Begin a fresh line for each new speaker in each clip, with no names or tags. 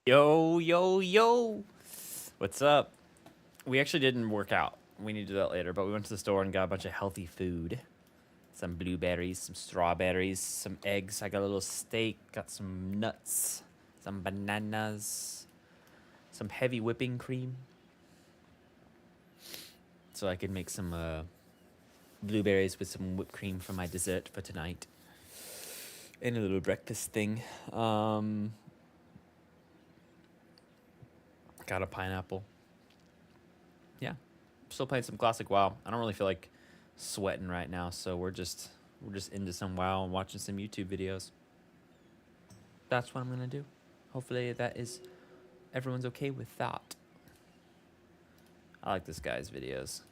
Yo, yo, yo. What's up? We actually didn't work out. We need to do that later, but we went to the store and got a bunch of healthy food. Some blueberries, some strawberries, some eggs. I got a little steak, got some nuts, some bananas, some heavy whipping cream. So I could make some blueberries with some whipped cream for my dessert for tonight. And a little breakfast thing. Got a pineapple. Yeah. Still playing some classic WoW. I don't really feel like sweating right now, so we're just into some WoW and watching some YouTube videos. That's what I'm gonna do. Hopefully everyone's okay with that. I like this guy's videos.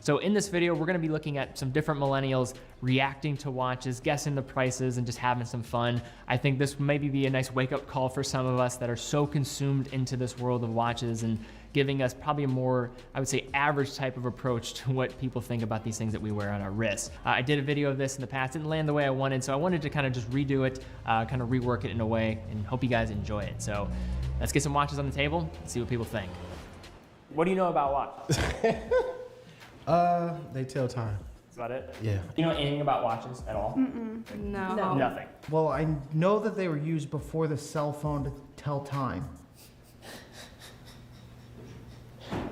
So in this video, we're gonna be looking at some different millennials reacting to watches, guessing the prices, and just having some fun. I think this maybe be a nice wake-up call for some of us that are so consumed into this world of watches and giving us probably a more, I would say, average type of approach to what people think about these things that we wear on our wrists. I did a video of this in the past, didn't land the way I wanted, so I wanted to kind of just redo it, kind of rework it in a way, and hope you guys enjoy it. So let's get some watches on the table and see what people think. What do you know about watches?
They tell time.
That's about it?
Yeah.
Do you know anything about watches at all?
No.
Nothing.
Well, I know that they were used before the cell phone to tell time.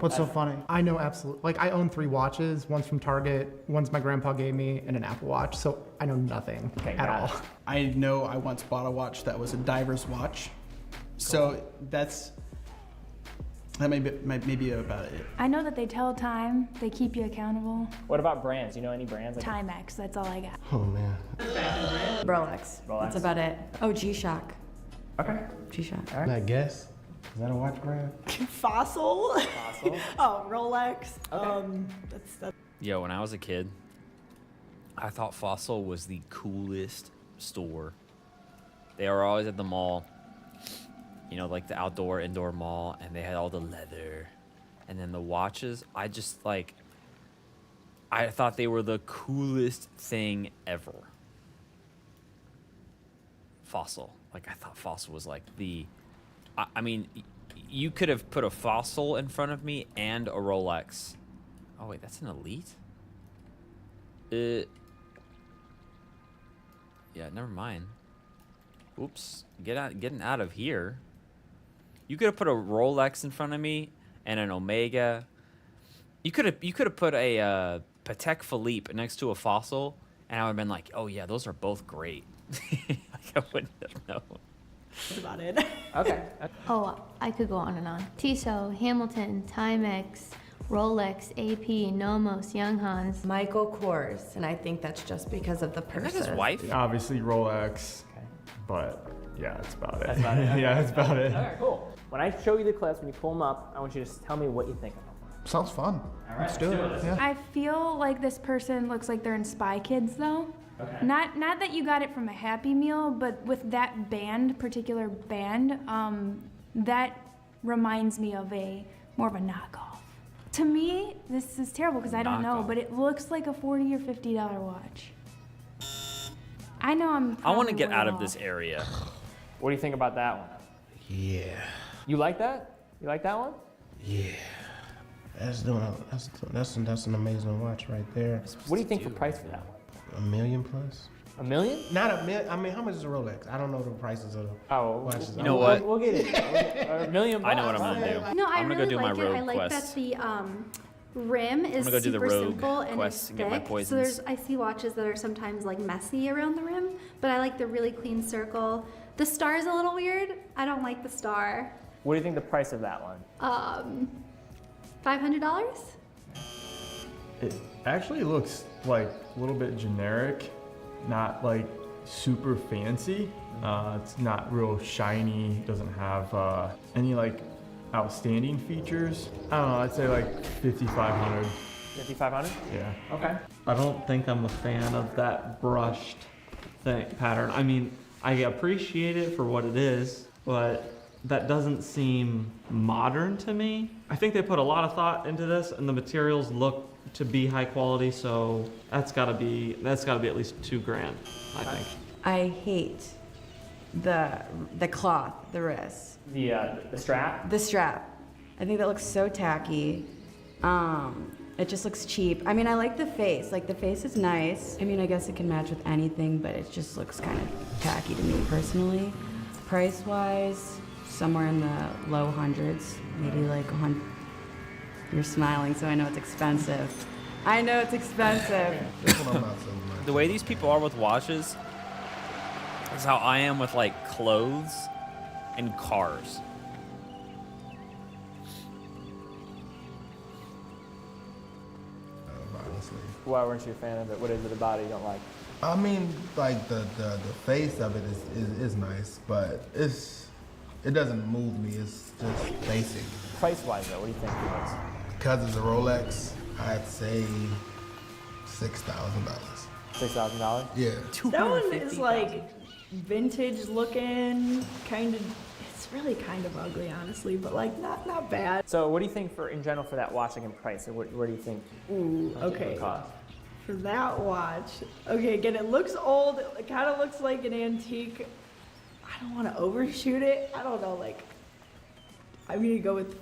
What's so funny? I know absolutely. Like, I own 3 watches. One's from Target, one's my grandpa gave me, and an Apple Watch. So I know nothing at all.
I know I once bought a watch that was a diver's watch. So that may be about it.
I know that they tell time, they keep you accountable.
What about brands? You know any brands?
Timex, that's all I got.
Oh man.
Rolex. That's about it. Oh, G-Shock.
Okay.
G-Shock.
Can I guess? Is that a watch brand?
Fossil. Oh, Rolex.
Okay.
That's
Yo, when I was a kid, I thought Fossil was the coolest store. They were always at the mall. You know, like the outdoor, indoor mall, and they had all the leather. And then the watches, I thought they were the coolest thing ever. Fossil. Like, I thought Fossil was like I mean, you could have put a Fossil in front of me and a Rolex. Oh, wait, that's an Elite? Yeah, never mind. Oops. Getting out of here. You could have put a Rolex in front of me and an Omega. You could have put a Patek Philippe next to a Fossil, and I would have been like, oh yeah, those are both great. Like, I wouldn't have known.
That's about it.
Okay.
Oh, I could go on and on. Tissot, Hamilton, Timex, Rolex, AP, Nomos, Young Hans.
Michael Kors, and I think that's just because of the
Isn't
purses.
that his wife?
Obviously Rolex, but yeah, that's about it.
That's about it. Okay.
Yeah, that's about it.
All right, cool. When I show you the clips, when you pull them up, I want you to just tell me what you think of them.
Sounds fun.
All right,
Let's do it. Yeah.
I feel like this person looks like they're in Spy Kids though.
Okay.
Not that you got it from a Happy Meal, but with that particular band, that reminds me of more of a knockoff. To me, this is terrible because I don't know, but it looks like a $40 or $50 watch. I know
I want to get
way
out of
off.
this area.
What do you think about that one?
Yeah.
You like that? You like that one?
Yeah. That's an amazing watch right there.
What do you think the price for that one?
$1 million plus?
$1 million?
Not a million. I mean, how much is a Rolex? I don't know the prices of the
Oh,
watches.
You know what?
We'll get it. $1 million.
I know what I'm gonna do.
No, I
I'm gonna
really
go do
like
my
it.
rogue
I like
quest.
that the rim is
gonna go do the
super
rogue
simple and
quest
it's
and get my
thick.
poisons.
So I see watches that are sometimes like messy around the rim, but I like the really clean circle. The star is a little weird. I don't like the star.
What do you think the price of that one?
$500?
It actually looks like a little bit generic, not like super fancy. It's not real shiny, doesn't have any like outstanding features. I don't know, I'd say like 5,500.
5,500?
Yeah.
Okay.
I don't think I'm a fan of that brushed pattern. I mean, I appreciate it for what it is, but that doesn't seem modern to me. I think they put a lot of thought into this, and the materials look to be high quality, so that's gotta be at least $2,000, I think.
I hate the cloth, the wrist.
The strap.
The strap. I think that looks so tacky. It just looks cheap. I mean, I like the face. Like, the face is nice. I mean, I guess it can match with anything, but it just looks kind of tacky to me personally. Price-wise, somewhere in the low hundreds, maybe like 100. You're smiling, so I know it's expensive. I know it's expensive.
This one I'm not so much.
The way these people are with watches is how I am with like clothes and cars.
Honestly.
Why weren't you a fan of it? What is it about it you don't like?
I mean, like the face of it is nice, but it doesn't move me. It's just basic.
Price-wise, though, what do you think it is?
Because it's a Rolex, I'd say $6,000.
$6,000?
Yeah.
That one is like vintage looking, kind of. It's really kind of ugly, honestly, but like not bad.
So what do you think in general for that watch, like in price? Or where do you think
Ooh,
it
okay.
would cost?
For that watch, okay, again, it looks old. It kind of looks like an antique. I don't want to overshoot it. I don't know, like, I'm gonna go with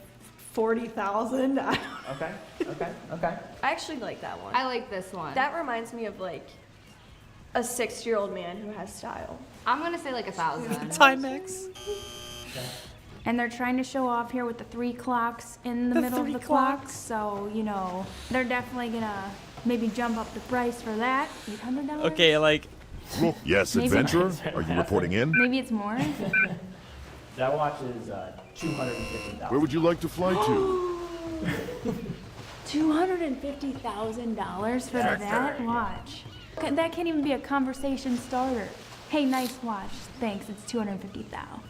40,000.
Okay.
I actually like that one.
I like this one.
That reminds me of like a 60-year-old man who has style.
I'm gonna say like 1,000.
Timex.
And they're trying to show off here with the 3 clocks in the middle of the clocks. So, you know, they're definitely gonna maybe jump up the price for that. $800?
Okay, like
Yes,
Maybe-
adventurer. Are you reporting in?
Maybe it's more.
That watch is $250,000.
Where would you like to fly to?
$250,000 for that watch. That can't even be a conversation starter. Hey, nice watch. Thanks. It's $250,000.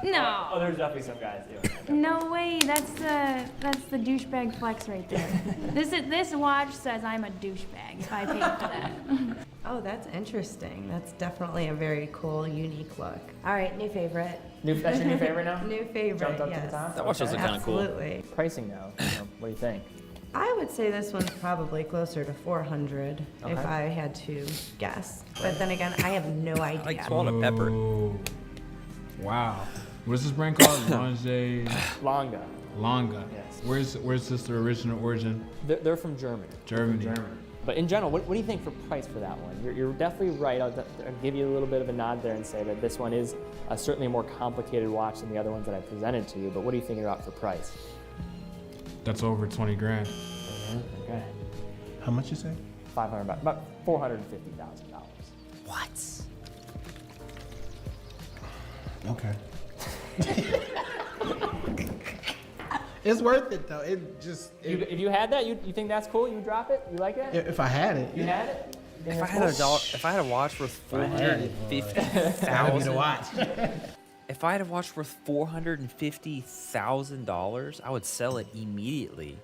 No.
Oh, there's definitely some guys doing that.
No way. That's the douchebag flex right there. This watch says I'm a douchebag if I paid for that.
Oh, that's interesting. That's definitely a very cool, unique look. All right, new favorite.
That's your new favorite now?
New favorite,
Jumped up
yes.
to the top?
That watch does look kind of cool.
Absolutely.
Pricing now, what do you think?
I would say this one's probably closer to 400 if
Okay.
I had to guess. But then again, I have no idea.
I like swallowed a pepper.
Wow. What's this brand called?
Longa.
Longa.
Yes.
Where's this the original origin?
They're from Germany.
Germany.
But in general, what do you think for price for that one? You're definitely right. I'll give you a little bit of a nod there and say that this one is certainly a more complicated watch than the other ones that I presented to you. But what do you think about for price?
That's over 20 grand.
Okay.
How much you say?
$500, about $450,000.
What?
Okay. It's worth it though. It just.
If you had that, you think that's cool? You drop it? You like it?
If I had it.
You had it?
If I had if I had a watch worth $450,000,
watch.
if I had a watch worth $450,000, I would sell it immediately,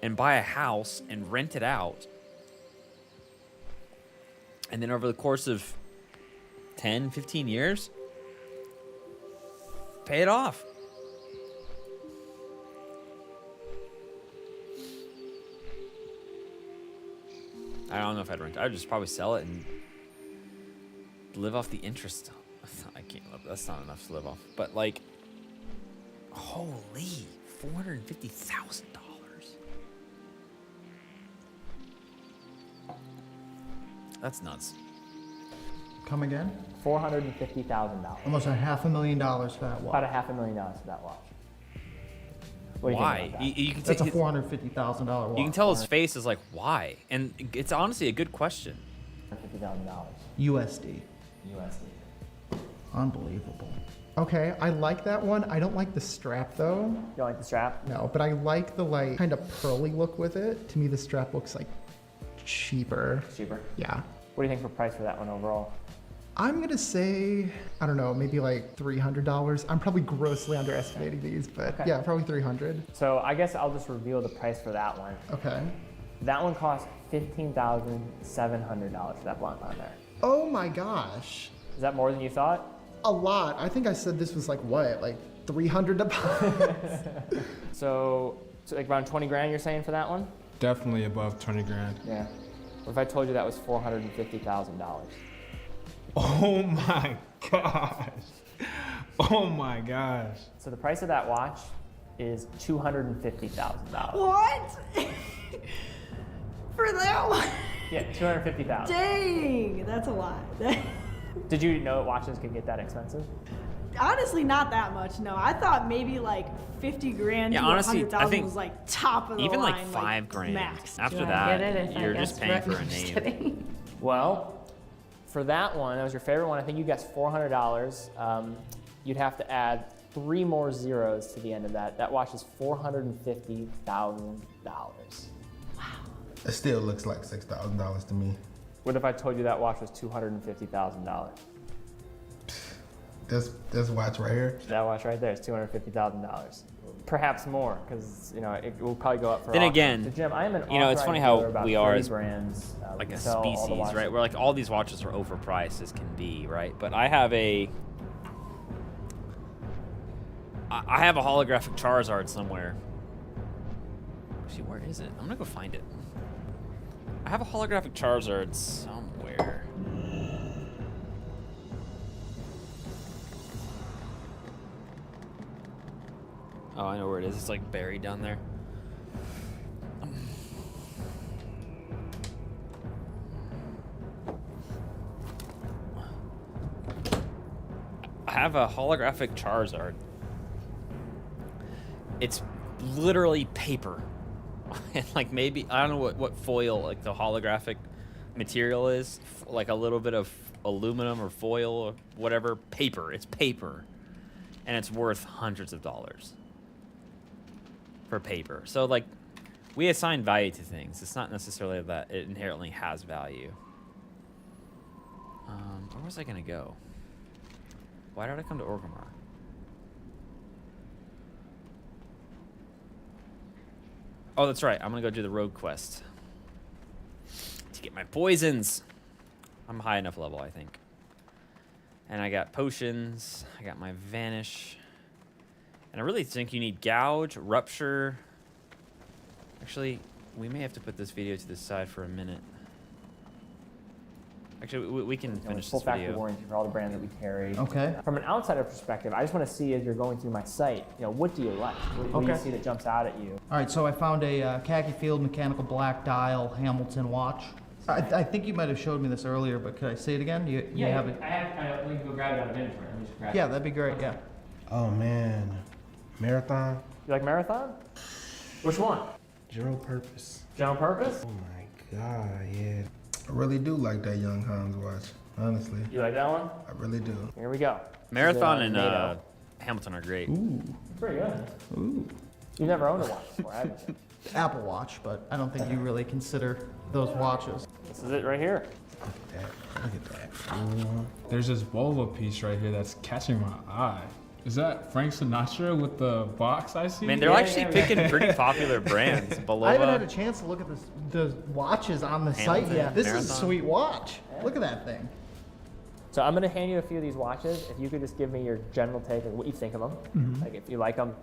and buy a house and rent it out, and then over the course of 10, 15 years, pay it off. I don't know if I'd rent it. I'd just probably sell it and live off the interest. I can't live. That's not enough to live off. But like, holy, $450,000. That's nuts.
Come again?
$450,000.
Almost $500,000 for that watch.
About $500,000 for that watch. What do you
Why?
think about that?
You can
That's a
take-
$450,000 watch.
You can tell his face is like, why? And it's honestly a good question.
$450,000
USD.
USD.
Unbelievable. Okay, I like that one. I don't like the strap though.
You don't like the strap?
No, but I like the like kind of pearly look with it. To me, the strap looks like cheaper.
Cheaper?
Yeah.
What do you think for price for that one overall?
I'm gonna say, I don't know, maybe like $300. I'm probably grossly underestimating these, but
Okay.
yeah, probably 300.
So I guess I'll just reveal the price for that one.
Okay.
That one costs $15,700 for that blonde on there.
Oh my gosh.
Is that more than you thought?
A lot. I think I said this was like what, like 300 to buy?
So like around 20 grand you're saying for that one?
Definitely above 20 grand.
Yeah. What if I told you that was $450,000?
Oh my gosh. Oh my gosh.
So the price of that watch is $250,000.
What? For that one?
Yeah, $250,000.
Dang, that's a lot.
Did you know watches could get that expensive?
Honestly, not that much. No, I thought maybe like 50 grand
Yeah,
to
honestly,
100,000
I think
was like top of the
even
line.
like $5,000.
max.
After
Do I
that,
get it if I
you're
guess
just paying for a
correctly? Just
name.
kidding.
Well, for that one, that was your favorite one. I think you guessed $400. You'd have to add 3 more zeros to the end of that. That watch is $450,000.
It still looks like $6,000 to me.
What if I told you that watch was $250,000?
This watch right here.
That watch right there is $250,000. Perhaps more, because it will probably go up for
Then
auction.
again,
So Jim, I am an
it's funny
authorized
how
dealer of about
we are
30
as
brands.
like
We
a
sell all the
species,
watches.
right? Where like all these watches are overpriced as can be, right? But I have a holographic Charizard somewhere. Actually, where is it? I'm gonna go find it. I have a holographic Charizard somewhere. Oh, I know where it is. It's like buried down there. I have a holographic Charizard. It's literally paper. And like maybe, I don't know what foil, like the holographic material is. Like a little bit of aluminum or foil or whatever. Paper. It's paper. And it's worth hundreds of dollars for paper. So like, we assign value to things. It's not necessarily that it inherently has value. Where was I gonna go? Why did I come to Orgrimmar? Oh, that's right. I'm gonna go do the rogue quest to get my poisons. I'm high enough level, I think. And I got potions. I got my vanish. And I really think you need gouge, rupture. Actually, we may have to put this video to the side for a minute. Actually, we can finish
full
this
factory
video.
warranty for all the brands that we carry.
Okay.
From an outsider perspective, I just want to see as you're going through my site, what do you like? What do you
Okay.
see that jumps out at you?
All right, so I found a khaki field mechanical black dial Hamilton watch. I think you might have showed me this earlier, but could I say it again? You have it?
we can go grab it out of inventory. Let me just grab
Yeah, that'd be great. Yeah.
Oh man, marathon.
You like Marathon? Which one?
General purpose.
General Purpose?
Oh my god, yeah. I really do like that Young Hans watch. Honestly,
You like that one?
I really do.
Here we go.
Marathon
This
and
is, NATO.
Hamilton are great.
Pretty good.
Ooh.
You've never owned a watch before, have you?
Apple Watch, but I don't think you really consider those watches.
This is it right here.
Look at that.
There's this bolo piece right here that's catching my eye. Is that Frank Sinatra with the box I see?
Man, they're actually picking pretty popular brands.
I haven't had a
Belova.
chance to look at the watches on the site
Hamilton,
yet. This is a
Marathon.
sweet watch. Look at that thing.
So I'm going to hand you a few of these watches. If you could just give me your general take of what you think of them.
Mhm.
Like if you like them,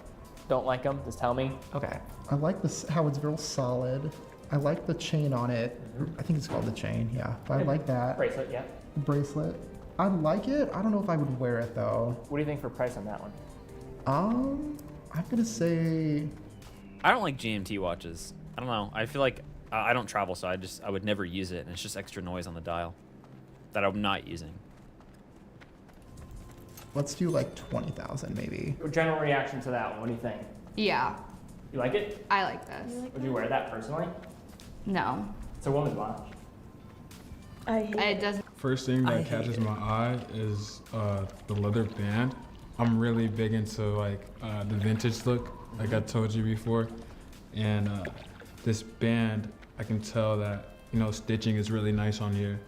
don't like them, just tell me.
Okay. I like this, how it's real solid. I like the chain on it. I think it's called the chain, yeah. But I like that.
Bracelet, yeah.
Bracelet. I like it. I don't know if I would wear it though.
What do you think for price on that one?
I'm gonna say,
I don't like GMT watches. I don't know. I feel like I don't travel, so I would never use it, and it's just extra noise on the dial that I'm not using.
let's do like 20,000 maybe.
General reaction to that one, what do you think?
Yeah,
You like it?
I like this.
Would you wear that personally?
No,
It's a woman's watch.
it doesn't.
First thing that catches my eye is the leather band. I'm really big into like the vintage look, like I told you before. And this band, I can tell that, stitching is really nice on here.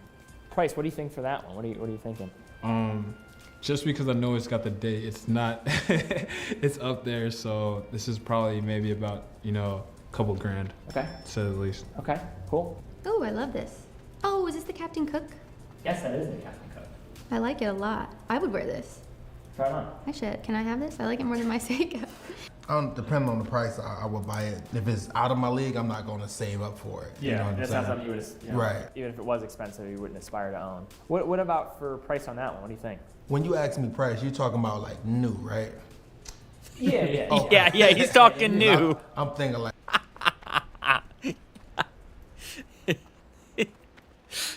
Price, what do you think for that one? What are you thinking?
Just because I know it's got the date, it's not, it's up there. So this is probably maybe about, a couple grand.
Okay.
To say the least.
Okay, cool.
Oh, I love this. Oh, is this the Captain Cook?
Yes, that is the Captain Cook.
I like it a lot. I would wear this.
Try it on.
Actually, can I have this? I like it more than my Seiko.
Depending on the price, I would buy it. If it's out of my league, I'm not going to save up for it.
Yeah,
you know what I'm
that's not
saying?
something you would,
Right.
even if it was expensive, you wouldn't aspire to own. What about for price on that one? What do you think?
When you ask me price, you're talking about like new, right?
Yeah.
Oh.
Yeah, he's talking new.
I'm thinking like,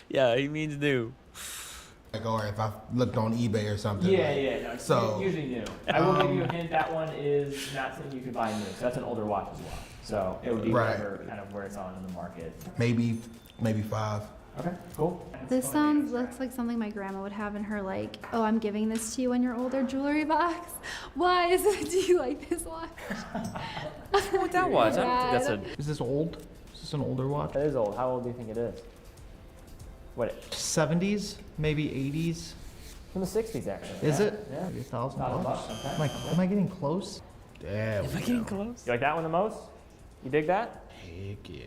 Yeah, he means new.
or if I looked on eBay or something.
No,
So
usually new. I will give you a hint, that one is not something you could buy new. So that's an older watch as well. So it would be
Right.
whatever kind of where it's on in the market.
maybe 5.
Okay, cool.
This looks like something my grandma would have in her, like, oh, I'm giving this to you in your older jewelry box. Why is it? Do you like this watch?
What that was? I don't think that's a.
Is this old? Is this an older watch?
It is old. How old do you think it is? What?
70s, maybe 80s.
From the 60s, actually.
Is
Yeah.
it?
Yeah.
Maybe $1,000
$1,000,
bucks.
okay.
Am I getting close?
Yeah.
Am I getting close?
You like that one the most? You dig that?
Heck yeah.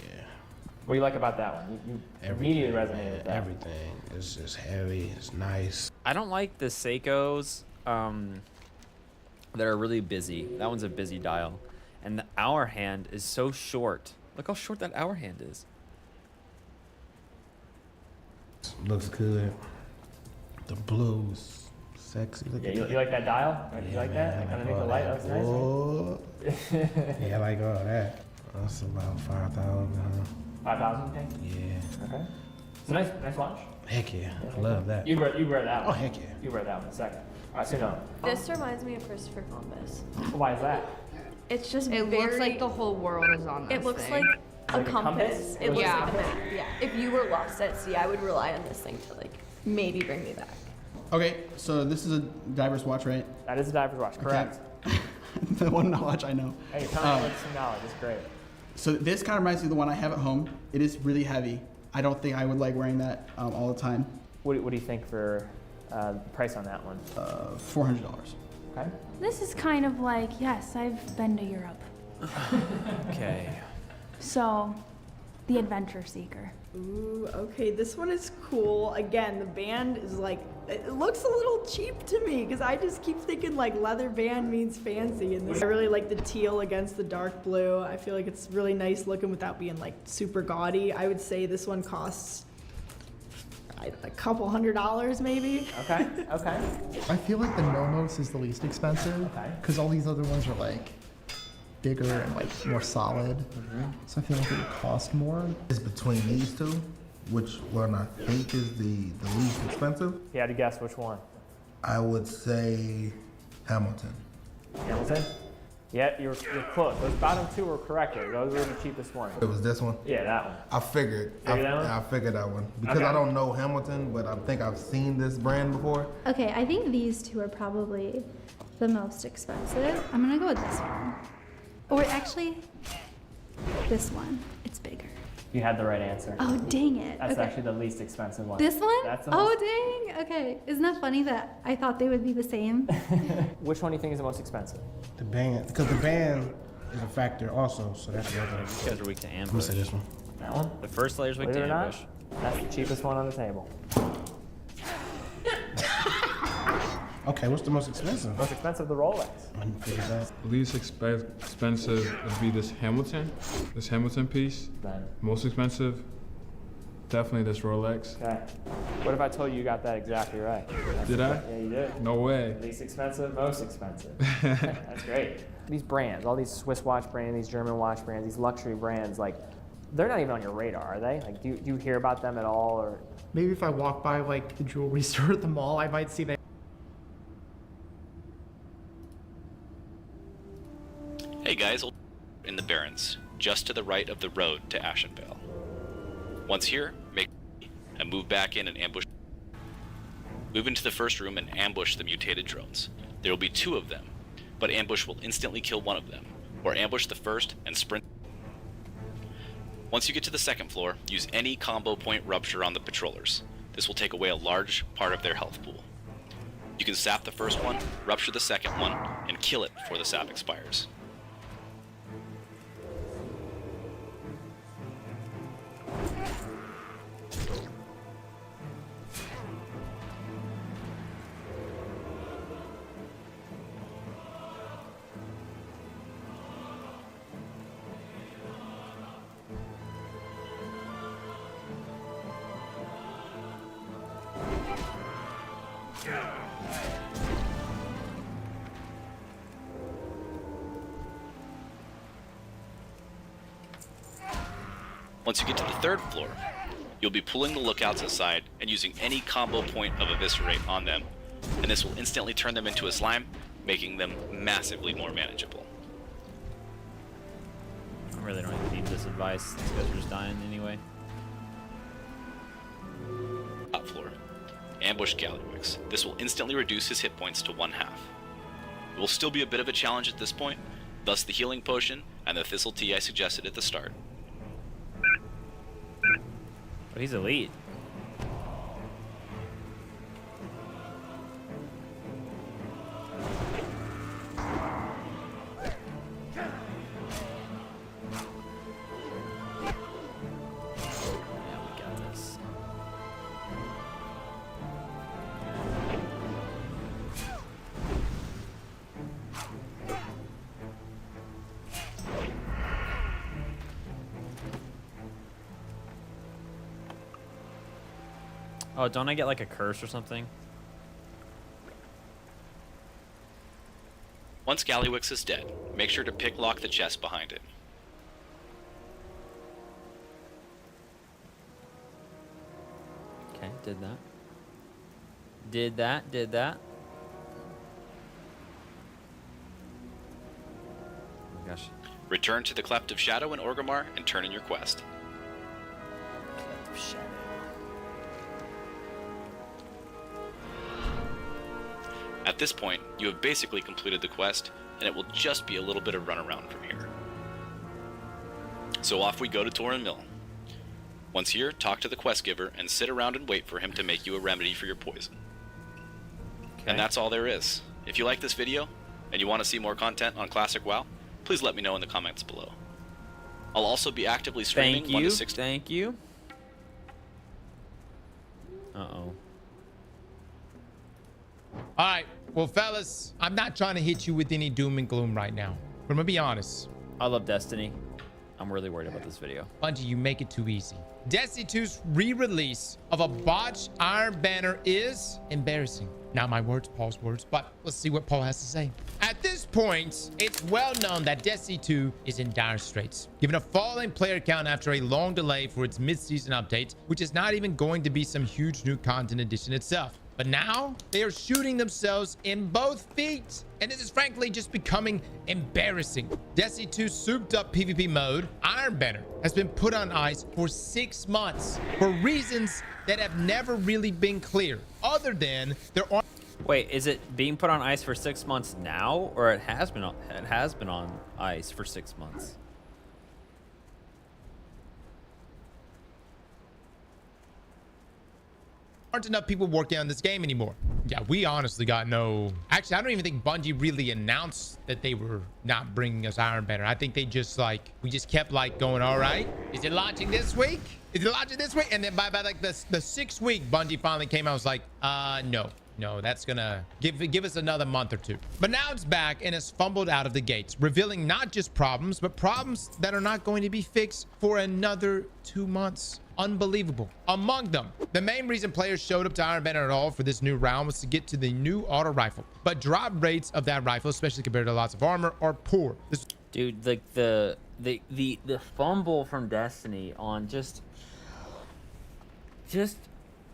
What do you like about that one? You immediately resonated with that.
Everything. It's just heavy. It's nice.
I don't like the Seikos that are really busy. That one's a busy dial. And the hour hand is so short. Look how short that hour hand is.
Looks good. The blues. Sexy. Look
Yeah,
at
you
that.
like that dial? You like that? Like underneath the light? That looks nice.
Whoa. Yeah, I like all that. That's about 5,000.
5,000, okay?
Yeah.
Okay. It's a nice watch.
Heck yeah. I love that.
You wear that one.
Oh, heck yeah.
You wear that one in a second. All right, so no.
This reminds me of Christopher Columbus.
Why is that?
It's just
It
very,
looks like the whole world is on this
It looks
thing.
like a
Like a
compass.
compass?
It looks
Yeah.
like a map. Yeah. If you were lost at sea, I would rely on this thing to like maybe bring me back.
Okay, so this is a diver's watch, right?
That is a diver's watch, correct.
The one watch I know.
Hey, you're coming with some knowledge. It's great.
So this kind of reminds me of the one I have at home. It is really heavy. I don't think I would like wearing that all the time.
What do you think for the price on that one?
$400.
Okay.
This is kind of like, yes, I've been to Europe.
Okay.
So, the Adventure Seeker.
Ooh, okay, this one is cool. Again, the band is like, it looks a little cheap to me because I just keep thinking like leather band means fancy. And this, I really like the teal against the dark blue. I feel like it's really nice looking without being like super gaudy. I would say this one costs a couple $100 maybe.
Okay. Okay.
I feel like the Nomos is the least expensive
Okay.
because all these other ones are like bigger and like more solid. So I feel like it would cost more.
It's between these two, which one I think is the least expensive.
If you had to guess which one?
I would say Hamilton.
Hamilton? Yeah, you're close. Those bottom two were correct. Those were the cheapest ones.
It was this one.
Yeah, that one.
I figured.
Figured that one?
I figured that one because
Okay.
I don't know Hamilton, but I think I've seen this brand before.
Okay, I think these two are probably the most expensive. I'm gonna go with this one. Or actually, this one. It's bigger.
You had the right answer.
Oh, dang it.
That's
Okay.
actually the least expensive one.
This one?
That's the
Oh,
most-
dang. Okay. Isn't that funny that I thought they would be the same?
Which one do you think is the most expensive?
The band, because the band is a factor also, so that's the other.
You guys are weak to
I'm gonna
ambush.
say this one.
That one?
The first layer's weak
Believe
to
it or not,
ambush.
that's the cheapest one on the table.
Okay, what's the most expensive?
Most expensive, the Rolex.
I didn't figure that.
Least expensive would be this Hamilton piece.
Then.
Most expensive, definitely this Rolex.
Okay. What if I told you you got that exactly right?
Did I?
Yeah, you did.
No way.
Least expensive, most expensive. That's great. These brands, all these Swiss watch brands, these German watch brands, these luxury brands, like, they're not even on your radar, are they? Like, do you hear about them at all, or?
Maybe if I walk by like the jewelry store at the mall, I might see that.
Hey guys, in the Barrens, just to the right of the road to Ashenvale. Once here, make and move back in and ambush. Move into the first room and ambush the mutated drones. There will be 2 of them, but ambush will instantly kill one of them, or ambush the first and sprint. Once you get to the second floor, use any combo point rupture on the patrollers. This will take away a large part of their health pool. You can sap the first one, rupture the second one, and kill it before the sap expires. Once you get to the 3rd floor, you'll be pulling the lookouts aside and using any combo point of Eviscerate on them, and this will instantly turn them into a slime, making them massively more manageable.
I really don't even need this advice. These guys are just dying anyway.
Top floor. Ambush Gallywix. This will instantly reduce his hit points to 1/2. It will still be a bit of a challenge at this point, thus the healing potion and the Thistle Tea I suggested at the start.
But he's elite. Yeah, we got this. Oh, don't I get like a curse or something?
Once Gallywix is dead, make sure to pick lock the chest behind it.
Okay, did that. Did that, did that. Oh my gosh.
Return to the Cleft of Shadow in Orgrimmar and turn in your quest.
Cleft of Shadow.
At this point, you have basically completed the quest, and it will just be a little bit of runaround from here. So off we go to Torin Mill. Once here, talk to the quest giver and sit around and wait for him to make you a remedy for your poison.
Okay.
And that's all there is. If you like this video, and you want to see more content on Classic WoW, please let me know in the comments below. I'll also be actively streaming
Thank
1
you.
to 6.
Thank you. Uh-oh.
All right, well, fellas, I'm not trying to hit you with any doom and gloom right now, but I'm gonna be honest.
I love Destiny. I'm really worried about this video.
Bungie, you make it too easy. Destiny 2's re-release of a botched Iron Banner is embarrassing. Not my words, Paul's words, but let's see what Paul has to say. At this point, it's well known that Destiny 2 is in dire straits, given a falling player count after a long delay for its mid-season update, which is not even going to be some huge new content addition itself. But now they are shooting themselves in both feet, and this is frankly just becoming embarrassing. Destiny 2's souped up PvP mode, Iron Banner, has been put on ice for 6 months for reasons that have never really been clear, other than there are.
Wait, is it being put on ice for 6 months now, or it has been on ice for 6 months?
Aren't enough people working on this game anymore. Yeah, we honestly got no. Actually, I don't even think Bungie really announced that they were not bringing us Iron Banner. I think they just we just kept going, all right, is it launching this week? Is it launching this week? And then by like the 6th week, Bungie finally came out and was like, no, that's gonna give us another month or 2. But now it's back and it's fumbled out of the gates, revealing not just problems, but problems that are not going to be fixed for another 2 months. Unbelievable. Among them, the main reason players showed up to Iron Banner at all for this new round was to get to the new auto rifle. But drop rates of that rifle, especially compared to lots of armor, are poor.
Dude, like the fumble from Destiny on just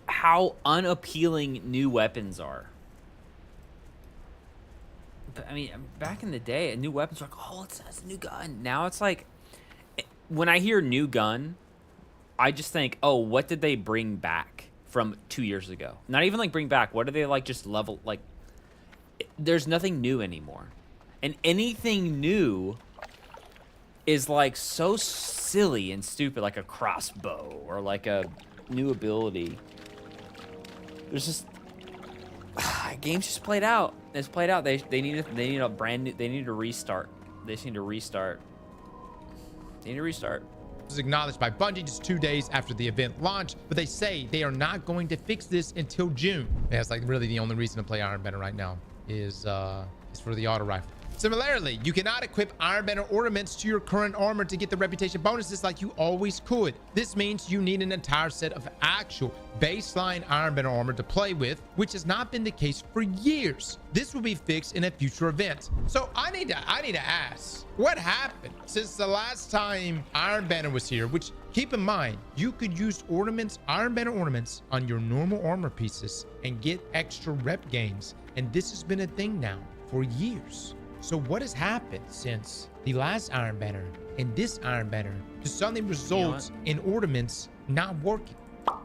how unappealing new weapons are. But, I mean, back in the day, new weapons were like, oh, it's a new gun. Now it's like, when I hear new gun, I just think, oh, what did they bring back from 2 years ago? Not even bring back. What did they just level? There's nothing new anymore. And anything new is so silly and stupid, like a crossbow or like a new ability. There's just game's just played out. It's played out. They need a brand new. They need to restart. They just need to restart. They need to restart.
Was acknowledged by Bungie just 2 days after the event launch, but they say they are not going to fix this until June. That's really the only reason to play Iron Banner right now is for the auto rifle. Similarly, you cannot equip Iron Banner ornaments to your current armor to get the reputation bonuses like you always could. This means you need an entire set of actual baseline Iron Banner armor to play with, which has not been the case for years. This will be fixed in a future event. So I need to ask, what happened since the last time Iron Banner was here, which Keep in mind, you could use ornaments, Iron Banner ornaments, on your normal armor pieces and get extra rep gains. And this has been a thing now for years. So what has happened since the last Iron Banner and this Iron Banner to suddenly result in ornaments not working?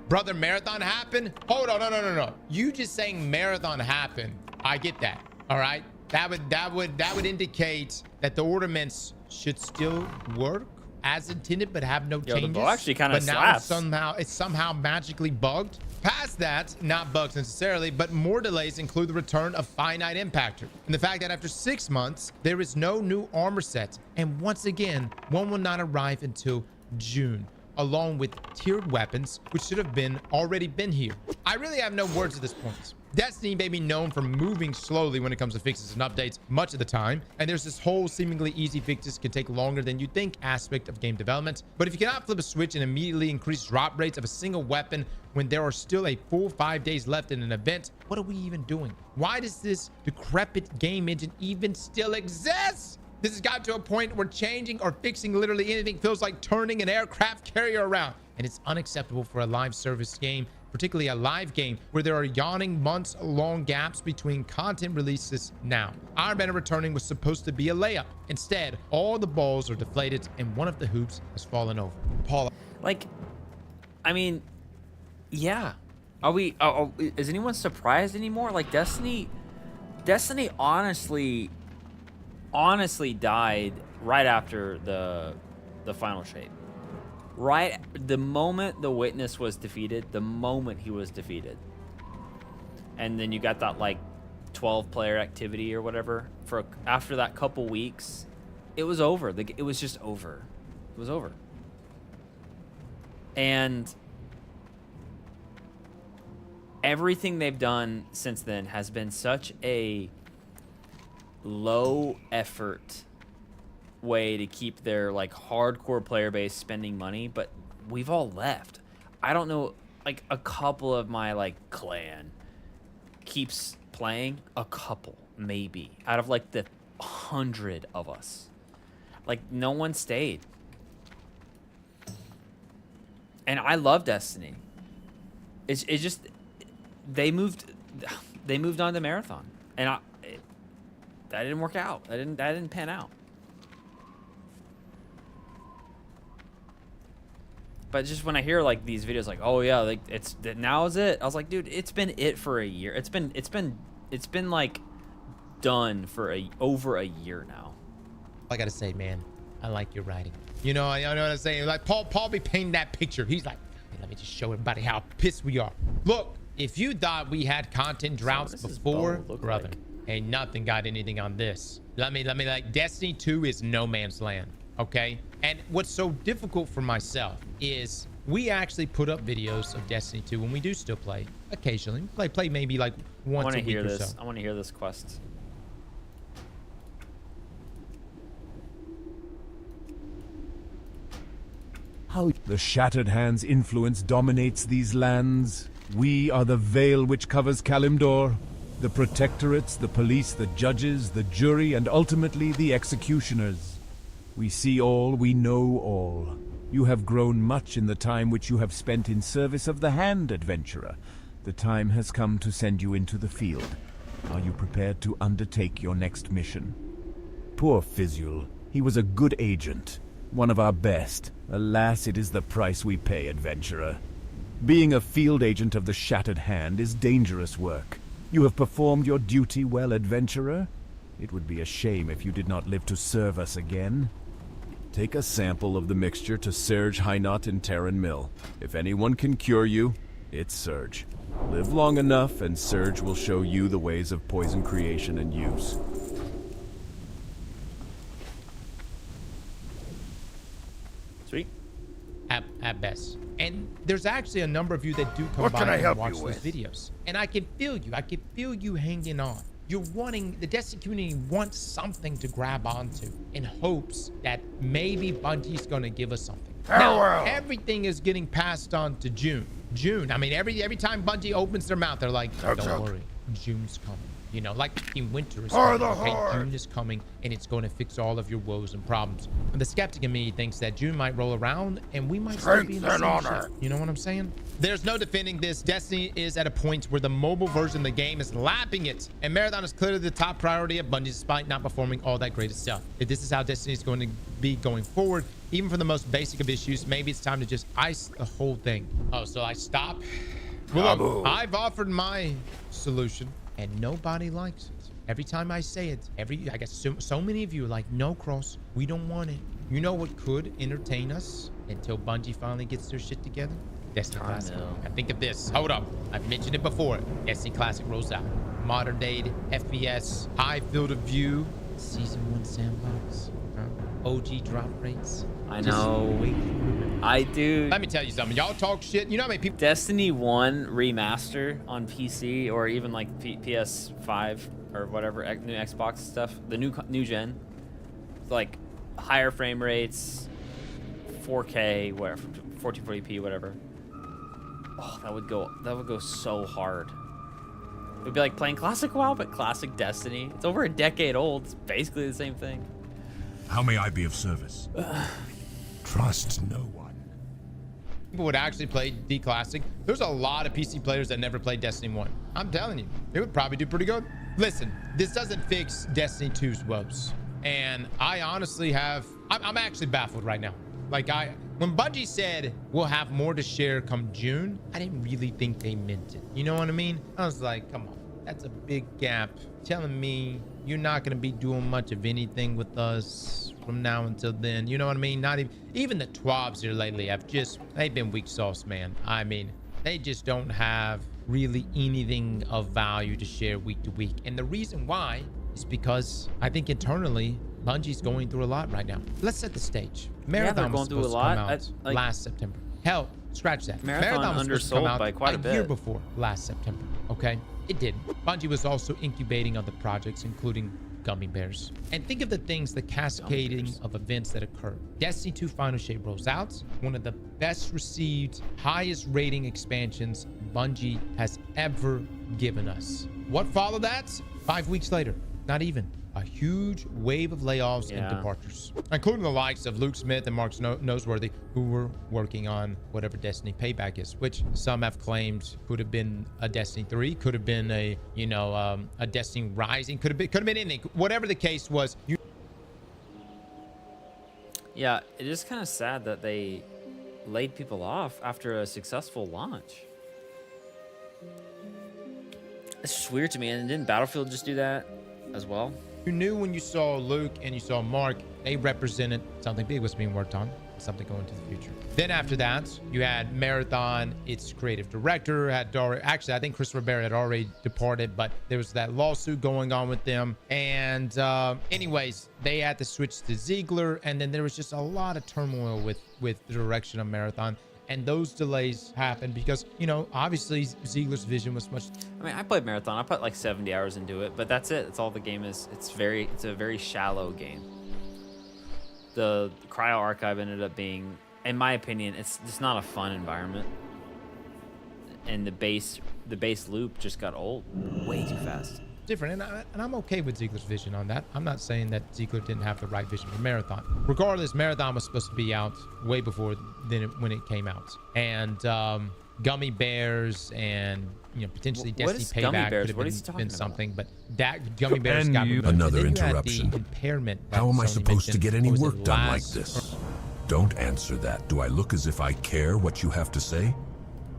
Brother, marathon happened? Hold on, no. You just saying marathon happened. I get that. All right. That would indicate that the ornaments should still work as intended, but have no changes.
The bow actually kind of
slaps.
slaps.
But now it's somehow magically bugged. Past that, not bugs necessarily, but more delays include the return of Finite Impactor and the fact that after 6 months, there is no new armor set. And once again, one will not arrive until June, along with tiered weapons, which should have already been here. I really have no words at this point. Destiny may be known for moving slowly when it comes to fixes and updates much of the time, and there's this whole seemingly easy fixes can take longer than you think aspect of game development. But if you cannot flip a switch and immediately increase drop rates of a single weapon when there are still a full 5 days left in an event, what are we even doing? Why does this decrepit game engine even still exist? This has got to a point where changing or fixing literally anything feels like turning an aircraft carrier around, and it's unacceptable for a live service game, particularly a live game where there are yawning months-long gaps between content releases now. Iron Banner returning was supposed to be a layup. Instead, all the balls are deflated and one of the hoops has fallen over. Paul,
like, I mean, yeah. Is anyone surprised anymore? Like, Destiny honestly died right after the final shape. Right the moment the Witness was defeated, the moment he was defeated. And then you got that like 12 player activity or whatever. After that couple weeks, it was over. It was just over. It was over. And everything they've done since then has been such a low effort way to keep their like hardcore player base spending money, but we've all left. I don't know, like a couple of my like clan keeps playing, a couple maybe out of like the 100 of us. Like no one stayed. And I love Destiny. It's just they moved on to Marathon, and that didn't work out. That didn't pan out. But just when I hear like these videos, like, oh yeah, like now is it? I was like, dude, it's been it for a year. It's been like done for over a year now.
I gotta say, man, I like your writing. You know what I'm saying? Like Paul be painting that picture. He's like, hey, let me just show everybody how pissed we are. Look, if you thought we had content droughts before, brother, ain't nothing got anything on this. Let me like Destiny 2 is no man's land. Okay, and what's so difficult for myself is we actually put up videos of Destiny 2 when we do still play occasionally. Play maybe like once a week or so.
I want to hear this quest.
How the Shattered Hand's influence dominates these lands. We are the veil which covers Kalimdor, the protectorates, the police, the judges, the jury, and ultimately the executioners. We see all, we know all. You have grown much in the time which you have spent in service of the Hand, adventurer. The time has come to send you into the field. Are you prepared to undertake your next mission? Poor Fizul. He was a good agent, one of our best. Alas, it is the price we pay, adventurer. Being a field agent of the Shattered Hand is dangerous work. You have performed your duty well, adventurer. It would be a shame if you did not live to serve us again. Take a sample of the mixture to Serge Hynot in Terran Mill. If anyone can cure you, it's Serge. Live long enough and Serge will show you the ways of poison creation and use.
Sweet.
At best. And there's actually a number of you that do come by and watch those videos. And I can feel you. I can feel you hanging on. You're wanting, the Destiny community wants something to grab onto in hopes that maybe Bungie's going to give us something. Now, everything is getting passed on to June. I mean, every time Bungie opens their mouth, they're like, don't worry, June's coming. You know, like in winter is
Are
coming,
the
okay?
horde.
June is coming, and it's going to fix all of your woes and problems. And the skeptic in me thinks that June might roll around, and we might still be in the
Strength and
same
honor.
shit. You know what I'm saying? There's no defending this. Destiny is at a point where the mobile version of the game is lapping it, and Marathon is clearly the top priority of Bungie, despite not performing all that great stuff. If this is how Destiny is going to be going forward, even for the most basic of issues, maybe it's time to just ice the whole thing. Oh, so I stop? Well, look, I've offered my solution, and nobody likes it. Every time I say it, I guess so many of you are like, no, Cross, we don't want it. You know what could entertain us until Bungie finally gets their shit together? Destiny Classic. And think of this. Hold up. I've mentioned it before. Destiny Classic rolls out. Modern day FPS, high field of view, Season 1 sandbox, OG drop rates.
I know. I do.
Let me tell you something. Y'all talk shit. You know how many people...
Destiny 1 remaster on PC or even like PS5 or whatever, new Xbox stuff, the new gen, like higher frame rates, 4K, whatever, 1440p, whatever. Oh, that would go so hard. It would be like playing classic WoW, but classic Destiny. It's over a decade old. It's basically the same thing.
How may I be of service? Trust no one.
People would actually play D Classic. There's a lot of PC players that never played Destiny 1. I'm telling you, it would probably do pretty good. Listen, this doesn't fix Destiny 2's woes. And I honestly I'm actually baffled right now. Like when Bungie said we'll have more to share come June, I didn't really think they meant it. You know what I mean? I was like, come on, that's a big gap. Telling me you're not gonna be doing much of anything with us from now until then. You know what I mean? Not even the twabs here lately they've been weak sauce, man. I mean, they just don't have really anything of value to share week to week. And the reason why is because I think internally Bungie's going through a lot right now. Let's set the stage. Marathon was supposed to come out last September. Hell, scratch that.
Marathon
was supposed to come
undersold
out
by quite a bit.
year before last September. Okay, it didn't. Bungie was also incubating other projects, including Gummy Bears. And think of the things, the cascading of events that occurred. Destiny 2 Final Shape rolls out, one of the best received, highest rating expansions Bungie has ever given us. What followed that? 5 weeks later, not even. A huge wave of layoffs and departures, including the likes of Luke Smith and Mark Noseworthy, who were working on whatever Destiny Payback is, which some have claimed could have been a Destiny 3, could have been a Destiny Rising, could have been anything. Whatever the case was.
Yeah, it is kind of sad that they laid people off after a successful launch. It's just weird to me. And didn't Battlefield just do that as well?
You knew when you saw Luke and you saw Mark, they represented something big was being worked on, something going to the future. Then after that, you had Marathon, its creative director actually, I think Christopher Barrett had already departed, but there was that lawsuit going on with them. And anyways, they had to switch to Ziegler, and then there was just a lot of turmoil with the direction of Marathon. And those delays happened because, you know, obviously Ziegler's vision was much...
I mean, I played Marathon. I put like 70 hours into it, but that's it. That's all the game is. It's a very shallow game. The Cryo Archive ended up being, in my opinion, it's just not a fun environment. And the base loop just got old way too fast.
Different, and I'm okay with Ziegler's vision on that. I'm not saying that Ziegler didn't have the right vision for Marathon. Regardless, Marathon was supposed to be out way before when it came out, and Gummy Bears and potentially Destiny Payback could have been something, but that Gummy Bears got removed.
Another interruption.
Impairment.
How am I supposed to get any work done like
last...
this? Don't answer that. Do I look as if I care what you have to say?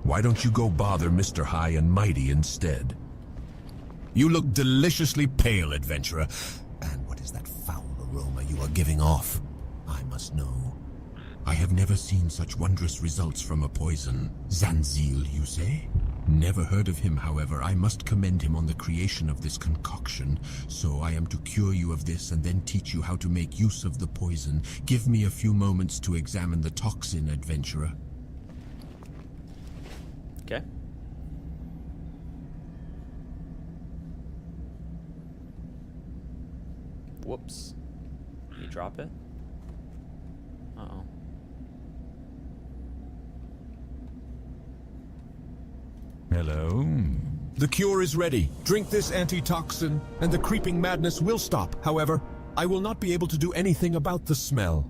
Why don't you go bother Mr. High and Mighty instead? You look deliciously pale, adventurer. And what is that foul aroma you are giving off? I must know. I have never seen such wondrous results from a poison. Zanzil, you say? Never heard of him, however. I must commend him on the creation of this concoction. So I am to cure you of this and then teach you how to make use of the poison. Give me a few moments to examine the toxin, adventurer.
Okay. Whoops. Did you drop it? Uh-oh.
Hello.
The cure is ready. Drink this antitoxin, and the creeping madness will stop. However, I will not be able to do anything about the smell.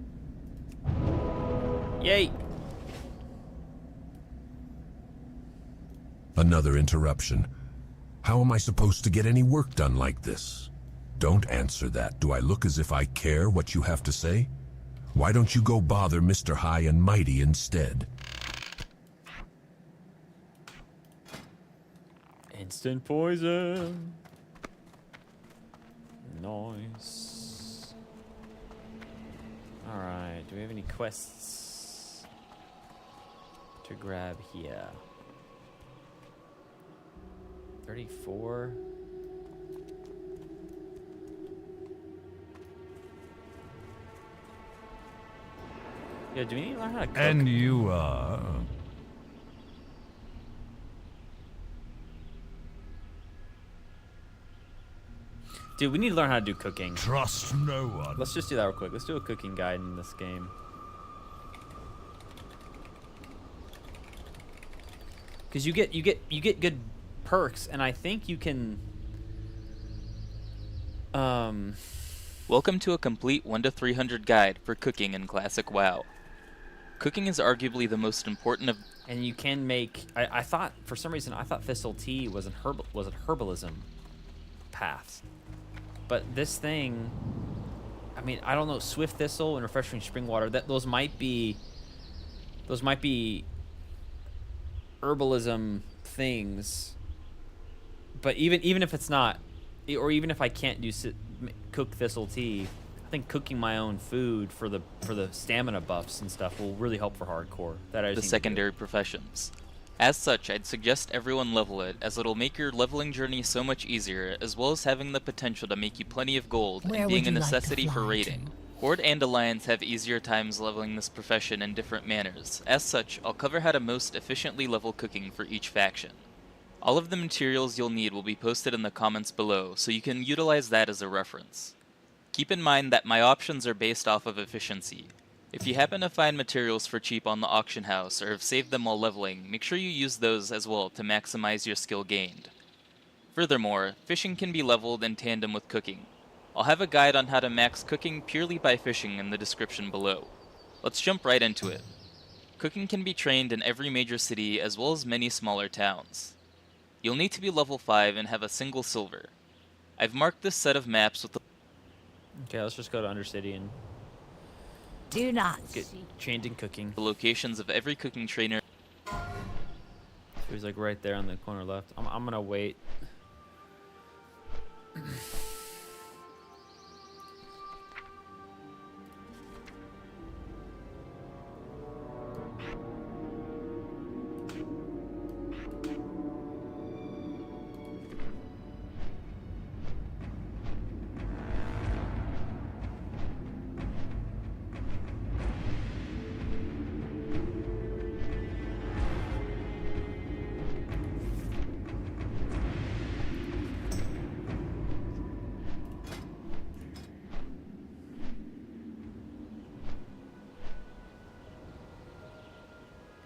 Yay!
Another interruption. How am I supposed to get any work done like this? Don't answer that. Do I look as if I care what you have to say? Why don't you go bother Mr. High and Mighty instead?
Instant poison. Nice. Alright, do we have any quests to grab here? 34. Yeah, do we need to learn how to cook?
And you are...
Dude, we need to learn how to do cooking.
Trust no one.
Let's just do that real quick. Let's do a cooking guide in this game. Because you get good perks, and I think you can.
Welcome to a complete 1 to 300 guide for cooking in Classic WoW. Cooking is arguably the most important of.
And you can make. I thought for some reason I thought Thistle Tea was an herbalism path. But this thing, I mean, I don't know, Swift Thistle and Refreshing Spring Water, those might be herbalism things. But even if it's not, or even if I can't cook Thistle Tea, I think cooking my own food for the stamina buffs and stuff will really help for hardcore. That I just
the
need to do.
secondary professions. As such, I'd suggest everyone level it, as it'll make your leveling journey so much easier, as well as having the potential to make you plenty of gold and being a necessity for raiding. Horde and Alliance have easier times leveling this profession in different manners. As such, I'll cover how to most efficiently level cooking for each faction. All of the materials you'll need will be posted in the comments below, so you can utilize that as a reference. Keep in mind that my options are based off of efficiency. If you happen to find materials for cheap on the auction house or have saved them while leveling, make sure you use those as well to maximize your skill gained. Furthermore, fishing can be leveled in tandem with cooking. I'll have a guide on how to max cooking purely by fishing in the description below. Let's jump right into it. Cooking can be trained in every major city as well as many smaller towns. You'll need to be level 5 and have a single silver. I've marked this set of maps with the...
Okay, let's just go to Undercity and
do not
get trained in cooking.
The locations of every cooking trainer.
He was like right there on the corner left. I'm gonna wait.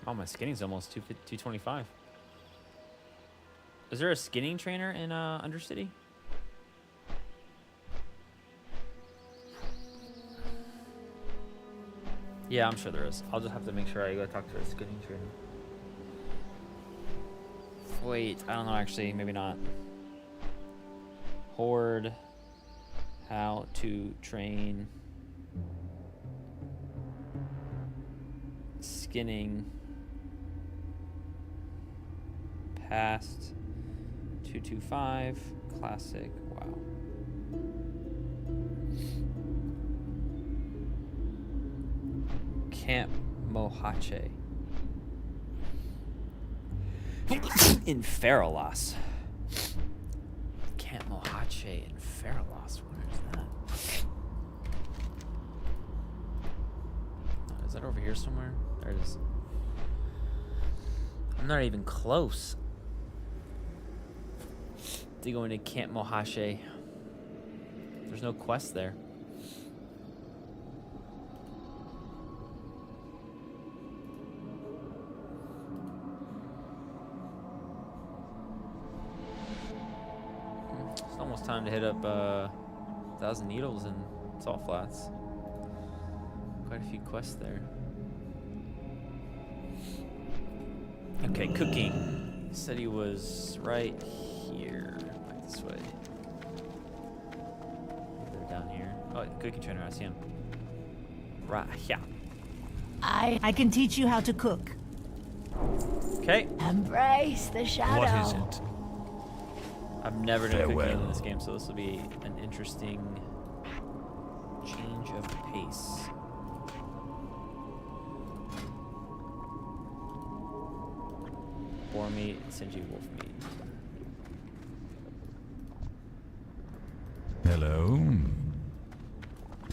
Oh, my skinning's almost 225. Is there a skinning trainer in Undercity? Yeah, I'm sure there is. I'll just have to make sure I go talk to a skinning trainer. Wait, I don't know actually, maybe not. Horde, how to train skinning past 225 classic WoW. Camp Mohache in Faralas. Camp Mohache in Faralas. Where is that? Is that over here somewhere? There it is. I'm not even close to going to Camp Mohache. There's no quest there. Time to hit up 1,000 Needles and Salt Flats. Quite a few quests there. Okay, cooking. He said he was right here. Back this way. They're down here. Oh, cooking trainer, I see him. Right, yeah.
I can teach you how to cook.
Okay.
Embrace the shadow.
What is it?
I've never done cooking
Farewell.
in this game, so this will be an interesting change of pace. Boar meat, Sinji wolf meat.
Hello.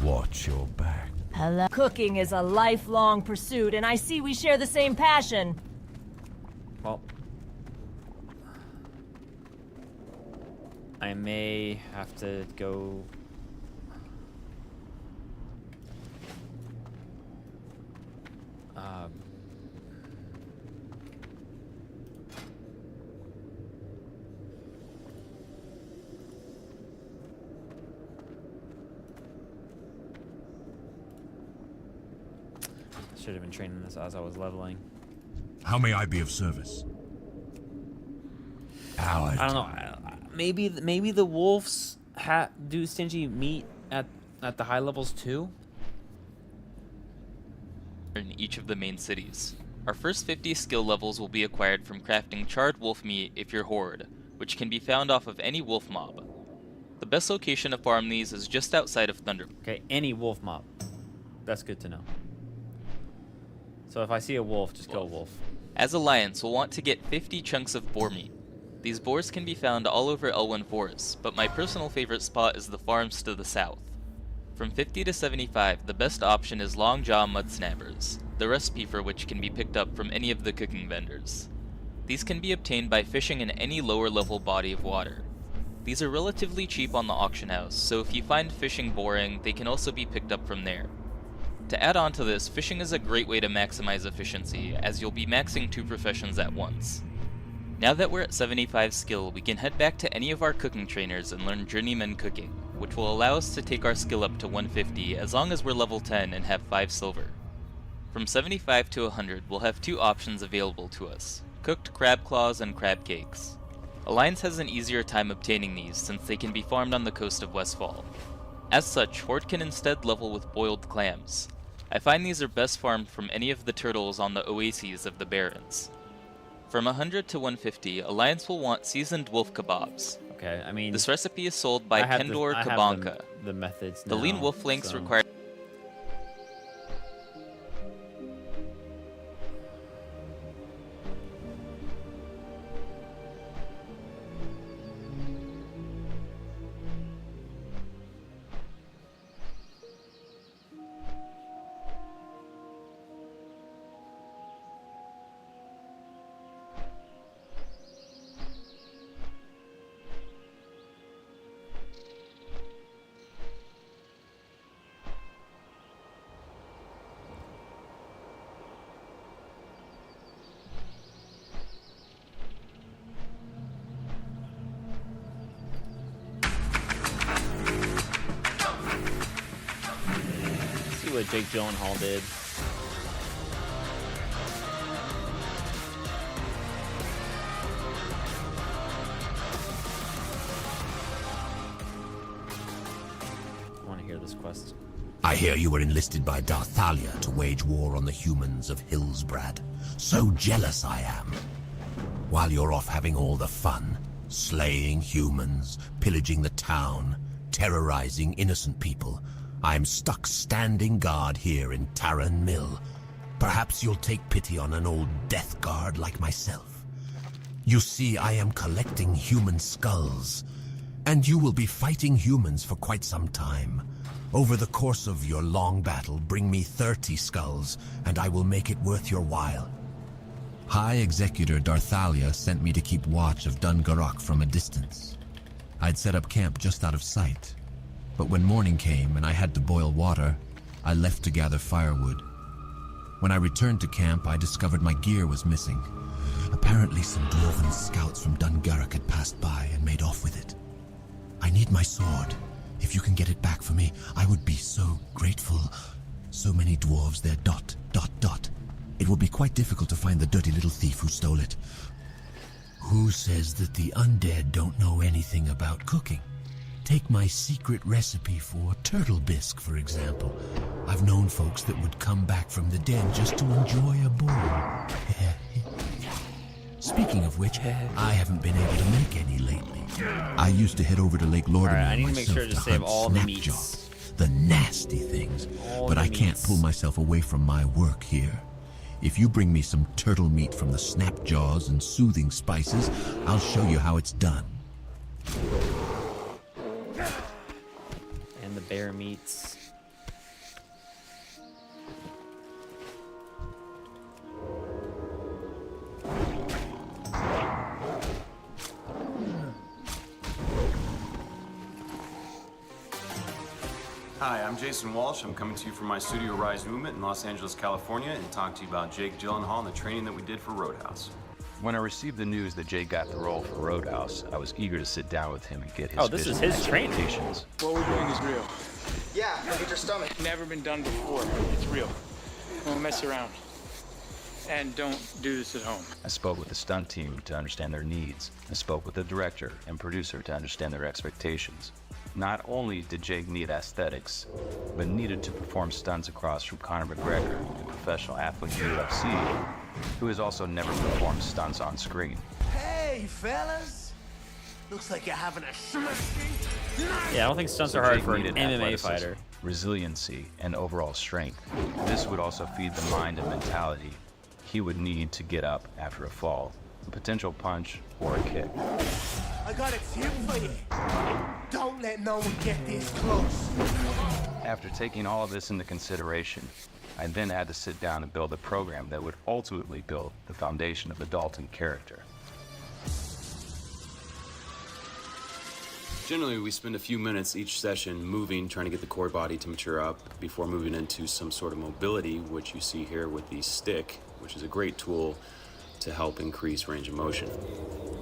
Watch your back.
Hello. Cooking is a lifelong pursuit, and I see we share the same passion.
Well, I may have to go. Should have been training this as I was leveling.
How may I be of service?
I don't know. Maybe the wolves do stingy meat at the high levels too.
In each of the main cities. Our first 50 skill levels will be acquired from crafting charred wolf meat if you're horde, which can be found off of any wolf mob. The best location to farm these is just outside of Thunder.
Okay, any wolf mob. That's good to know. So if I see a wolf, just go wolf.
As Alliance, we'll want to get 50 chunks of boar meat. These boars can be found all over Elwyn Forest, but my personal favorite spot is the farms to the south. From 50 to 75, the best option is long jaw mud snappers, the recipe for which can be picked up from any of the cooking vendors. These can be obtained by fishing in any lower level body of water. These are relatively cheap on the auction house, so if you find fishing boring, they can also be picked up from there. To add on to this, fishing is a great way to maximize efficiency, as you'll be maxing 2 professions at once. Now that we're at 75 skill, we can head back to any of our cooking trainers and learn journeyman cooking, which will allow us to take our skill up to 150 as long as we're level 10 and have 5 silver. From 75 to 100, we'll have 2 options available to us, cooked crab claws and crab cakes. Alliance has an easier time obtaining these since they can be farmed on the coast of Westfall. As such, Horde can instead level with boiled clams. I find these are best farmed from any of the turtles on the oases of the Barrens. From 100 to 150, Alliance will want seasoned wolf kebabs.
Okay, I mean...
This recipe is sold by Kendor
I have
Kabanka.
the methods
The
now,
lean wolf flanks
so.
require...
See what Jake Gyllenhaal did. I want to hear this quest.
I hear you were enlisted by Darthalia to wage war on the humans of Hillsbrad. So jealous I am. While you're off having all the fun, slaying humans, pillaging the town, terrorizing innocent people, I'm stuck standing guard here in Tarran Mill. Perhaps you'll take pity on an old death guard like myself. You see, I am collecting human skulls, and you will be fighting humans for quite some time. Over the course of your long battle, bring me 30 skulls, and I will make it worth your while. High Executor Darthalia sent me to keep watch of Dungarok from a distance. I'd set up camp just out of sight, but when morning came and I had to boil water, I left to gather firewood. When I returned to camp, I discovered my gear was missing. Apparently some dwarven scouts from Dungarok had passed by and made off with it.
I need my sword. If you can get it back for me, I would be so grateful. So many dwarves there, ... It will be quite difficult to find the dirty little thief who stole it. Who says that the undead don't know anything about cooking? Take my secret recipe for turtle bisque, for example. I've known folks that would come back from the dead just to enjoy a bowl. Speaking of which, I haven't been able to make any lately. I used to head over to Lake Lordamer
Alright, I need to
myself
make sure to save
hunt
all the
snapjaws,
meats.
the nasty things. But I can't pull myself away from my work here. If you bring me some turtle meat from the snapjaws and soothing spices, I'll show you how it's done.
And the bear meats.
Hi, I'm Jason Walsh. I'm coming to you from my studio Rise Movement in Los Angeles, California, and talk to you about Jake Gyllenhaal and the training that we did for Roadhouse.
When I received the news that Jake got the role for Roadhouse, I was eager to sit down with him and get his
Oh, this is
vision
his
and
training.
expectations.
What we're doing is real.
Yeah, look at your stomach.
Never been done before. It's real. Don't mess around. And don't do this at home.
I spoke with the stunt team to understand their needs. I spoke with the director and producer to understand their expectations. Not only did Jake need aesthetics, but needed to perform stunts across from Conor McGregor, a professional athlete in the UFC, who has also never performed stunts on screen.
Hey, fellas. Looks like you're having a smashing night.
Yeah, I don't think stunts
So
are hard
Jake
for an
needed
MMA
athleticism,
fighter.
resiliency, and overall strength. This would also feed the mind and mentality he would need to get up after a fall, a potential punch or a kick.
I got a tip for you. Don't let no one get this close.
After taking all of this into consideration, I then had to sit down and build a program that would ultimately build the foundation of the Dalton character. Generally, we spend a few minutes each session moving, trying to get the core body to mature up before moving into some sort of mobility, which you see here with the stick, which is a great tool to help increase range of motion.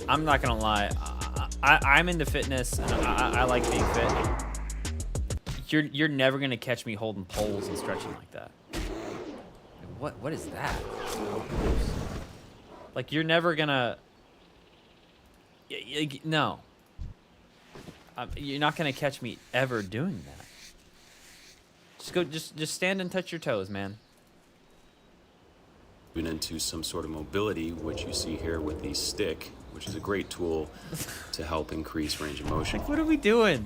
I'm not gonna lie, I'm into fitness and I like being fit. You're never gonna catch me holding poles and stretching like that. What is that? Like you're never gonna. No. You're not gonna catch me ever doing that. Just stand and touch your toes, man.
Into some sort of mobility, which you see here with the stick, which is a great tool to help increase range of motion.
What are we doing?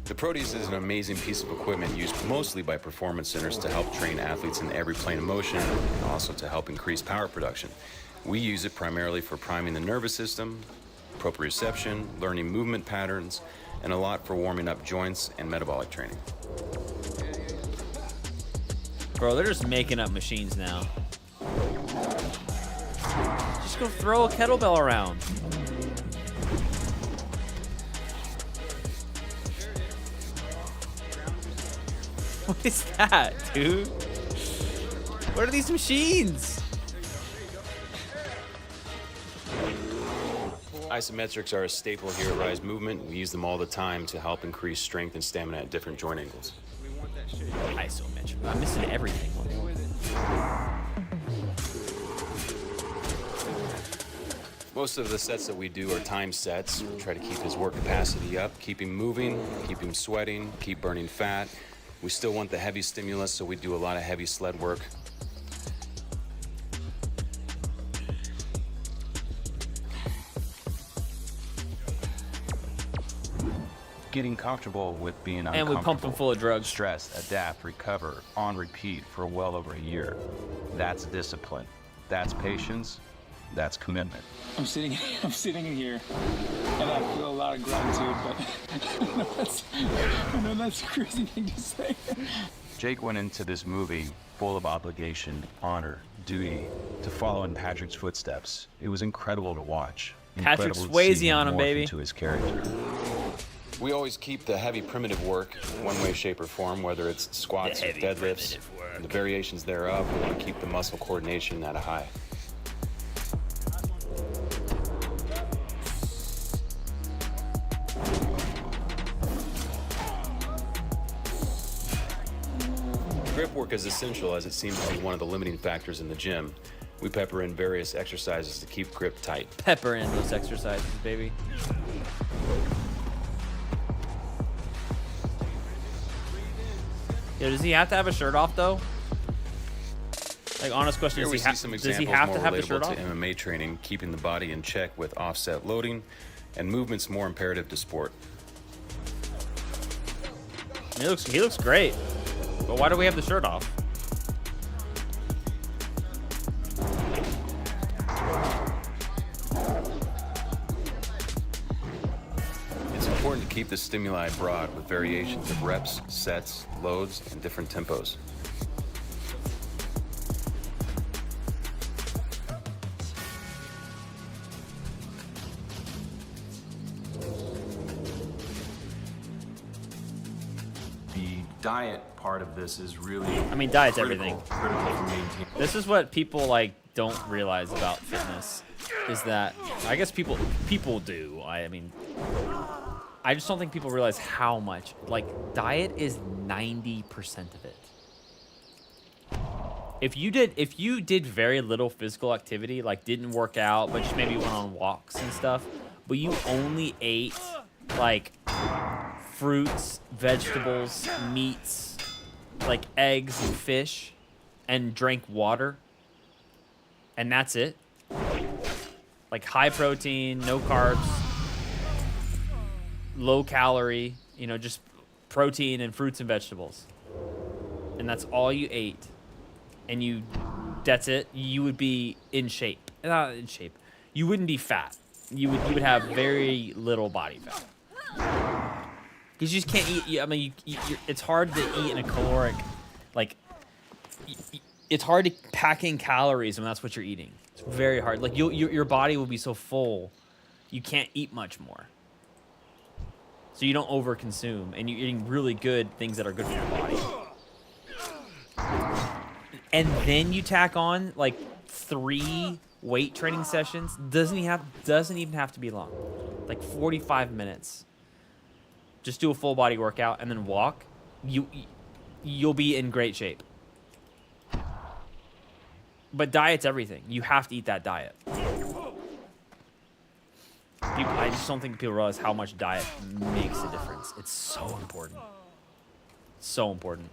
The Proteus is an amazing piece of equipment used mostly by performance centers to help train athletes in every plane of motion and also to help increase power production. We use it primarily for priming the nervous system, proprioception, learning movement patterns, and a lot for warming up joints and metabolic training.
Bro, they're just making up machines now. Just go throw a kettlebell around. What is that, dude? What are these machines?
Isometrics are a staple here at Rise Movement. We use them all the time to help increase strength and stamina at different joint angles.
Isometric. I'm missing everything.
Most of the sets that we do are time sets. We try to keep his work capacity up, keep him moving, keep him sweating, keep burning fat. We still want the heavy stimulus, so we do a lot of heavy sled work. Getting comfortable with being uncomfortable.
And we pump them full of drugs.
Stress, adapt, recover, on repeat for well over a year. That's discipline. That's patience. That's commitment.
I'm sitting in here, and I feel a lot of gratitude, but I know that's a crazy thing to say.
Jake went into this movie full of obligation, honor, duty, to follow in Patrick's footsteps. It was incredible to watch.
Patrick
Incredible to see
Swayze on him,
morph
baby.
into his character. We always keep the heavy primitive work one way, shape, or form, whether it's squats or deadlifts, and the variations thereof. We want to keep the muscle coordination at a high. grip work is essential as it seems to be one of the limiting factors in the gym. We pepper in various exercises to keep grip tight.
Pepper in those exercises, baby. Yo, does he have to have a shirt off though? Like, honest question,
Here we see some
does he
examples
have
more
to have the shirt
relatable
off?
to MMA training, keeping the body in check with offset loading, and movements more imperative to sport.
He looks great, but why do we have the shirt off?
It's important to keep the stimuli broad with variations of reps, sets, loads, and different tempos.
The diet part of this is really,
I mean, diet's
critical
everything.
for maintaining.
This is what people like don't realize about fitness, is that I guess people do. I mean, I just don't think people realize how much. Like, diet is 90% of it. If you did very little physical activity, like didn't work out, but just maybe went on walks and stuff, but you only ate like fruits, vegetables, meats, like eggs and fish, and drank water, and that's it. Like high protein, no carbs, low calorie, you know, just protein and fruits and vegetables. And that's all you ate. And that's it. You would be in shape. Not in shape. You wouldn't be fat. You would have very little body fat. Because you just can't eat. I mean, it's hard to eat in a caloric, like, it's hard to pack in calories when that's what you're eating. It's very hard. Like, your body will be so full, you can't eat much more. So you don't overconsume, and you're eating really good things that are good for your body. And then you tack on like 3 weight training sessions. Doesn't even have to be long. Like 45 minutes. Just do a full body workout and then walk. You'll be in great shape. But diet's everything. You have to eat that diet. I just don't think people realize how much diet makes a difference. It's so important. So important.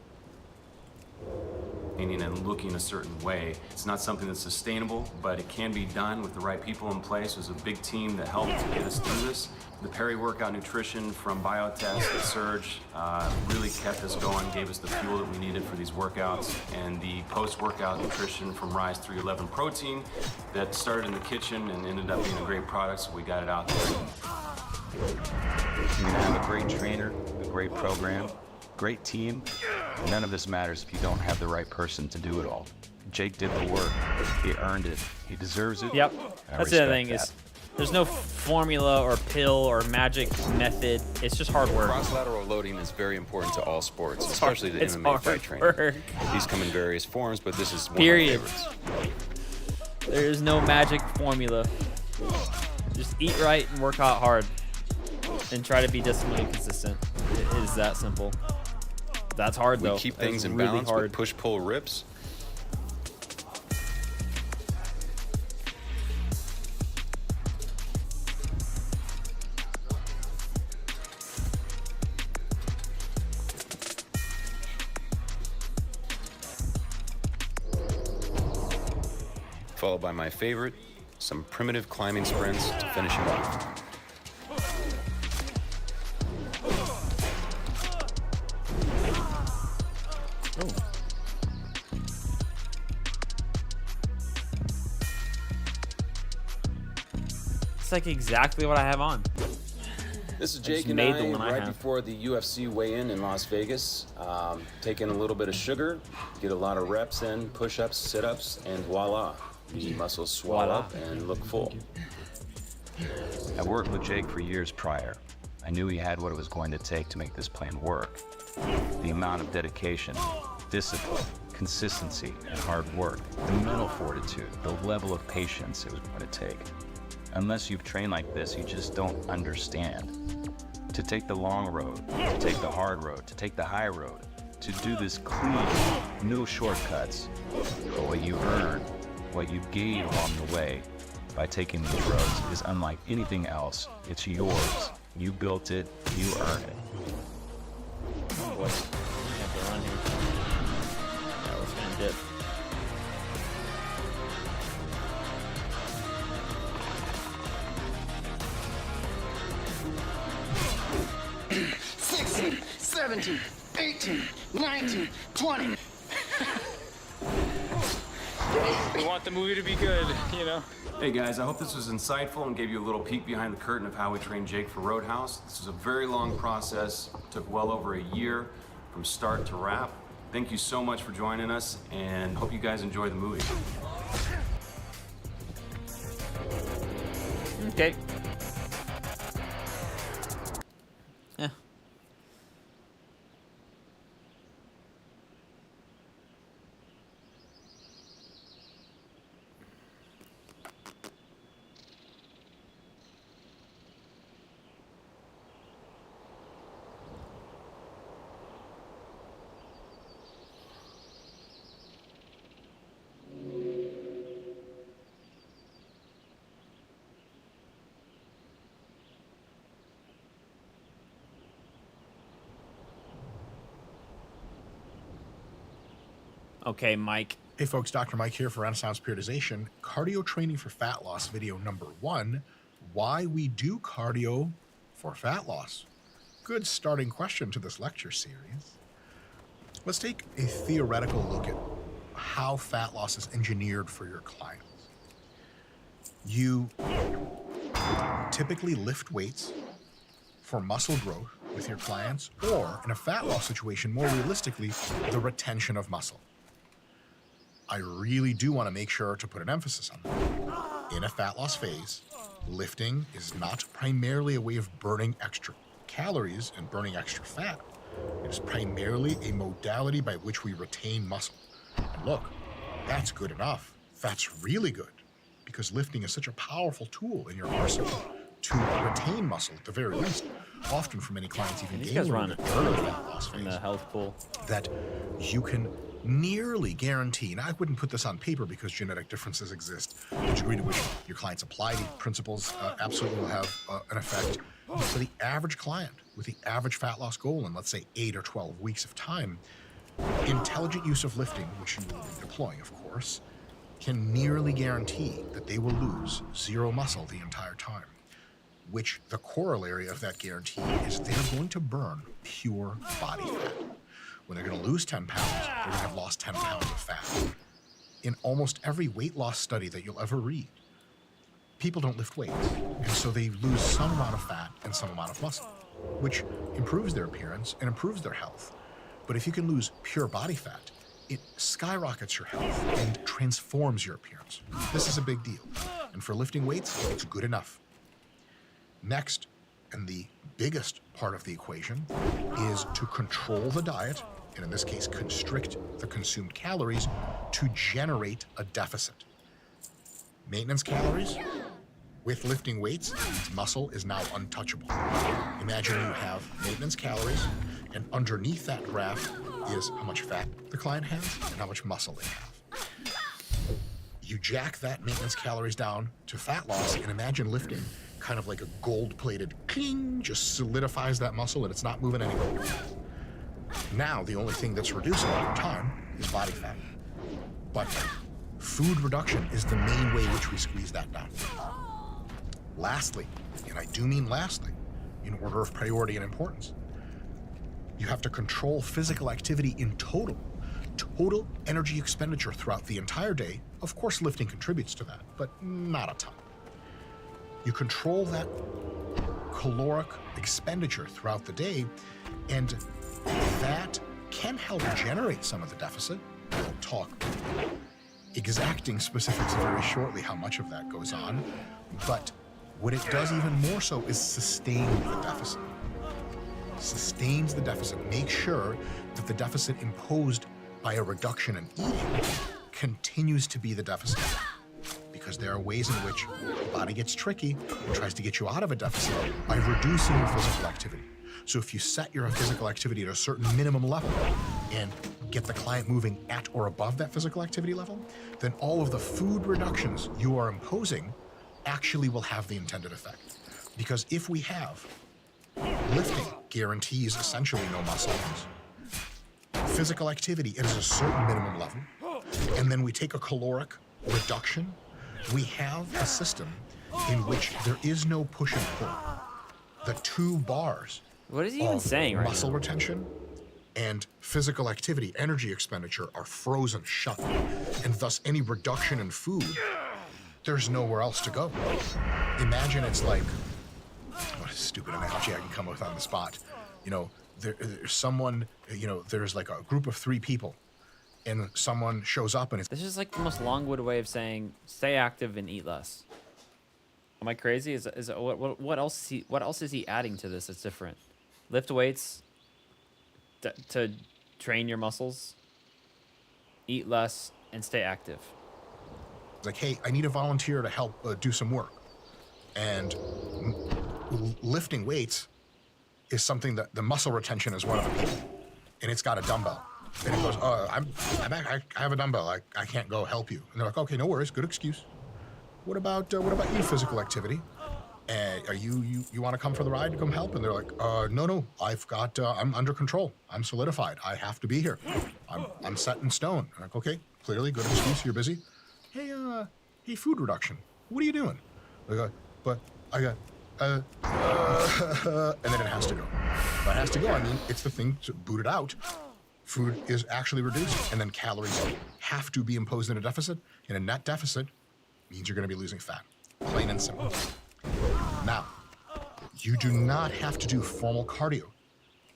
And looking a certain way. It's not something that's sustainable, but it can be done with the right people in place. There's a big team that helped to get us through this. The peri-workout nutrition from Biotest and Surge really kept us going, gave us the fuel that we needed for these workouts. And the post-workout nutrition from Rise 311 Protein that started in the kitchen and ended up being a great product, so we got it out there.
You're gonna have a great trainer, a great program, great team. None of this matters if you don't have the right person to do it all. Jake did the work. He earned it. He deserves it.
Yep.
I
That's the other
respect
thing
that.
is there's no formula or pill or magic method. It's just hard work.
Cross-lateral loading is very important to all sports, especially the
It's
MMA
hard
fight training.
work.
These come in various forms, but this is one
Period.
of my favorites.
There is no magic formula. Just eat right and work out hard. And try to be disciplined and consistent. It is that simple. That's hard though.
We keep
That is
things in
really
balance
hard.
with push-pull rips. Followed by my favorite, some primitive climbing sprints to finish it off.
It's like exactly what I have on.
This is
I
Jake
just
and
made
I
the one I
right
have.
before the UFC weigh-in in Las Vegas. Taking a little bit of sugar, get a lot of reps in, push-ups, sit-ups, and voila. The muscles swell
Voila.
up and look full.
I worked with Jake for years prior. I knew he had what it was going to take to make this plan work. The amount of dedication, discipline, consistency, and hard work, the mental fortitude, the level of patience it was going to take. Unless you've trained like this, you just don't understand. To take the long road, to take the hard road, to take the high road, To do this clean, no shortcuts, but what you earn, what you gain along the way by taking these roads is unlike anything else. It's yours. You built it, you earn it.
Oh boy, I have to run here. Yeah, we're gonna dip.
$16, $17, $18, $19, $20.
We want the movie to be good, you know?
Hey guys, I hope this was insightful and gave you a little peek behind the curtain of how we trained Jake for Roadhouse. This was a very long process. It took well over a year from start to wrap. Thank you so much for joining us, and hope you guys enjoy the movie.
Okay. Yeah. Okay, Mike.
Hey folks, Dr. Mike here for Renaissance Periodization. Cardio training for fat loss video number 1. Why we do cardio for fat loss. Good starting question to this lecture series. Let's take a theoretical look at how fat loss is engineered for your clients. You typically lift weights for muscle growth with your clients, or in a fat loss situation, more realistically, the retention of muscle. I really do want to make sure to put an emphasis on that. In a fat loss phase, lifting is not primarily a way of burning extra calories and burning extra fat. It is primarily a modality by which we retain muscle. And look, that's good enough. That's really good, because lifting is such a powerful tool in your arsenal to retain muscle at the very least. Often for many clients, even
These guys run
early fat loss phase,
in the health pool.
that you can nearly guarantee, and I wouldn't put this on paper because genetic differences exist, the degree to which your clients apply these principles absolutely will have an effect. But for the average client with the average fat loss goal in, let's say, 8 or 12 weeks of time, intelligent use of lifting, which you will be deploying, of course, can nearly guarantee that they will lose 0 muscle the entire time, which the corollary of that guarantee is they're going to burn pure body fat. When they're going to lose 10 pounds, they're going to have lost 10 pounds of fat. In almost every weight loss study that you'll ever read, people don't lift weights, and so they lose some amount of fat and some amount of muscle, which improves their appearance and improves their health. But if you can lose pure body fat, it skyrockets your health and transforms your appearance. This is a big deal, and for lifting weights, it's good enough. Next, and the biggest part of the equation, is to control the diet, and in this case, constrict the consumed calories to generate a deficit. Maintenance calories, with lifting weights, muscle is now untouchable. Imagine you have maintenance calories, and underneath that graph is how much fat the client has and how much muscle they have. You jack that maintenance calories down to fat loss, and imagine lifting kind of like a gold-plated cling, just solidifies that muscle and it's not moving anywhere. Now, the only thing that's reducing over time is body fat. But food reduction is the main way which we squeeze that down. Lastly, and I do mean lastly, in order of priority and importance, you have to control physical activity in total energy expenditure throughout the entire day. Of course, lifting contributes to that, but not a ton. You control that caloric expenditure throughout the day, and that can help generate some of the deficit. We'll talk exacting specifics very shortly how much of that goes on, but what it does even more so is sustain the deficit. Sustains the deficit, make sure that the deficit imposed by a reduction in eating continues to be the deficit. Because there are ways in which the body gets tricky and tries to get you out of a deficit by reducing your physical activity. So if you set your physical activity at a certain minimum level, and get the client moving at or above that physical activity level, then all of the food reductions you are imposing actually will have the intended effect. Because if we have lifting guarantees essentially no muscle loss, physical activity is a certain minimum level, and then we take a caloric reduction, we have a system in which there is no push and pull. The two bars
What is he even saying right
muscle
now?
retention and physical activity, energy expenditure, are frozen shut, and thus any reduction in food, there's nowhere else to go. Imagine it's like, what a stupid analogy I can come up with on the spot. You know, there's someone, you know, there's like a group of 3 people, and someone shows up and it's...
This is like the most Longwood way of saying stay active and eat less. Am I crazy? What else is he adding to this that's different? Lift weights to train your muscles, eat less, and stay active.
It's like, hey, I need a volunteer to help do some work. And lifting weights is something that the muscle retention is one of the people. And it's got a dumbbell. And it goes, I have a dumbbell. I can't go help you. And they're like, okay, no worries. Good excuse. What about you, physical activity? Are you want to come for the ride to come help? And they're like, no, I'm under control. I'm solidified. I have to be here. I'm set in stone. I'm like, okay, clearly, good excuse. You're busy. Hey, food reduction. What are you doing? I go, but I got, and then it has to go. But it has to go. I mean, it's the thing to boot it out. Food is actually reduced, and then calories have to be imposed in a deficit. And a net deficit means you're going to be losing fat. Plain and simple. Now, you do not have to do formal cardio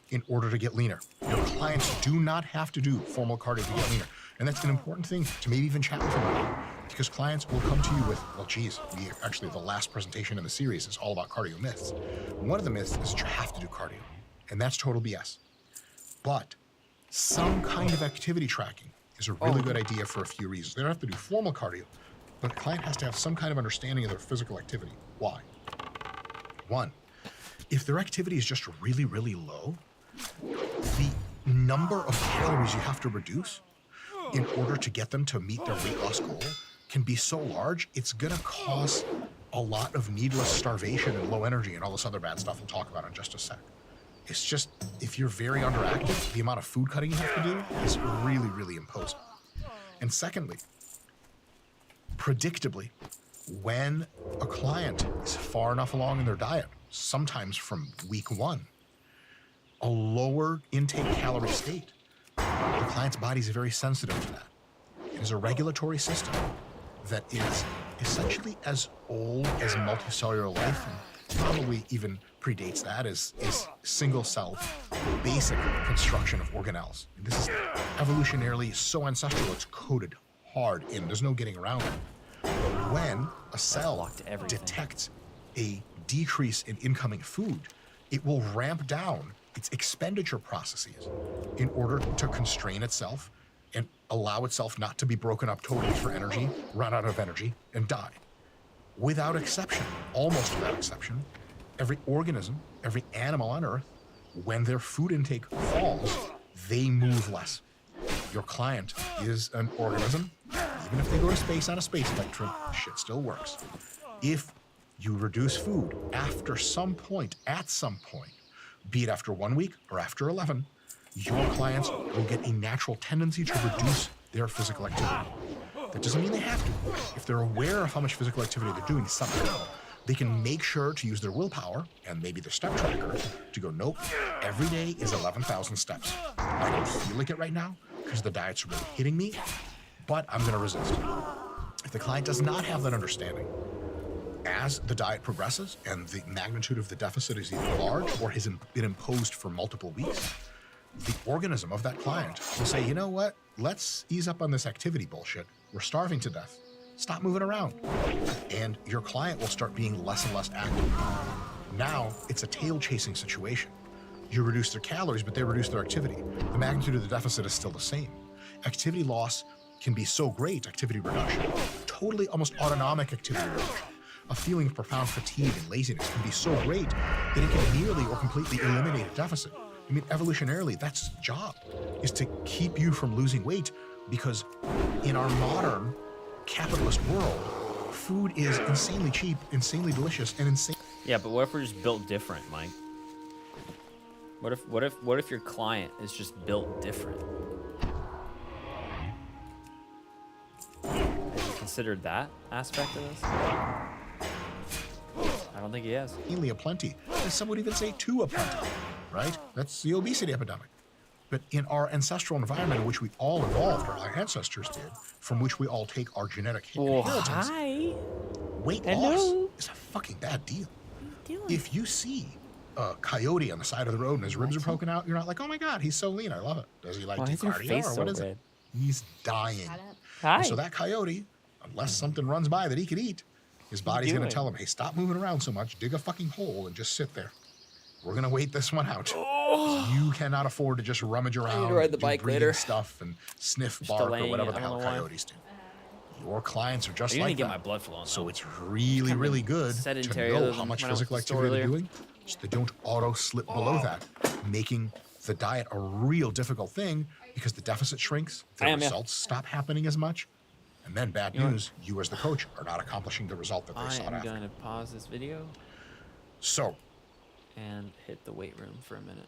in order to get leaner. Your clients do not have to do formal cardio to get leaner. And that's an important thing to maybe even chat with them about. Because clients will come to you with, well, geez, actually the last presentation in the series is all about cardio myths. One of the myths is that you have to do cardio. And that's total BS. But some kind of activity tracking is a really good idea for a few reasons. They don't have to do formal cardio, but the client has to have some kind of understanding of their physical activity. Why? One, if their activity is just really, really low, the number of calories you have to reduce in order to get them to meet their weight loss goal can be so large, it's gonna cause a lot of needless starvation and low energy and all this other bad stuff we'll talk about in just a sec. It's just, if you're very underactive, the amount of food cutting you have to do is really, really imposing. And secondly, predictably, when a client is far enough along in their diet, sometimes from week 1, a lower intake calorie state, the client's body is very sensitive to that. It is a regulatory system that is essentially as old as multicellular life, and probably even predates that, is single-cell basic construction of organelles. And this is evolutionarily so ancestral, it's coded hard in. There's no getting around it. When a cell detects a decrease in incoming food, it will ramp down its expenditure processes in order to constrain itself and allow itself not to be broken up totally for energy, run out of energy, and die. Without exception, almost without exception, every organism, every animal on Earth, when their food intake falls, they move less. Your client is an organism. Even if they go to space on a space flight trip, shit still works. If you reduce food after some point, at some point, be it after 1 week or after 11, your clients will get a natural tendency to reduce their physical activity. That doesn't mean they have to. If they're aware of how much physical activity they're doing somehow, they can make sure to use their willpower and maybe their step tracker to go, nope, every day is 11,000 steps. I don't feel like it right now because the diet's really hitting me, but I'm going to resist. If the client does not have that understanding, as the diet progresses and the magnitude of the deficit is either large or has been imposed for multiple weeks, the organism of that client will say, you know what, let's ease up on this activity bullshit. We're starving to death. Stop moving around. And your client will start being less and less active. Now it's a tail chasing situation. You reduce their calories, but they reduce their activity. The magnitude of the deficit is still the same. Activity loss can be so great, activity reduction, totally almost autonomic activity reduction. A feeling of profound fatigue and laziness can be so great that it can nearly or completely eliminate a deficit. I mean, evolutionarily, that's its job, is to keep you from losing weight, because in our modern capitalist world, food is insanely cheap, insanely delicious, and insane.
Yeah, but what if we're just built different, Mike? What if your client is just built different? Have you considered that aspect of this? I don't think he has.
Mainly a plenty. And some would even say two a plenty, right? That's the obesity epidemic. But in our ancestral environment in which we all evolved, or our ancestors did, from which we all take our genetic inheritance, weight loss is a fucking bad deal. If you see a coyote on the side of the road and his ribs are poking out, you're not like, oh my God, he's so lean, I love it. Does he like
Why
do
is your
cardio
face
or
so
what is
red?
it? He's dying.
Hi.
And so that coyote, unless something runs by that he could eat, his body's going to tell him, hey, stop moving around so much, dig a fucking hole and just sit there. We're going to wait this one out. You cannot afford to just rummage around,
to ride the
do
bike
breathing
later.
stuff and sniff
Just
bark or
delaying
whatever
it,
the
I don't
hell
know why.
coyotes do. Your clients are just
You're
like
gonna get
that.
my blood flowing.
So it's really, really good to
sedentary
know
other
how
than
much
when I went
physical
to the store
activity they're
earlier.
doing, so they don't auto slip below that, making the diet a real difficult thing because the deficit shrinks, the results stop happening as much, and then bad news, you as the coach are not accomplishing the result that they
I
sought
am
after.
gonna pause this video
So,
and hit the weight room for a minute.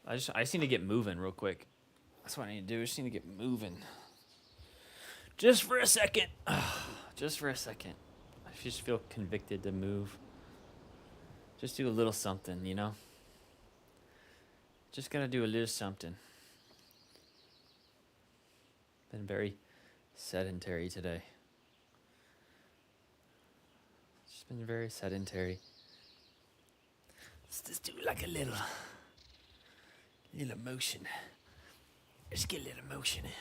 I just need to get moving real quick. That's what I need to do. I just need to get moving. Just for a second. Just for a second. I just feel convicted to move. Just do a little something, you know? Just gotta do a little something. Been very sedentary today. Just been very sedentary. Let's just do like a little motion. Just get a little motion in.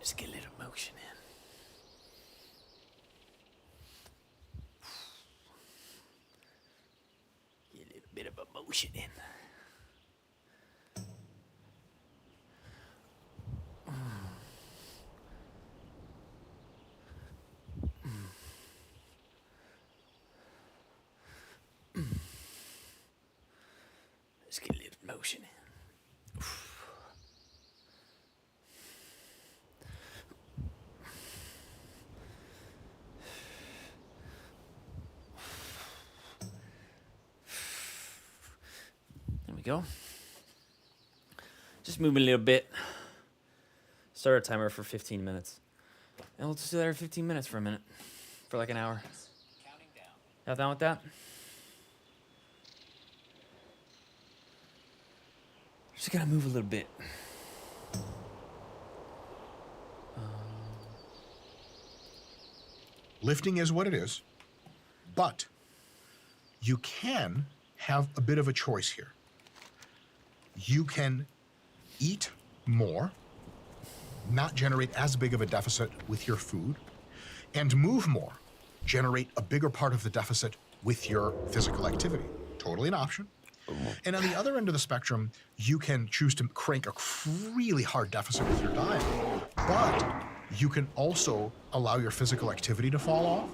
Just get a little motion in. Get a little bit of emotion in. Let's get a little motion in. There we go. Just moving a little bit. Start a timer for 15 minutes. And we'll just do that every 15 minutes for a minute. For like an hour. Have down with that? Just gotta move a little bit.
lifting is what it is, but you can have a bit of a choice here. You can eat more, not generate as big of a deficit with your food, and move more, generate a bigger part of the deficit with your physical activity. Totally an option. And on the other end of the spectrum, you can choose to crank a really hard deficit with your diet, but you can also allow your physical activity to fall off.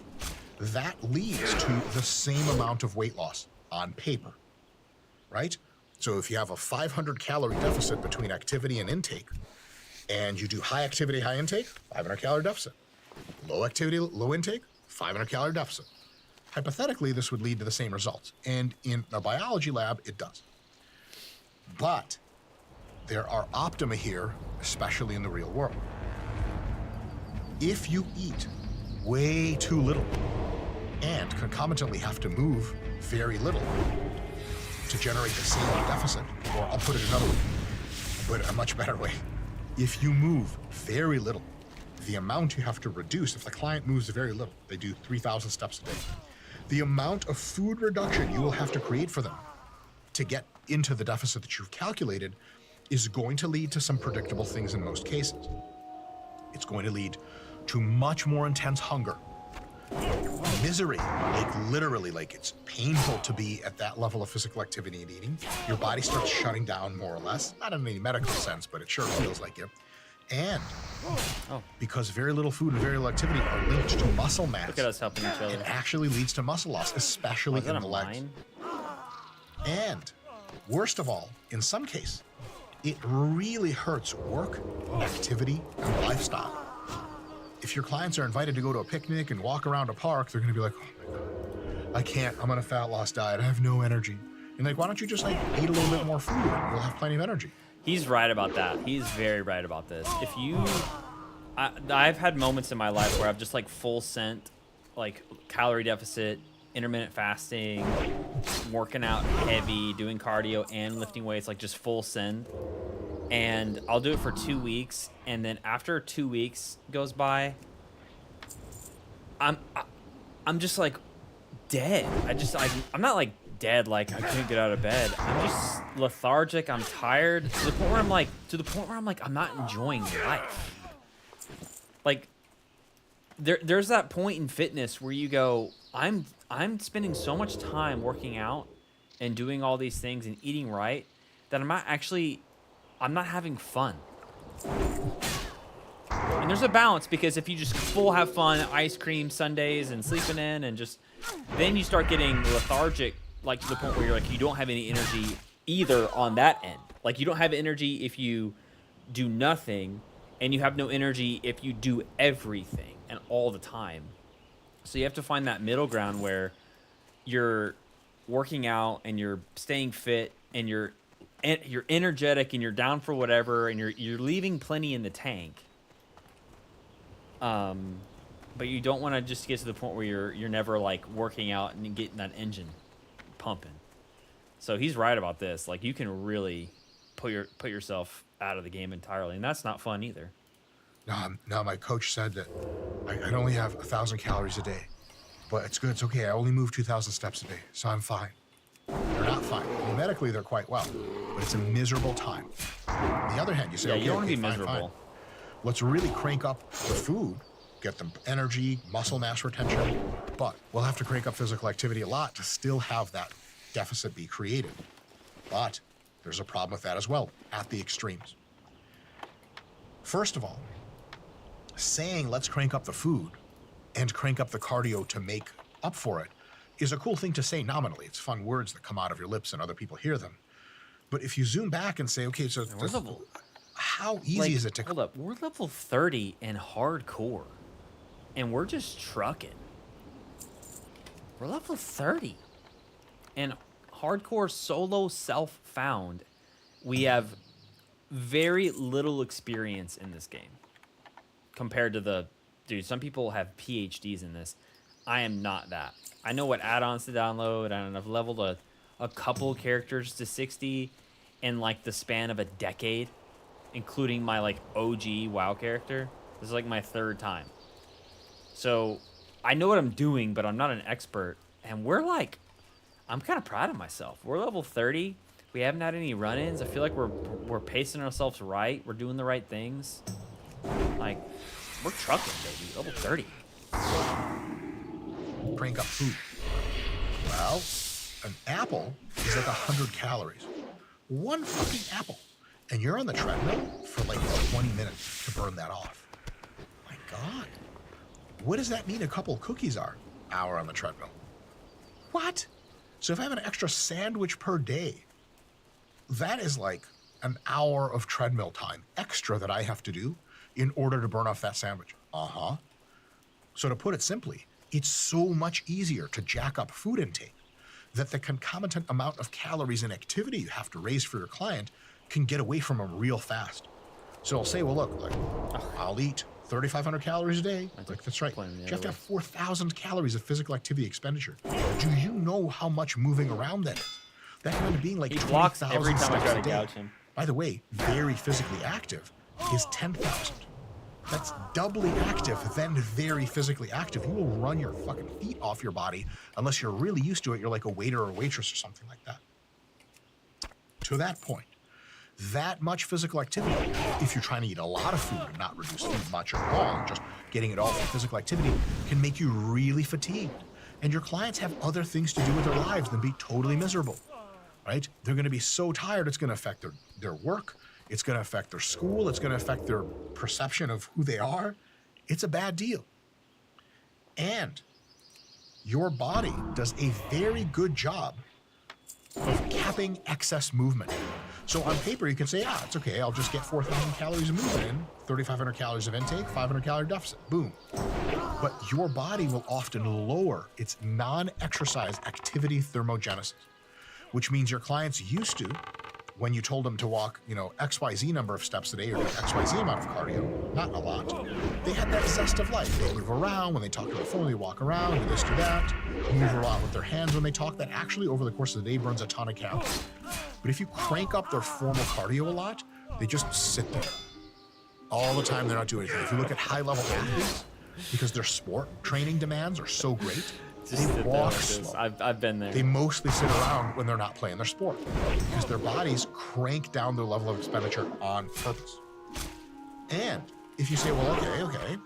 That leads to the same amount of weight loss on paper, right? So if you have a 500 calorie deficit between activity and intake, and you do high activity, high intake, 500 calorie deficit. Low activity, low intake, 500 calorie deficit. Hypothetically, this would lead to the same results. And in a biology lab, it does. But there are optima here, especially in the real world. If you eat way too little and concomitantly have to move very little to generate the same deficit, or I'll put it another way, but a much better way. If you move very little, the amount you have to reduce, if the client moves very little, they do 3,000 steps a day, the amount of food reduction you will have to create for them to get into the deficit that you've calculated is going to lead to some predictable things in most cases. It's going to lead to much more intense hunger, misery, like literally, like it's painful to be at that level of physical activity and eating. Your body starts shutting down more or less, not in any medical sense, but it sure feels like it. And
Oh.
because very little food and very little activity are linked to muscle mass,
Look at us helping each other.
it actually leads to muscle loss, especially
Was that
in
a
the legs.
mine?
And worst of all, in some case, it really hurts work, activity, and lifestyle. If your clients are invited to go to a picnic and walk around a park, they're gonna be like, oh my God, I can't, I'm on a fat loss diet, I have no energy. And like, why don't you just like eat a little bit more food and you'll have plenty of energy.
He's right about that. He's very right about this. If you, I've had moments in my life where I've just like full sent, like calorie deficit, intermittent fasting, working out heavy, doing cardio and lifting weights, like just full send. And I'll do it for 2 weeks, and then after 2 weeks goes by, I'm just like dead. I'm not like dead, like I couldn't get out of bed. I'm just lethargic. I'm tired to the point where I'm like I'm not enjoying life. Like there's that point in fitness where you go, I'm spending so much time working out and doing all these things and eating right that I'm not having fun. And there's a balance, because if you just full have fun, ice cream Sundays and sleeping in and just, then you start getting lethargic, like to the point where you're like, you don't have any energy either on that end. Like you don't have energy if you do nothing, and you have no energy if you do everything and all the time. So you have to find that middle ground where you're working out and you're staying fit and you're energetic and you're down for whatever, and you're leaving plenty in the tank. But you don't want to just get to the point where you're never like working out and getting that engine pumping. So he's right about this. Like you can really put yourself out of the game entirely, and that's not fun either.
No, my coach said that I'd only have 1,000 calories a day, but it's good. It's okay. I only move 2,000 steps a day, so I'm fine. They're not fine. Well, medically, they're quite well, but it's a miserable time. On the other hand, you say,
yeah,
okay,
you don't want to
okay,
be
fine,
miserable.
fine. Let's really crank up the food, get them energy, muscle mass retention, but we'll have to crank up physical activity a lot to still have that deficit be created. But there's a problem with that as well, at the extremes. First of all, saying let's crank up the food and crank up the cardio to make up for it is a cool thing to say nominally. It's fun words that come out of your lips and other people hear them. But if you zoom back and say, okay, so how easy is it to...
Hold up, we're level 30 in hardcore, and we're just trucking. We're level 30. And hardcore solo self-found, we have very little experience in this game. Compared to the... Dude, some people have PhDs in this. I am not that. I know what add-ons to download, and I've leveled a couple characters to 60 in like the span of a decade, including my like OG WoW character. This is like my 3rd time. So I know what I'm doing, but I'm not an expert. And we're like, I'm kind of proud of myself. We're level 30. We haven't had any run-ins. I feel like we're pacing ourselves right. We're doing the right things. Like, we're trucking, baby. Level 30.
Crank up food. Well, an apple is like 100 calories. One fucking apple. And you're on the treadmill for like 20 minutes to burn that off. My God. What does that mean a couple cookies are? Hour on the treadmill. What? So if I have an extra sandwich per day, that is like an hour of treadmill time extra that I have to do in order to burn off that sandwich. Uh-huh. So to put it simply, it's so much easier to jack up food intake that the concomitant amount of calories and activity you have to raise for your client can get away from them real fast. So I'll say, well, look, like, I'll eat 3,500 calories a day. Like, that's right. You have to have 4,000 calories of physical activity expenditure. Do you know how much moving around that is? That can end up being like 20,000
every time I try to
steps a day.
gouge him.
By the way, very physically active is 10,000. That's doubly active than very physically active. You will run your fucking feet off your body unless you're really used to it. You're like a waiter or a waitress or something like that. To that point, that much physical activity, if you're trying to eat a lot of food and not reduce food much at all, just getting it all from physical activity, can make you really fatigued. And your clients have other things to do with their lives than be totally miserable, right? They're going to be so tired, it's going to affect their work. It's going to affect their school. It's going to affect their perception of who they are. It's a bad deal. And your body does a very good job of capping excess movement. So on paper, you can say, it's okay. I'll just get 4,000 calories of movement in, 3,500 calories of intake, 500 calorie deficit. Boom. But your body will often lower its non-exercise activity thermogenesis, which means your clients used to, when you told them to walk, XYZ number of steps a day or do XYZ amount of cardio, not a lot, they had that zest of life. They move around. When they talk to the phone, they walk around, do this, do that, move a lot with their hands when they talk. That actually, over the course of the day, burns a ton of calories. But if you crank up their formal cardio a lot, they just sit there. All the time, they're not doing anything. If you look at high-level athletes, because their sport training demands are so great, they walk slow.
I've been there.
They mostly sit around when they're not playing their sport because their bodies crank down their level of expenditure on purpose. And if you say, well, okay.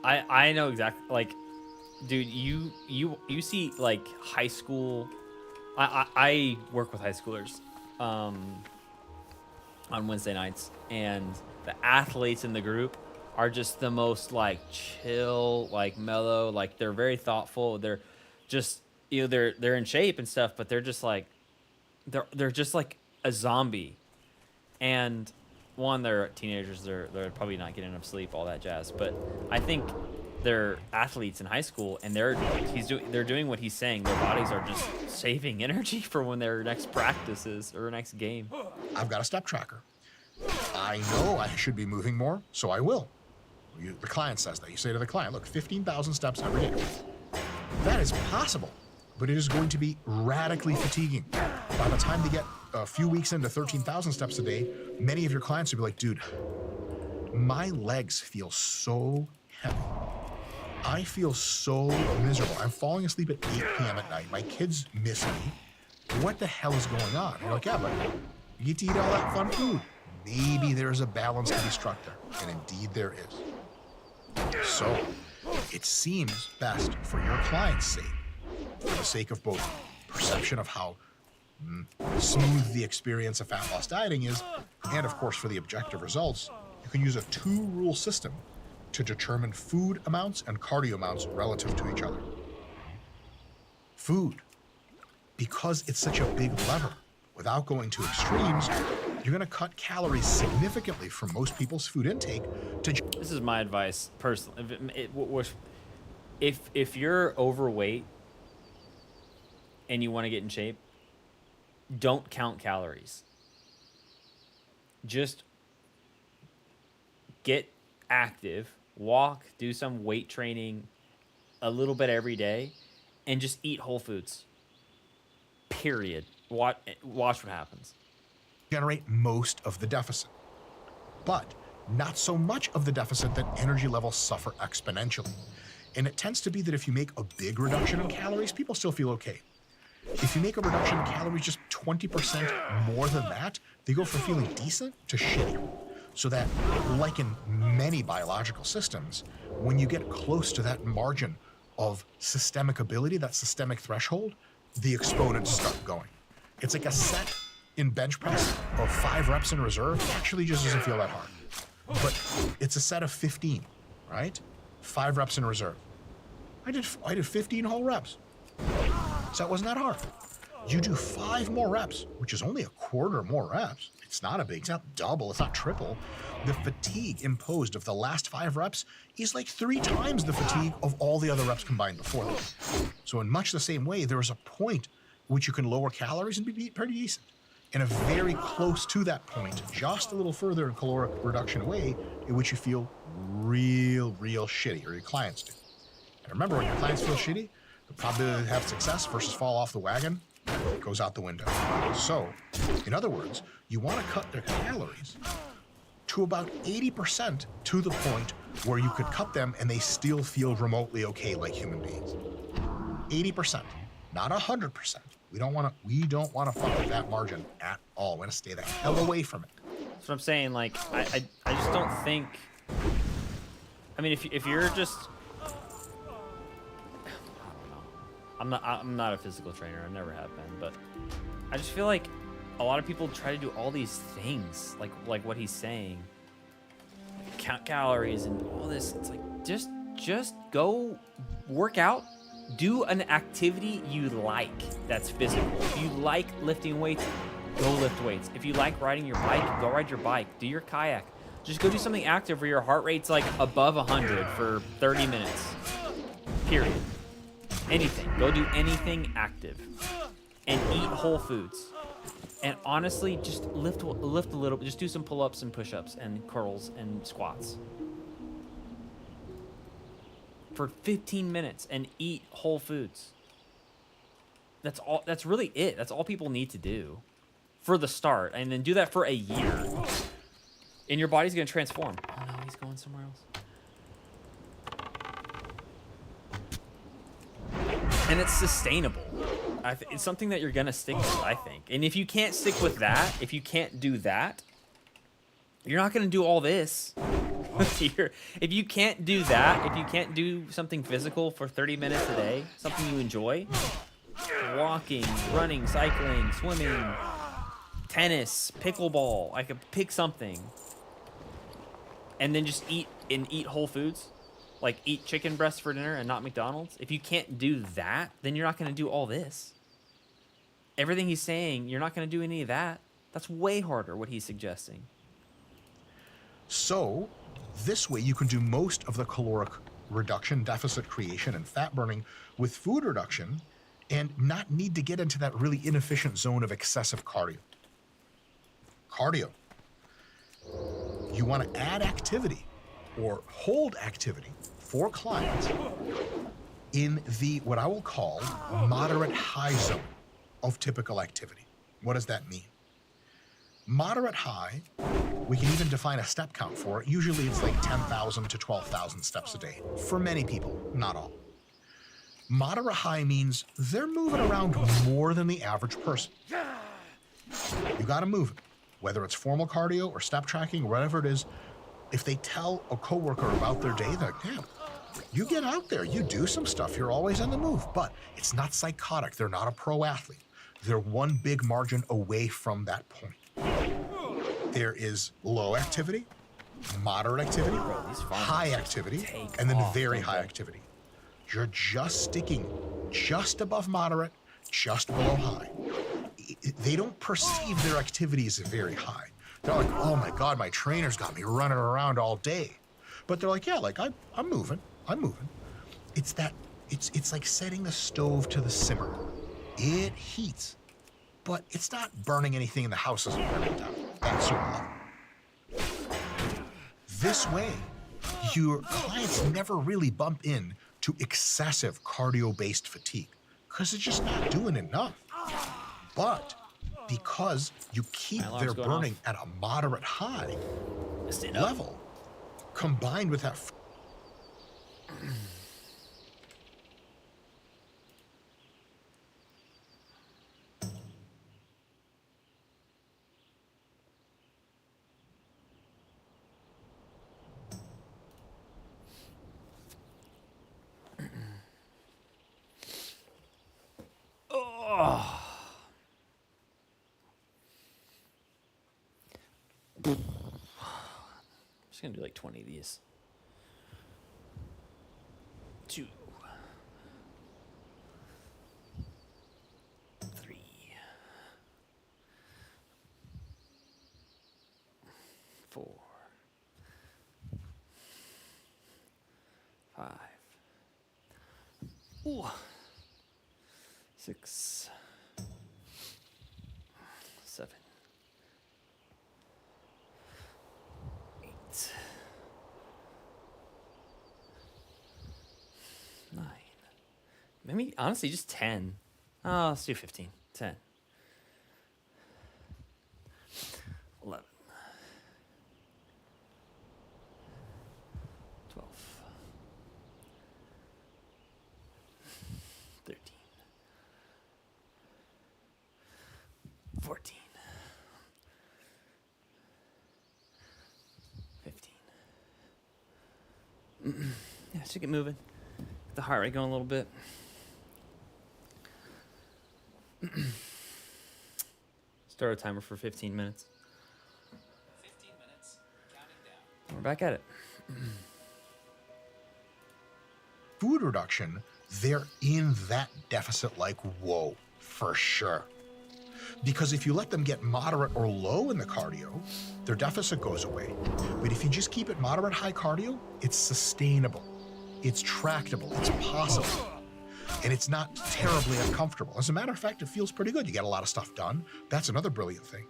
I know exactly, like, dude, you see, like, high school, I work with high schoolers on Wednesday nights, and the athletes in the group are just the most, like, chill, like, mellow, like, they're very thoughtful. They're just, they're in shape and stuff, but they're just like, they're just like a zombie. And one, they're teenagers, they're probably not getting enough sleep, all that jazz. But I think they're athletes in high school, and they're doing what he's saying. Their bodies are just saving energy for when their next practice is or next game.
I've got a step tracker. I know I should be moving more, so I will. The client says that. You say to the client, look, 15,000 steps every day. That is possible, but it is going to be radically fatiguing. By the time they get a few weeks into 13,000 steps a day, many of your clients will be like, dude, my legs feel so heavy. I feel so miserable. I'm falling asleep at 8 p.m. at night. My kids miss me. What the hell is going on? You're like, yeah, but you get to eat all that fun food. Maybe there's a balance to be struck there, and indeed there is. So, it seems best for your client's sake, for the sake of both perception of how smooth the experience of fat loss dieting is, and of course for the objective results, you can use a 2-rule system to determine food amounts and cardio amounts relative to each other. Food, because it's such a big lever, without going to extremes, you're going to cut calories significantly from most people's food intake to...
This is my advice, personally. If you're overweight and you want to get in shape, don't count calories. Just get active, walk, do some weight training a little bit every day, and just eat whole foods. Period. Watch what happens.
Generate most of the deficit, but not so much of the deficit that energy levels suffer exponentially. And it tends to be that if you make a big reduction in calories, people still feel okay. If you make a reduction in calories just 20% more than that, they go from feeling decent to shitty. So that, like in many biological systems, when you get close to that margin of systemic ability, that systemic threshold, the exponents start going. It's like a set in bench press of 5 reps in reserve. It actually just doesn't feel that hard. But it's a set of 15, right? 5 reps in reserve. I did 15 whole reps. So that wasn't that hard. You do 5 more reps, which is only a quarter more reps. It's not a big, it's not double, it's not triple. The fatigue imposed of the last 5 reps is like 3 times the fatigue of all the other reps combined before them. So in much the same way, there is a point which you can lower calories and be pretty decent. And a very close to that point, just a little further in caloric reduction away, in which you feel real shitty, or your clients do. And remember, when your clients feel shitty, the probability to have success versus fall off the wagon goes out the window. So, in other words, you want to cut their calories to about 80% to the point where you could cut them and they still feel remotely okay like human beings. 80%, not 100%. We don't want to fuck with that margin at all. We want to stay the hell away from it.
That's what I'm saying. Like, I just don't think. I mean, if you're just, I don't know. I'm not a physical trainer. I never have been, but I just feel like a lot of people try to do all these things, like what he's saying. Count calories and all this. It's like, just go work out. Do an activity you like that's physical. If you like lifting weights, go lift weights. If you like riding your bike, go ride your bike. Do your kayak. Just go do something active where your heart rate's like above 100 for 30 minutes. Period. Anything. Go do anything active. And eat whole foods. And honestly, just lift a little. Just do some pull-ups and push-ups and curls and squats. For 15 minutes and eat whole foods. That's all. That's really it. That's all people need to do for the start. And then do that for a year. And your body's going to transform. Oh no, he's going somewhere else. And it's sustainable. It's something that you're going to stick with, I think. And if you can't stick with that, if you can't do that, you're not going to do all this. If you can't do that, if you can't do something physical for 30 minutes a day, something you enjoy, walking, running, cycling, swimming, tennis, pickleball, I could pick something. And then just eat whole foods. Like eat chicken breasts for dinner and not McDonald's. If you can't do that, then you're not going to do all this. Everything he's saying, you're not going to do any of that. That's way harder, what he's suggesting.
So, this way you can do most of the caloric reduction, deficit creation, and fat burning with food reduction and not need to get into that really inefficient zone of excessive cardio. Cardio. You want to add activity or hold activity for clients in the, what I will call, moderate high zone of typical activity. What does that mean? Moderate high, we can even define a step count for it. Usually it's like 10,000 to 12,000 steps a day. For many people, not all. Moderate high means they're moving around more than the average person. You gotta move it. Whether it's formal cardio or step tracking, whatever it is, if they tell a coworker about their day, they're like, damn, you get out there, you do some stuff, you're always on the move. But it's not psychotic. They're not a pro athlete. They're one big margin away from that point. There is low activity, moderate activity, high activity, and then very high activity. You're just sticking just above moderate, just below high. They don't perceive their activity as very high. They're like, oh my God, my trainer's got me running around all day. But they're like, yeah, like I'm moving. It's that, it's like setting the stove to the simmer. It heats, but it's not burning anything in the house isn't burning down. That sort of level. This way, your clients never really bump in to excessive cardio-based fatigue because it's just not doing enough. But because you keep their burning at a moderate high level, combined with that.
I'm just gonna do like 20 of these. 2, 3, 4, 5, 6, 7, 8, 9. Maybe, honestly, just 10. Oh, let's do 15. 10. 11. 12. 13. 14. 15. Yeah, should get moving. Get the heart rate going a little bit. Let's Throw a timer for 15 minutes. 15 minutes. Counting down. We're back at it.
Food reduction, they're in that deficit like whoa, for sure. Because if you let them get moderate or low in the cardio, their deficit goes away. But if you just keep it moderate high cardio, it's sustainable, it's tractable, it's possible, and it's not terribly uncomfortable. As a matter of fact, it feels pretty good. You get a lot of stuff done. That's another brilliant thing.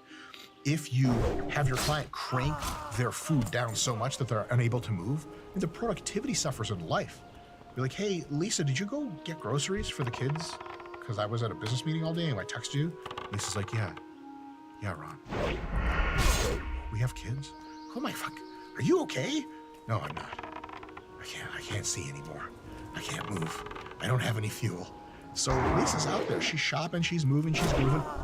If you have your client crank their food down so much that they're unable to move, the productivity suffers in life. You're like, hey, Lisa, did you go get groceries for the kids? Because I was at a business meeting all day and I texted you. Lisa's like, yeah, Ron. We have kids? Oh my fuck, are you okay? No, I'm not. I can't see anymore. I can't move. I don't have any fuel. So Lisa's out there. She's shopping, she's moving,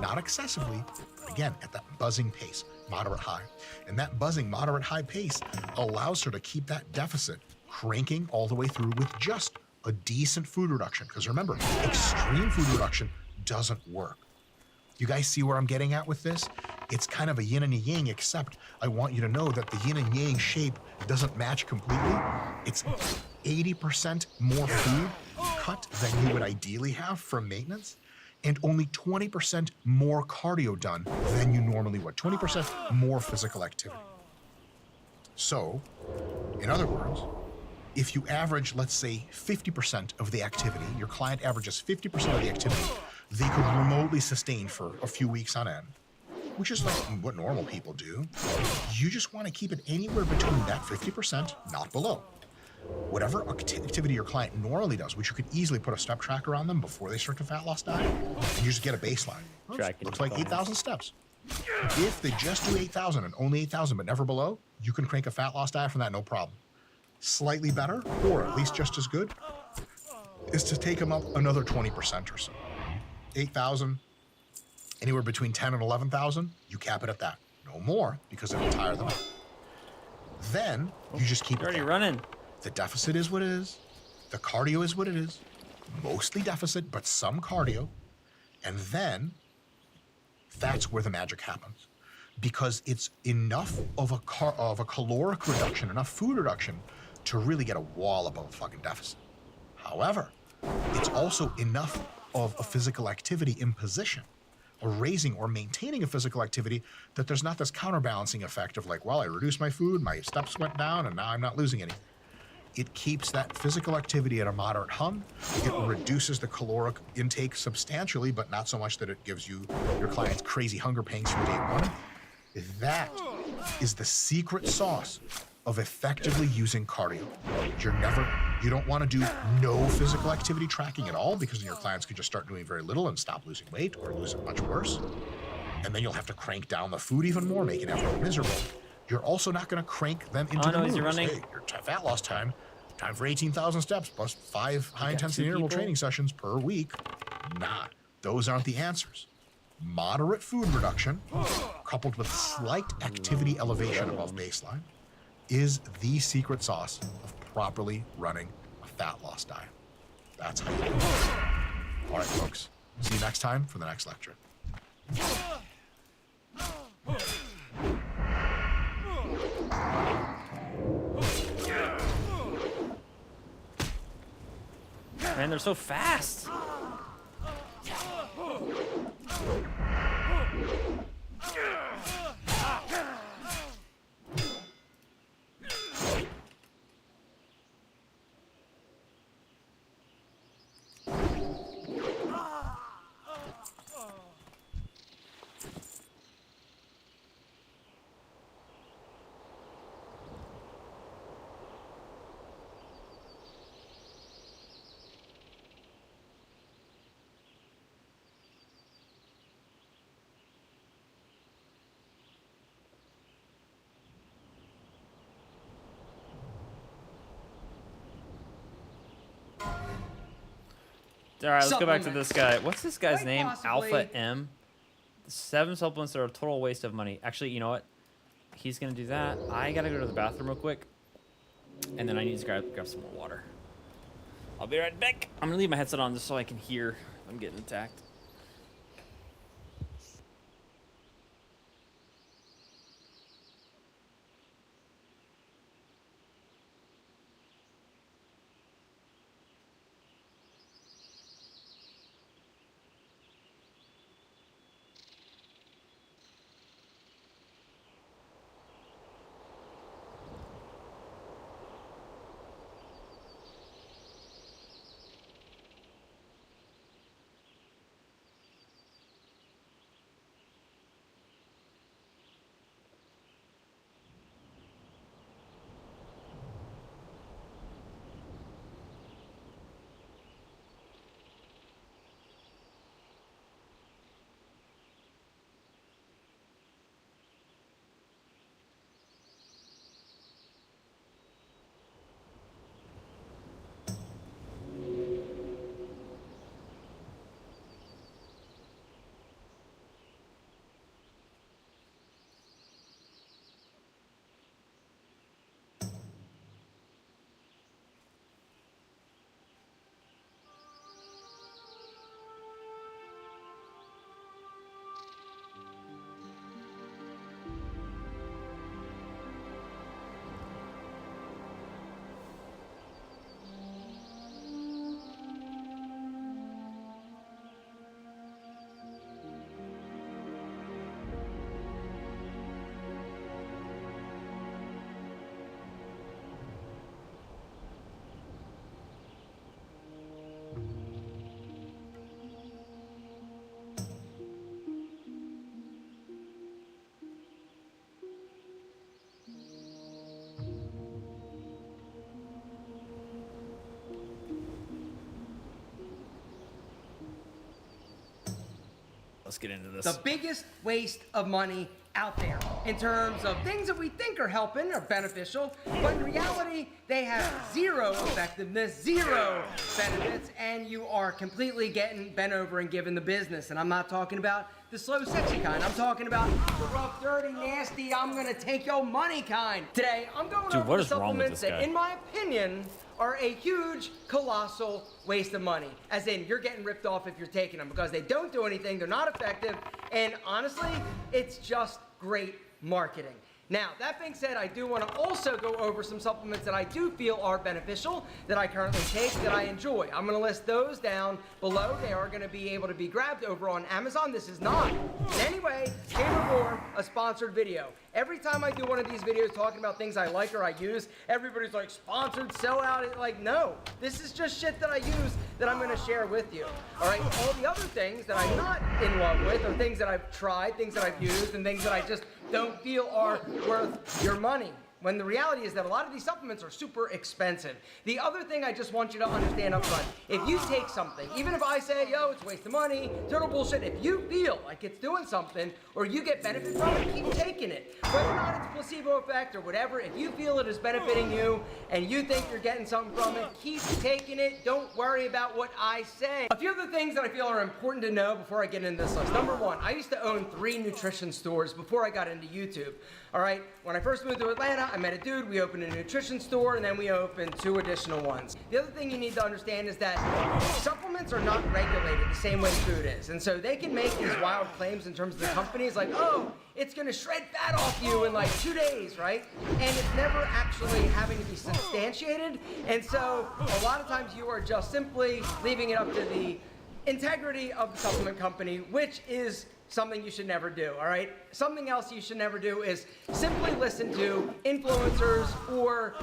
not excessively, but again, at that buzzing pace, moderate high. And that buzzing moderate high pace allows her to keep that deficit cranking all the way through with just a decent food reduction. Because remember, extreme food reduction doesn't work. You guys see where I'm getting at with this? It's kind of a yin and a yang, except I want you to know that the yin and yang shape doesn't match completely. It's 80% more food cut than you would ideally have from maintenance, and only 20% more cardio done than you normally would. 20% more physical activity. So, in other words, if you average, let's say, 50% of the activity, your client averages 50% of the activity, they could remotely sustain for a few weeks on end, which is like what normal people do. You just want to keep it anywhere between that 50%, not below. Whatever activity your client normally does, which you could easily put a step tracker on them before they start to fat loss diet, and you just get a baseline. Looks like 8,000 steps. If they just do 8,000 and only 8,000 but never below, you can crank a fat loss diet from that, no problem. Slightly better, or at least just as good, is to take them up another 20% or so. 8,000, anywhere between 10 and 11,000, you cap it at that. No more, because it'll tire them out. Then you just keep
already running.
The deficit is what it is. The cardio is what it is. Mostly deficit, but some cardio. And then that's where the magic happens, because it's enough of a caloric reduction, enough food reduction to really get a wall above a fucking deficit. However, it's also enough of a physical activity in position, or raising or maintaining a physical activity, that there's not this counterbalancing effect of like, well, I reduced my food, my steps went down, and now I'm not losing any. It keeps that physical activity at a moderate hum. It reduces the caloric intake substantially, but not so much that it gives you your clients crazy hunger pangs from day one. That is the secret sauce of effectively using cardio. You don't want to do no physical activity tracking at all, because then your clients could just start doing very little and stop losing weight, or lose it much worse. And then you'll have to crank down the food even more, making everyone miserable. You're also not going to crank them into the moves. Hey, your fat loss time for 18,000 steps plus 5 high-intensity interval training sessions per week. Nah, those aren't the answers. Moderate food reduction, coupled with slight activity elevation above baseline, is the secret sauce of properly running a fat loss diet. That's how you do it. All right, folks. See you next time for the next lecture.
Man, they're so fast. All right, let's go back to this guy. What's this guy's name? Alpha M. 7 supplements are a total waste of money. Actually, you know what? He's gonna do that. I gotta go to the bathroom real quick, and then I need to grab some more water. I'll be right back. I'm gonna leave my headset on just so I can hear if I'm getting attacked. Let's get into this.
The biggest waste of money out there in terms of things that we think are helping or beneficial, but in reality, they have zero effectiveness, zero benefits, and you are completely getting bent over and given the business. And I'm not talking about the slow, sexy kind. I'm talking about the rough, dirty, nasty, I'm gonna take your money kind. Today, I'm going over
what
the
is wrong with
supplements
this
that,
guy?
in my opinion, are a huge, colossal waste of money. As in, you're getting ripped off if you're taking them because they don't do anything, they're not effective, and honestly, it's just great marketing. Now, that being said, I do want to also go over some supplements that I do feel are beneficial, that I currently take, that I enjoy. I'm going to list those down below. They are going to be able to be grabbed over on Amazon. This is not, in any way, shape, or form, a sponsored video. Every time I do one of these videos talking about things I like or I use, everybody's like, sponsored, sell out. Like, no. This is just shit that I use that I'm going to share with you. All right? All the other things that I'm not in love with are things that I've tried, things that I've used, and things that I just don't feel are worth your money. When the reality is that a lot of these supplements are super expensive. The other thing I just want you to understand up front, if you take something, even if I say, yo, it's a waste of money, total bullshit, if you feel like it's doing something or you get benefit from it, keep taking it. Whether or not it's placebo effect or whatever, if you feel it is benefiting you and you think you're getting something from it, keep taking it. Don't worry about what I say. A few of the things that I feel are important to know before I get into this list. Number one, I used to own 3 nutrition stores before I got into YouTube. All right, when I first moved to Atlanta, I met a dude, we opened a nutrition store, and then we opened 2 additional ones. The other thing you need to understand is that supplements are not regulated the same way food is. And so they can make these wild claims in terms of the companies like, oh, it's gonna shred fat off you in like 2 days, right? And it's never actually having to be substantiated. And so a lot of times you are just simply leaving it up to the integrity of the supplement company, which is something you should never do, all right? Something else you should never do is simply listen to influencers or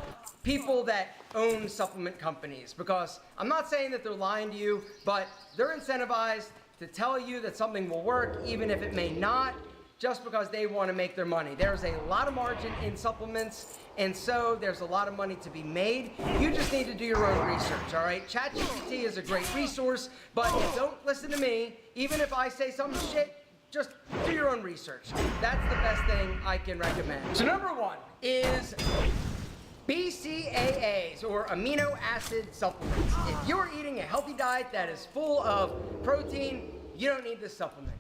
people that own supplement companies, because I'm not saying that they're lying to you, but they're incentivized to tell you that something will work even if it may not, just because they want to make their money. There's a lot of margin in supplements, and so there's a lot of money to be made. You just need to do your own research, all right? ChatGPT is a great resource, but don't listen to me. Even if I say some shit, just do your own research. That's the best thing I can recommend. So number 1 is BCAAs, or amino acid supplements. If you're eating a healthy diet that is full of protein, you don't need this supplement.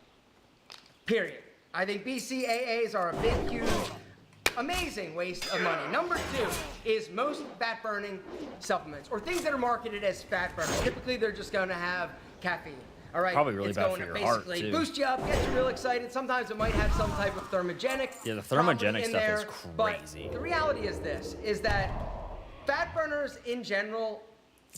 Period. I think BCAAs are a big, huge, amazing waste of money. Number 2 is most fat-burning supplements, or things that are marketed as fat burners. Typically, they're just going to have caffeine. All right,
Probably really
it's
bad
going
for
to
your heart,
basically
too.
boost you up, get you real excited. Sometimes it might have some type of thermogenic.
Yeah, the
property
thermogenic
in
stuff
there,
is
but
crazy.
the reality is this, is that fat burners in general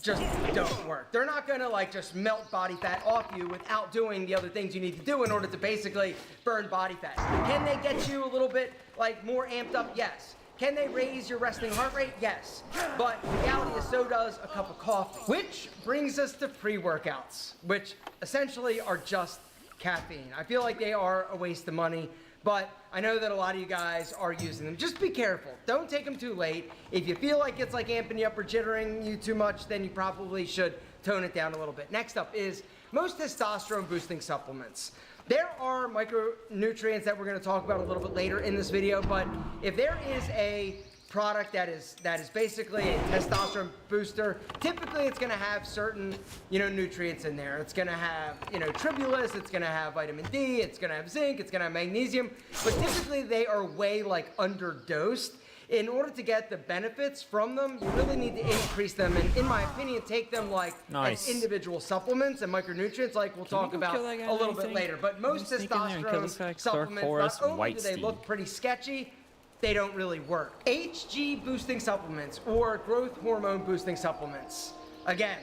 just don't work. They're not gonna like just melt body fat off you without doing the other things you need to do in order to basically burn body fat. Can they get you a little bit like more amped up? Yes. Can they raise your resting heart rate? Yes. But the reality is so does a cup of coffee. Which brings us to pre-workouts, which essentially are just caffeine. I feel like they are a waste of money, but I know that a lot of you guys are using them. Just be careful. Don't take them too late. If you feel like it's like amping you up or jittering you too much, then you probably should tone it down a little bit. Next up is most testosterone boosting supplements. There are micronutrients that we're going to talk about a little bit later in this video, but if there is a product that is basically a testosterone booster, typically it's going to have certain, nutrients in there. It's going to have, tribulus, it's going to have vitamin D, it's going to have zinc, it's going to have magnesium, but typically they are way like underdosed. In order to get the benefits from them, you really need to increase them, and in my opinion, take them like as individual supplements and micronutrients, like we'll talk about a little bit later. But most testosterone supplements, not only do they look pretty sketchy, they don't really work. HG boosting supplements or growth hormone boosting supplements. Again,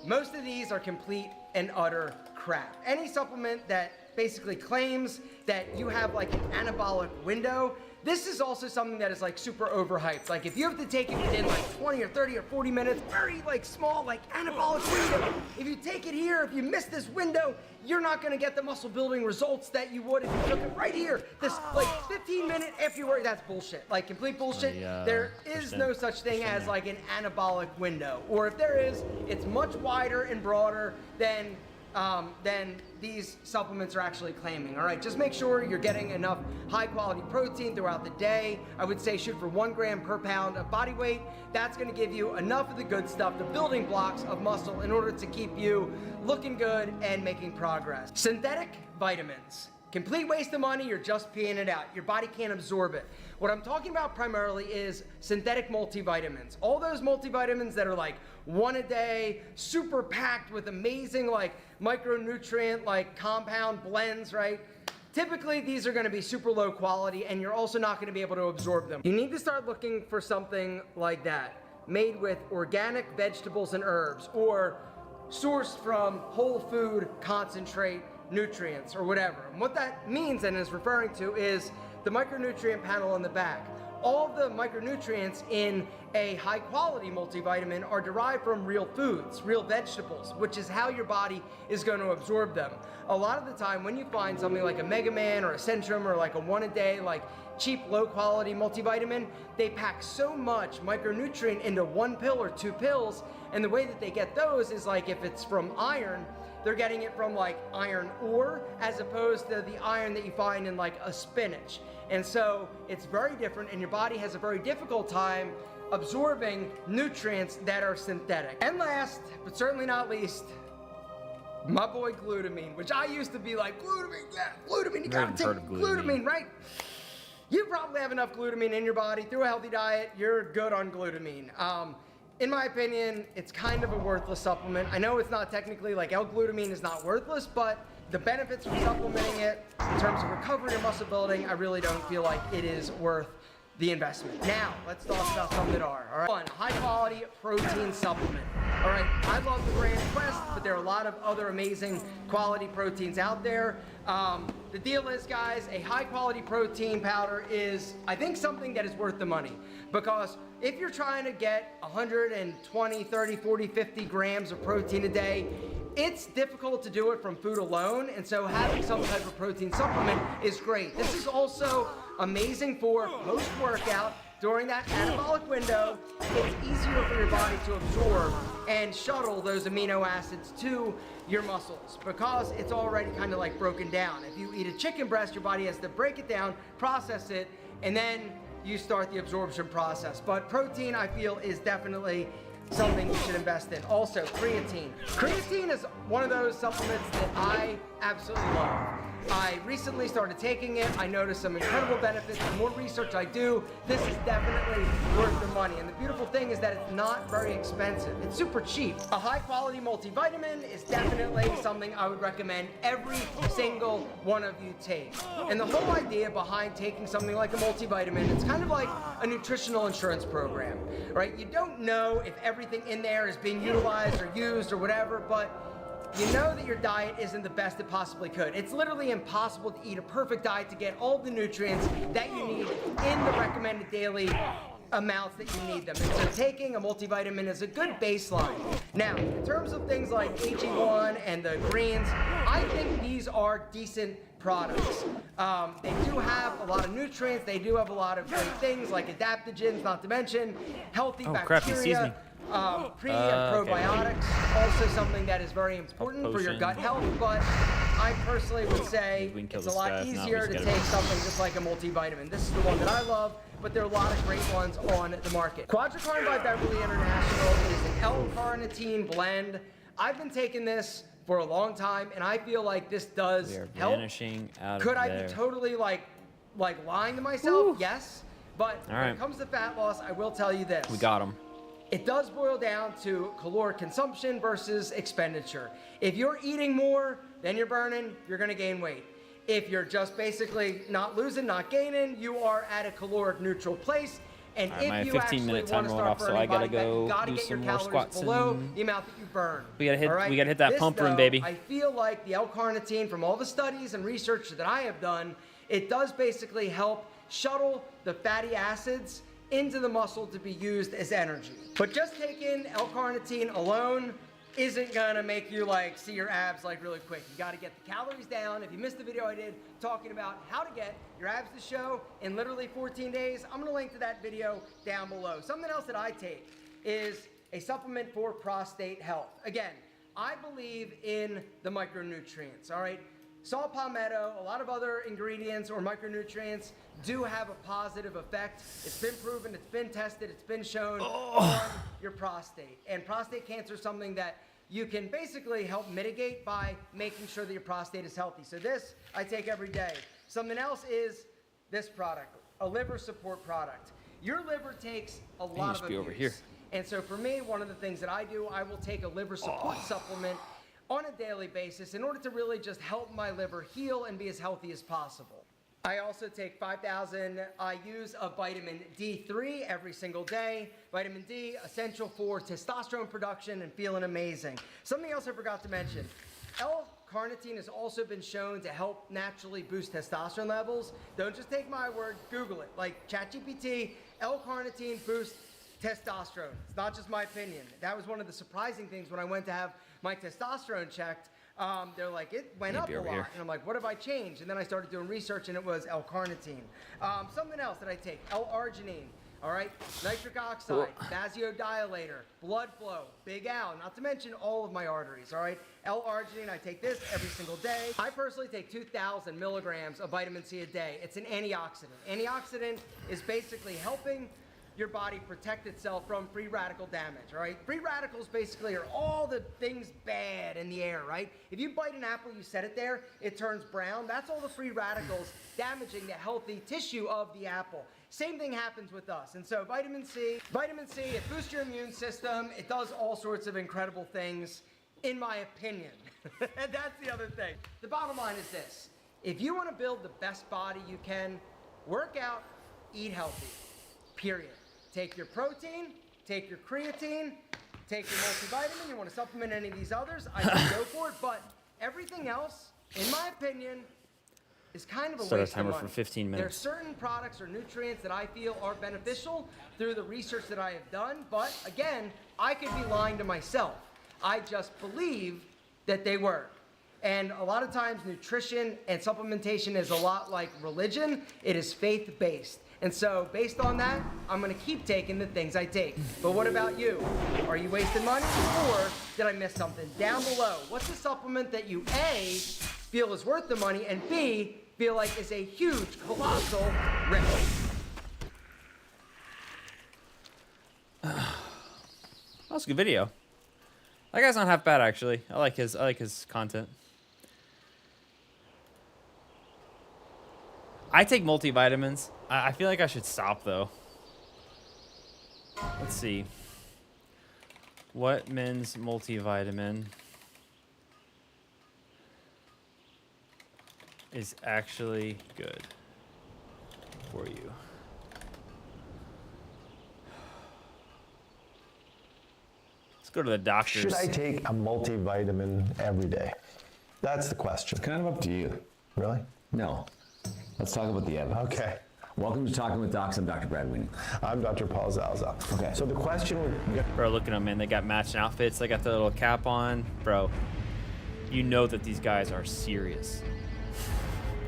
most of these are complete and utter crap. Any supplement that basically claims that you have like an anabolic window, this is also something that is like super overhyped. Like if you have to take it within like 20 or 30 or 40 minutes, very like small, like anabolic window. If you take it here, if you miss this window, you're not gonna get the muscle building results that you would if you took it right here. This like 15 minute after you work, that's bullshit. Like complete bullshit. There is no such thing as like an anabolic window. Or if there is, it's much wider and broader than than these supplements are actually claiming. All right, just make sure you're getting enough high quality protein throughout the day. I would say shoot for 1 gram per pound of body weight. That's gonna give you enough of the good stuff, the building blocks of muscle, in order to keep you looking good and making progress. Synthetic vitamins. Complete waste of money, you're just peeing it out. Your body can't absorb it. What I'm talking about primarily is synthetic multivitamins. All those multivitamins that are like 1 a day, super packed with amazing like micronutrient like compound blends, right? Typically, these are gonna be super low quality and you're also not gonna be able to absorb them. You need to start looking for something like that, made with organic vegetables and herbs, or sourced from whole food concentrate nutrients or whatever. And what that means and is referring to is the micronutrient panel on the back. All of the micronutrients in a high quality multivitamin are derived from real foods, real vegetables, which is how your body is going to absorb them. A lot of the time when you find something like a Mega Man or a Centrum or like a 1 a day, like cheap, low quality multivitamin, they pack so much micronutrient into 1 pill or 2 pills. And the way that they get those is like if it's from iron, they're getting it from like iron ore as opposed to the iron that you find in like a spinach. And so it's very different and your body has a very difficult time absorbing nutrients that are synthetic. And last, but certainly not least, my boy glutamine, which I used to be like, glutamine, yeah, glutamine, you gotta take glutamine, right? You probably have enough glutamine in your body through a healthy diet. You're good on glutamine. In my opinion, it's kind of a worthless supplement. I know it's not technically like L-glutamine is not worthless, but the benefits from supplementing it in terms of recovery or muscle building, I really don't feel like it is worth the investment. Now, let's talk about some that are. All right, one, high quality protein supplement. All right, I love the brand Quest, but there are a lot of other amazing quality proteins out there. The deal is, guys, a high quality protein powder is, I think, something that is worth the money, because if you're trying to get 120, 30, 40, 50 grams of protein a day, it's difficult to do it from food alone, and so having some type of protein supplement is great. This is also amazing for post-workout. During that anabolic window, it's easier for your body to absorb and shuttle those amino acids to your muscles because it's already kind of like broken down. If you eat a chicken breast, your body has to break it down, process it, and then you start the absorption process. But protein, I feel, is definitely something you should invest in. Also, creatine. Creatine is one of those supplements that I absolutely love. I recently started taking it. I noticed some incredible benefits. The more research I do, this is definitely worth the money. And the beautiful thing is that it's not very expensive. It's super cheap. A high quality multivitamin is definitely something I would recommend every single one of you take. And the whole idea behind taking something like a multivitamin, it's kind of like a nutritional insurance program, right? You don't know if everything in there is being utilized or used or whatever, but you know that your diet isn't the best it possibly could. It's literally impossible to eat a perfect diet to get all the nutrients that you need in the recommended daily amounts that you need them. And so taking a multivitamin is a good baseline. Now, in terms of things like AG1 and the greens, I think these are decent products. They do have a lot of nutrients. They do have a lot of great things like adaptogens, not to mention healthy bacteria. Pre and probiotics, also something that is very important for your gut health, but I personally would say it's a lot easier to take something just like a multivitamin. This is the one that I love, but there are a lot of great ones on the market. Quadracarn by Beverly International is an L-carnitine blend. I've been taking this for a long time, and I feel like this does help. Could I be totally like lying to myself? Yes, but when it comes to fat loss, I will tell you this.
We got him.
It does boil down to caloric consumption versus expenditure. If you're eating more than you're burning, you're gonna gain weight. If you're just basically not losing, not gaining, you are at a caloric neutral place. And if you actually want to start burning body fat, you gotta get your calories below the amount that you burn.
We gotta hit that pump room, baby.
I feel like the L-carnitine, from all the studies and research that I have done, it does basically help shuttle the fatty acids into the muscle to be used as energy. But just taking L-carnitine alone isn't gonna make you like see your abs like really quick. You gotta get the calories down. If you missed the video I did talking about how to get your abs to show in literally 14 days, I'm gonna link to that video down below. Something else that I take is a supplement for prostate health. Again, I believe in the micronutrients, all right? Salt palmetto, a lot of other ingredients or micronutrients do have a positive effect. It's been proven, it's been tested, it's been shown on your prostate. And prostate cancer is something that you can basically help mitigate by making sure that your prostate is healthy. So this I take every day. Something else is this product, a liver support product. Your liver takes a lot of abuse.
Over here.
And so for me, one of the things that I do, I will take a liver support supplement on a daily basis in order to really just help my liver heal and be as healthy as possible. I also take 5,000 IUs of vitamin D3 every single day. Vitamin D, essential for testosterone production and feeling amazing. Something else I forgot to mention. L-carnitine has also been shown to help naturally boost testosterone levels. Don't just take my word, Google it. Like ChatGPT, L-carnitine boosts testosterone. It's not just my opinion. That was one of the surprising things when I went to have my testosterone checked. They're like, it went up a lot. And I'm like, what have I changed? And then I started doing research and it was L-carnitine. Something else that I take, L-arginine. All right, nitric oxide, vasodilator, blood flow, Big Al, not to mention all of my arteries, all right? L-arginine, I take this every single day. I personally take 2,000 milligrams of vitamin C a day. It's an antioxidant. Antioxidant is basically helping your body protect itself from free radical damage, all right? Free radicals basically are all the things bad in the air, right? If you bite an apple, you set it there, it turns brown. That's all the free radicals damaging the healthy tissue of the apple. Same thing happens with us. And so vitamin C, it boosts your immune system. It does all sorts of incredible things, in my opinion. And that's the other thing. The bottom line is this. If you want to build the best body you can, work out, eat healthy, period. Take your protein, take your creatine, take your multivitamin. You want to supplement any of these others, I can go for it. But everything else, in my opinion, is kind of a
Start a
waste of
timer
money.
for 15
There are
minutes.
certain products or nutrients that I feel are beneficial through the research that I have done. But again, I could be lying to myself. I just believe that they work. And a lot of times nutrition and supplementation is a lot like religion. It is faith-based. And so based on that, I'm gonna keep taking the things I take. But what about you? Are you wasting money or did I miss something? Down below, what's a supplement that you A, feel is worth the money, and B, feel like is a huge, colossal risk?
That was a good video. That guy's not half bad actually. I like his content. I take multivitamins. I feel like I should stop though. Let's see. What men's multivitamin is actually good for you? Let's go to the doctors.
Should I take a multivitamin every day? That's the question.
Kind of up to you.
Really?
No. Let's talk about the evidence.
Okay.
Welcome to Talking with Docs. I'm Dr. Brad Winning.
I'm Dr. Paul Zalza.
Okay.
So the question would...
Bro, look at them, man. They got matching outfits. They got the little cap on. Bro, you know that these guys are serious.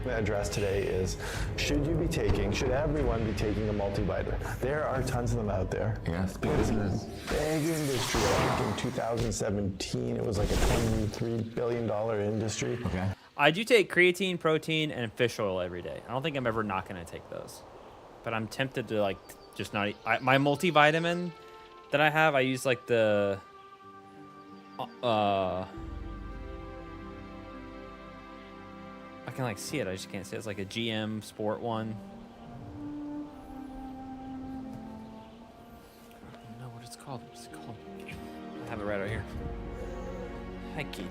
The address today is, should everyone be taking a multivitamin? There are tons of them out there.
Yes, big business.
Big industry. I think in 2017, it was like a $23 billion industry.
Okay.
I do take creatine, protein, and fish oil every day. I don't think I'm ever not going to take those. But I'm tempted to, like, just not eat. My multivitamin that I have, I use, like, the... I can, like, see it. I just can't see it. It's like a GM Sport one. I don't know what it's called. What's it called? I have it right over here. Hi, Keith.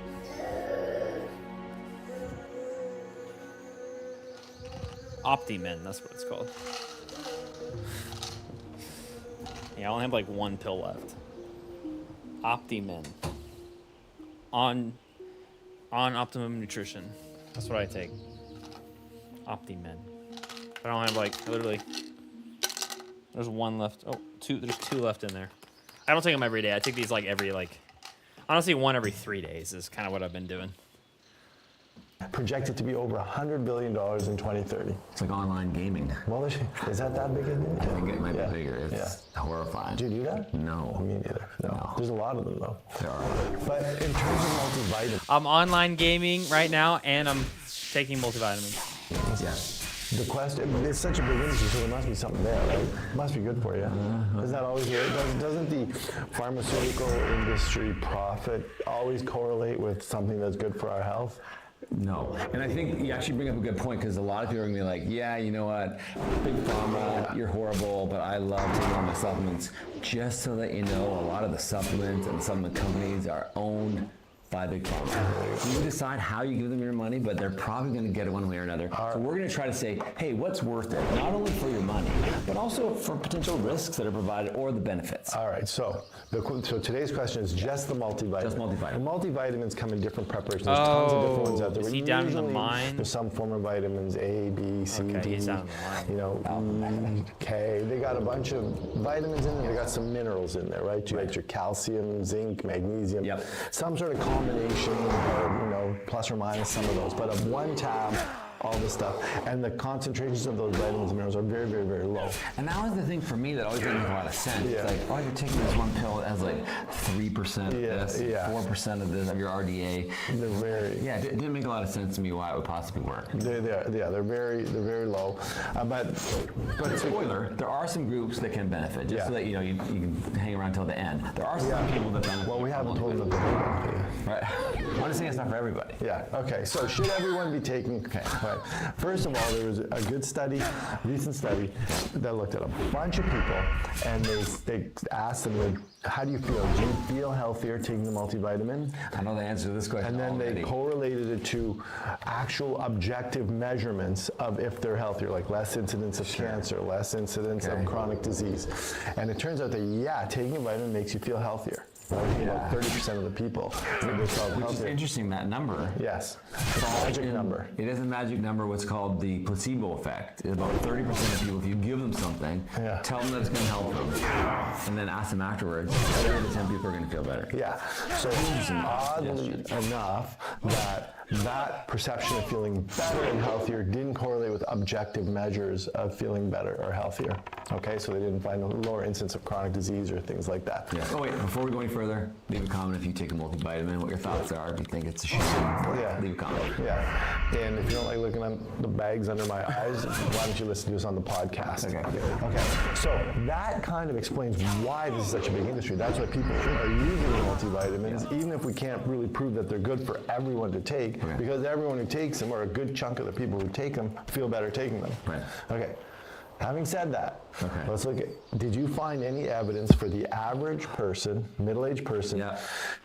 Optimen, that's what it's called. Yeah, I only have like one pill left. Optimen. On Optimum Nutrition. That's what I take. Optimen. But I don't have like, literally, there's one left. Oh, there's two left in there. I don't take them every day. I take these like every, like, honestly, one every 3 days is kind of what I've been doing.
projected to be over $100 billion in 2030.
It's like online gaming.
Well, is that big a deal?
I think it might be bigger. It's horrifying.
Do you do that?
No.
Me neither. No. There's a lot of them, though.
There are.
But in terms of multivitamins.
I'm online gaming right now, and I'm taking multivitamins.
Yeah. The question, it's such a big industry, so there must be something there, right? It must be good for you. Isn't that always good? Doesn't the pharmaceutical industry profit always correlate with something that's good for our health?
No. And I think you actually bring up a good point, because a lot of people are going to be like, yeah, you know what, Big Pharma, you're horrible, but I love taking all my supplements. Just so that you know, a lot of the supplements and supplement companies are owned by Big Pharma. You decide how you give them your money, but they're probably going to get it one way or another. So we're going to try to say, hey, what's worth it? Not only for your money, but also for potential risks that are provided or the benefits.
All right, so today's question is just the multivitamin.
Just multivitamin.
And multivitamins come in different preparations. There's tons of different ones out there.
Is he down in the mine?
There's some form of vitamins, A, B, C, D,
he's down in the mine.
you know, E, K. They got a bunch of vitamins in there. They got some minerals in there, right? You got your calcium, zinc, magnesium, some sort of combination, or, you know, plus or minus some of those. But of one tab, all this stuff. And the concentrations of those vitamins and minerals are very, very, very low.
And that was the thing for me that always didn't make a lot of sense. It's like, oh, you're taking this one pill that has like 3% of this, 4% of this, of your RDA.
They're very...
Yeah, it didn't make a lot of sense to me why it would possibly work.
They're very low. But
spoiler, there are some groups that can benefit, just so that you know, you can hang around till the end. There are some people that benefit.
Well, we haven't told them that they benefit.
Right. I'm just saying it's not for everybody.
Yeah, okay. So should everyone be taking... Okay. Right. First of all, there was a good study, recent study, that looked at a bunch of people, and they asked them, how do you feel? Do you feel healthier taking the multivitamin?
I know the answer to this question.
And then
already.
they correlated it to actual objective measurements of if they're healthier, like less incidence of cancer, less incidence of chronic disease. And it turns out that, taking a vitamin makes you feel healthier. Right? About 30% of the people.
Which is interesting, that number.
Yes. It's a magic number.
It is a magic number, what's called the placebo effect. It's about 30% of people, if you give them something, tell them that it's going to help them, and then ask them afterwards, 7 out of 10 people are going to feel better.
Yeah. So oddly enough, that perception of feeling better and healthier didn't correlate with objective measures of feeling better or healthier. Okay, so they didn't find a lower incidence of chronic disease or things like that.
Yeah. Oh wait, before we go any further, leave a comment if you take a multivitamin, what your thoughts are, if you think it's a shame. Leave a comment.
Yeah, and if you don't like looking at the bags under my eyes, why don't you listen to us on the podcast? Okay, so that kind of explains why this is such a big industry. That's why people are using multivitamins, even if we can't really prove that they're good for everyone to take, because everyone who takes them, or a good chunk of the people who take them, feel better taking them.
Right.
Okay. Having said that, let's look at, did you find any evidence for the average person, middle-aged person,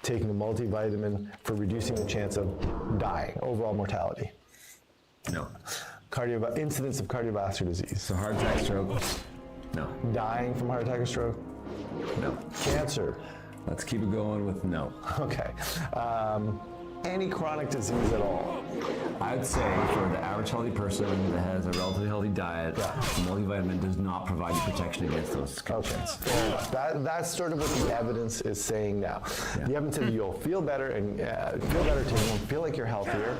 taking a multivitamin for reducing the chance of dying, overall mortality?
No.
Incidence of cardiovascular disease.
So heart attack, stroke? No.
Dying from heart attack or stroke?
No.
Cancer?
Let's keep it going with no.
Okay. Any chronic disease at all?
I would say for the average healthy person that has a relatively healthy diet, the multivitamin does not provide you protection against those conditions.
That's sort of what the evidence is saying now. The evidence says you'll feel better and taking them, feel like you're healthier.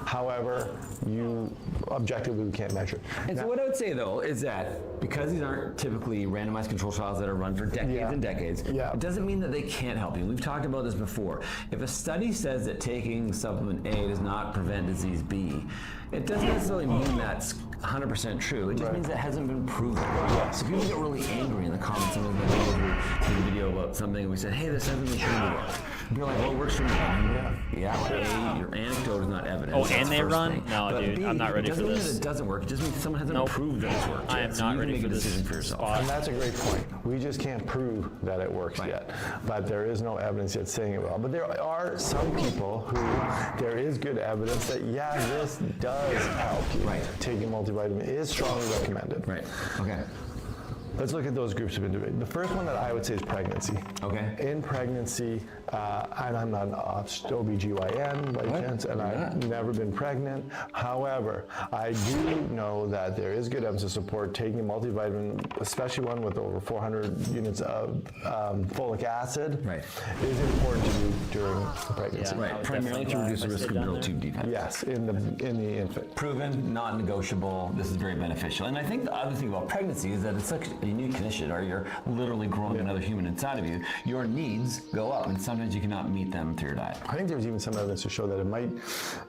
However, you objectively can't measure.
And so what I would say though is that because these aren't typically randomized control trials that are run for decades and decades, it doesn't mean that they can't help you. We've talked about this before. If a study says that taking supplement A does not prevent disease B, it doesn't necessarily mean that's 100% true. It just means it hasn't been proven. So people get really angry in the comments. Sometimes we did a video about something and we said, hey, this hasn't been shown to work. And people are like, well, it works for me. Yeah, but A, your anecdote is not evidence.
Oh, and they run?
Thing.
No,
but
dude,
B,
I'm not ready for this.
It doesn't mean that it doesn't work. It just means someone hasn't proved that it's worked.
I am not ready for this.
So you can make a decision for yourself.
And that's a great point. We just can't prove that it works yet. But there is no evidence yet saying it will. But there are some people who there is good evidence that, this does help you. Taking multivitamin is strongly recommended.
Right. Okay.
let's look at those groups of individuals. The first one that I would say is pregnancy.
Okay.
In pregnancy, and I'm not an OBGYN by chance, and I've never been pregnant. However, I do know that there is good evidence to support taking a multivitamin, especially one with over 400 units of folic acid, is important to do during pregnancy.
Right, primarily to reduce the risk of neural tube defects.
Yes, in the infant.
Proven, not negotiable. This is very beneficial. And I think the other thing about pregnancy is that it's such a unique condition, or you're literally growing another human inside of you. Your needs go up, and sometimes you cannot meet them through your diet.
I think there's even some evidence to show that it might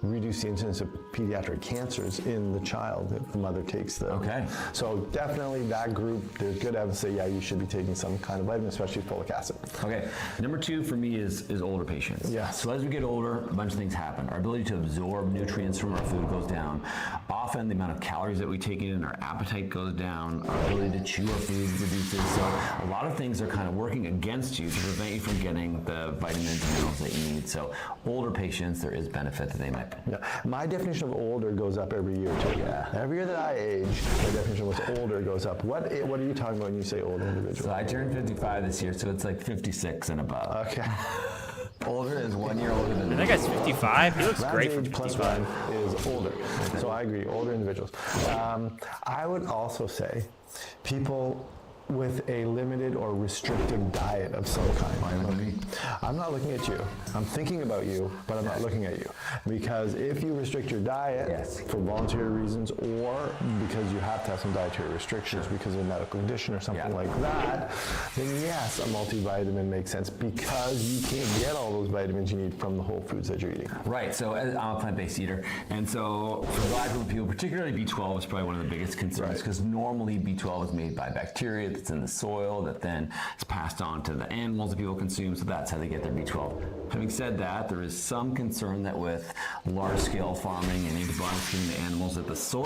reduce the incidence of pediatric cancers in the child if the mother takes the.
Okay.
So definitely that group, there's good evidence that you should be taking some kind of vitamin, especially folic acid.
Okay. Number 2 for me is older patients.
Yeah.
So as we get older, a bunch of things happen. Our ability to absorb nutrients from our food goes down. Often the amount of calories that we take in, our appetite goes down. Our ability to chew our food reduces. So a lot of things are kind of working against you to prevent you from getting the vitamins and minerals that you need. So older patients, there is benefit that they might.
Yeah. My definition of older goes up every year too. Yeah. Every year that I age, my definition of what's older goes up. What are you talking about when you say older individual?
So I turned 55 this year, so it's like 56 and above.
Okay.
Older is 1 year older than
I think that's 55. He looks great for
age plus
55.
1 is older. So I agree, older individuals. I would also say people with a limited or restrictive diet of some kind. I'm not looking at you. I'm thinking about you, but I'm not looking at you. Because if you restrict your diet for voluntary reasons, or because you have to have some dietary restrictions because of a medical condition or something like that, then yes, a multivitamin makes sense because you can't get all those vitamins you need from the whole foods that you're eating.
Right, so I'm a plant-based eater, and so for a lot of people, particularly B12 is probably one of the biggest concerns, because normally B12 is made by bacteria that's in the soil that then is passed on to the animals that people consume, so that's how they get their B12. Having said that, there is some concern that with large-scale farming and antibiotics in the animals, that the soil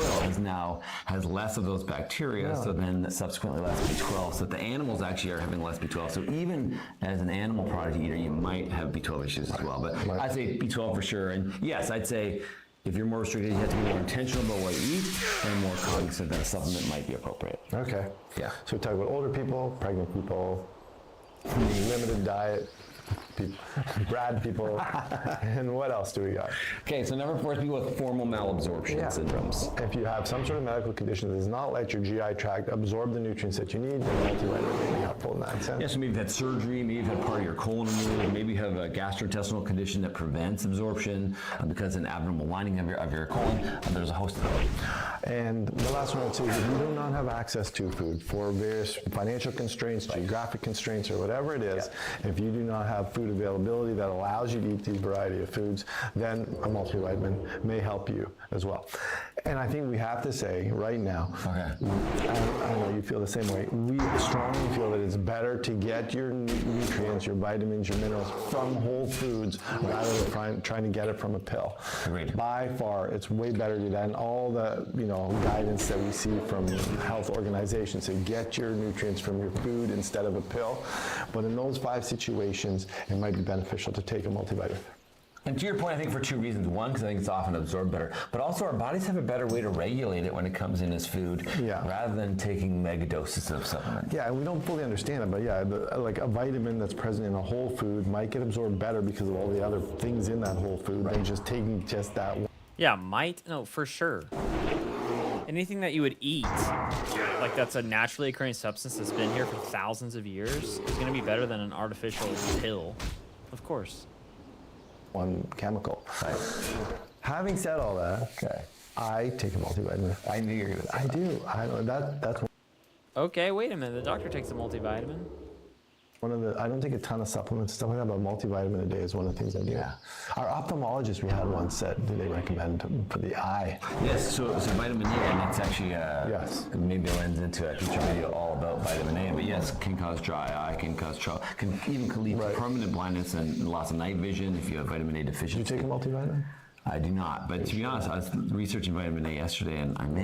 has less of those bacteria, so then subsequently less B12, so that the animals actually are having less B12. So even as an animal product eater, you might have B12 issues as well. But I'd say B12 for sure, and yes, I'd say if you're more restricted, you have to be more intentional about what you eat and more cognizant that a supplement might be appropriate.
Okay.
Yeah.
So we talk about older people, pregnant people, limited diet, Brad people, and what else do we got?
Okay, so number 4 is people with formal malabsorption syndromes.
If you have some sort of medical condition that does not let your GI tract absorb the nutrients that you need, then multivitamin may be helpful in that sense.
Yeah, so maybe you've had surgery, maybe you've had part of your colon removed, maybe you have a gastrointestinal condition that prevents absorption because of an abnormal lining of your colon. There's a host of them.
And the last one I would say is if you do not have access to food for various financial constraints, geographic constraints, or whatever it is, if you do not have food availability that allows you to eat these variety of foods, then a multivitamin may help you as well. And I think we have to say right now, I know you feel the same way, we strongly feel that it's better to get your nutrients, your vitamins, your minerals from whole foods rather than trying to get it from a pill.
Agreed.
By far, it's way better to do that. And all the guidance that we see from health organizations to get your nutrients from your food instead of a pill. But in those 5 situations, it might be beneficial to take a multivitamin.
And to your point, I think for 2 reasons. One, because I think it's often absorbed better, but also our bodies have a better way to regulate it when it comes in as food, rather than taking mega doses of supplements.
Yeah, and we don't fully understand it, but like a vitamin that's present in a whole food might get absorbed better because of all the other things in that whole food than just taking just that one.
Yeah, no, for sure. Anything that you would eat, like that's a naturally occurring substance that's been here for thousands of years, is going to be better than an artificial pill, of course.
One chemical. Having said all that, I take a multivitamin.
I knew you were going to say that.
I do. I know that's
Okay, wait a minute. The doctor takes a multivitamin.
I don't take a ton of supplements, stuff like that, but multivitamin a day is one of the things I do. Yeah. Our ophthalmologist we had once said, do they recommend for the eye?
Yes, so vitamin A, and that's actually, maybe it lends into a future video all about vitamin A, but yes, can cause dry eye, can even lead to permanent blindness and loss of night vision if you have vitamin A deficiency.
Do you take a multivitamin?
I do not, but to be honest, I was researching vitamin A yesterday, and I'm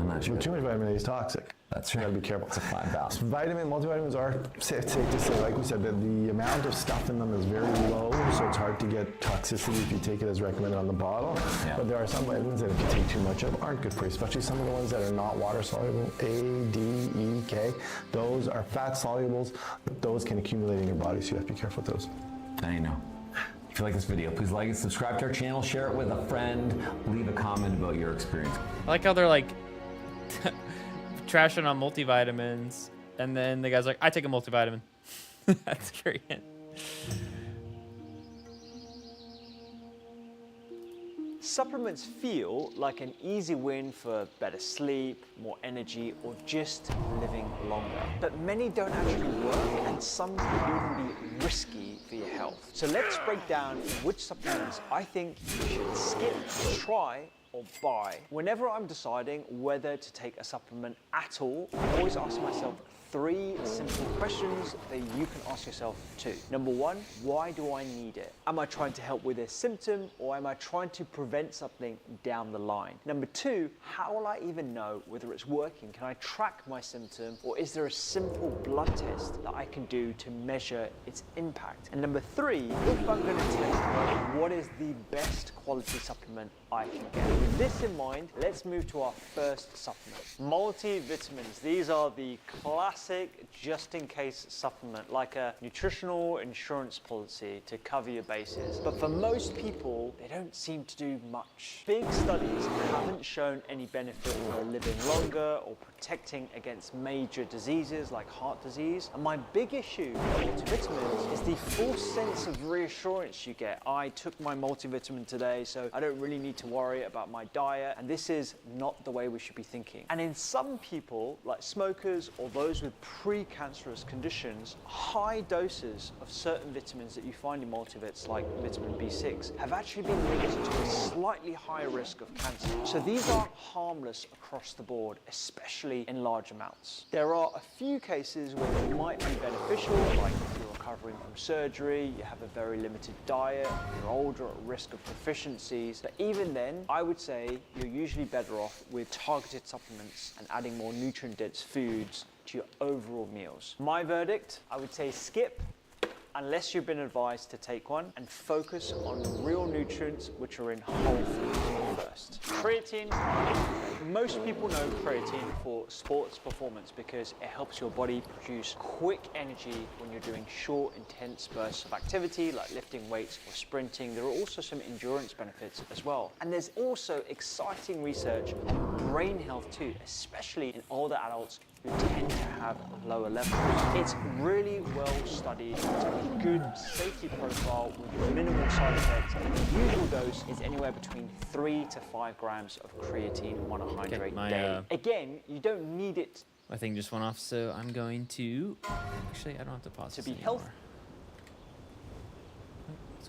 not sure.
Well, too much vitamin A is toxic.
That's
You
right.
gotta be careful.
It's a fine balance.
Multivitamins are safe to say, like we said, that the amount of stuff in them is very low, so it's hard to get toxicity if you take it as recommended on the bottle.
Yeah.
But there are some vitamins that if you take too much of aren't good for you, especially some of the ones that are not water soluble, A, D, E, K. Those are fat solubles, but those can accumulate in your body, so you have to be careful with those.
Now you know. If you like this video, please like it, subscribe to our channel, share it with a friend, leave a comment about your experience.
I like how they're like trashing on multivitamins, and then the guy's like, I take a multivitamin. That's great.
Supplements feel like an easy win for better sleep, more energy, or just living longer. But many don't actually work, and some can even be risky for your health. So let's break down which supplements I think you should skip, try, or buy. Whenever I'm deciding whether to take a supplement at all, I always ask myself 3 simple questions that you can ask yourself too. Number 1, why do I need it? Am I trying to help with a symptom, or am I trying to prevent something down the line? Number 2, how will I even know whether it's working? Can I track my symptom, or is there a simple blood test that I can do to measure its impact? And number 3, if I'm going to take one, what is the best quality supplement I can get? With this in mind, let's move to our first supplement. Multivitamins. These are the classic just-in-case supplement, like a nutritional insurance policy to cover your bases. But for most people, they don't seem to do much. Big studies haven't shown any benefit for living longer or protecting against major diseases like heart disease. And my big issue with multivitamins is the false sense of reassurance you get. I took my multivitamin today, so I don't really need to worry about my diet. And this is not the way we should be thinking. And in some people, like smokers or those with pre-cancerous conditions, high doses of certain vitamins that you find in multivits, like vitamin B6, have actually been linked to a slightly higher risk of cancer. So these aren't harmless across the board, especially in large amounts. There are a few cases where they might be beneficial, like if you're recovering from surgery, you have a very limited diet, you're older, at risk of deficiencies. But even then, I would say you're usually better off with targeted supplements and adding more nutrient-dense foods to your overall meals. My verdict, I would say skip unless you've been advised to take one, and focus on the real nutrients which are in whole foods first. Creatine. Most people know creatine for sports performance because it helps your body produce quick energy when you're doing short, intense bursts of activity like lifting weights or sprinting. There are also some endurance benefits as well. And there's also exciting research on brain health too, especially in older adults who tend to have lower levels. It's really well studied. It's a good safety profile with minimal side effects, and the usual dose is anywhere between 3 to 5 grams of creatine monohydrate daily. Again, you don't need it.
My thing just went off, so I'm going to... Actually, I don't have to pause
to
this
be
anymore.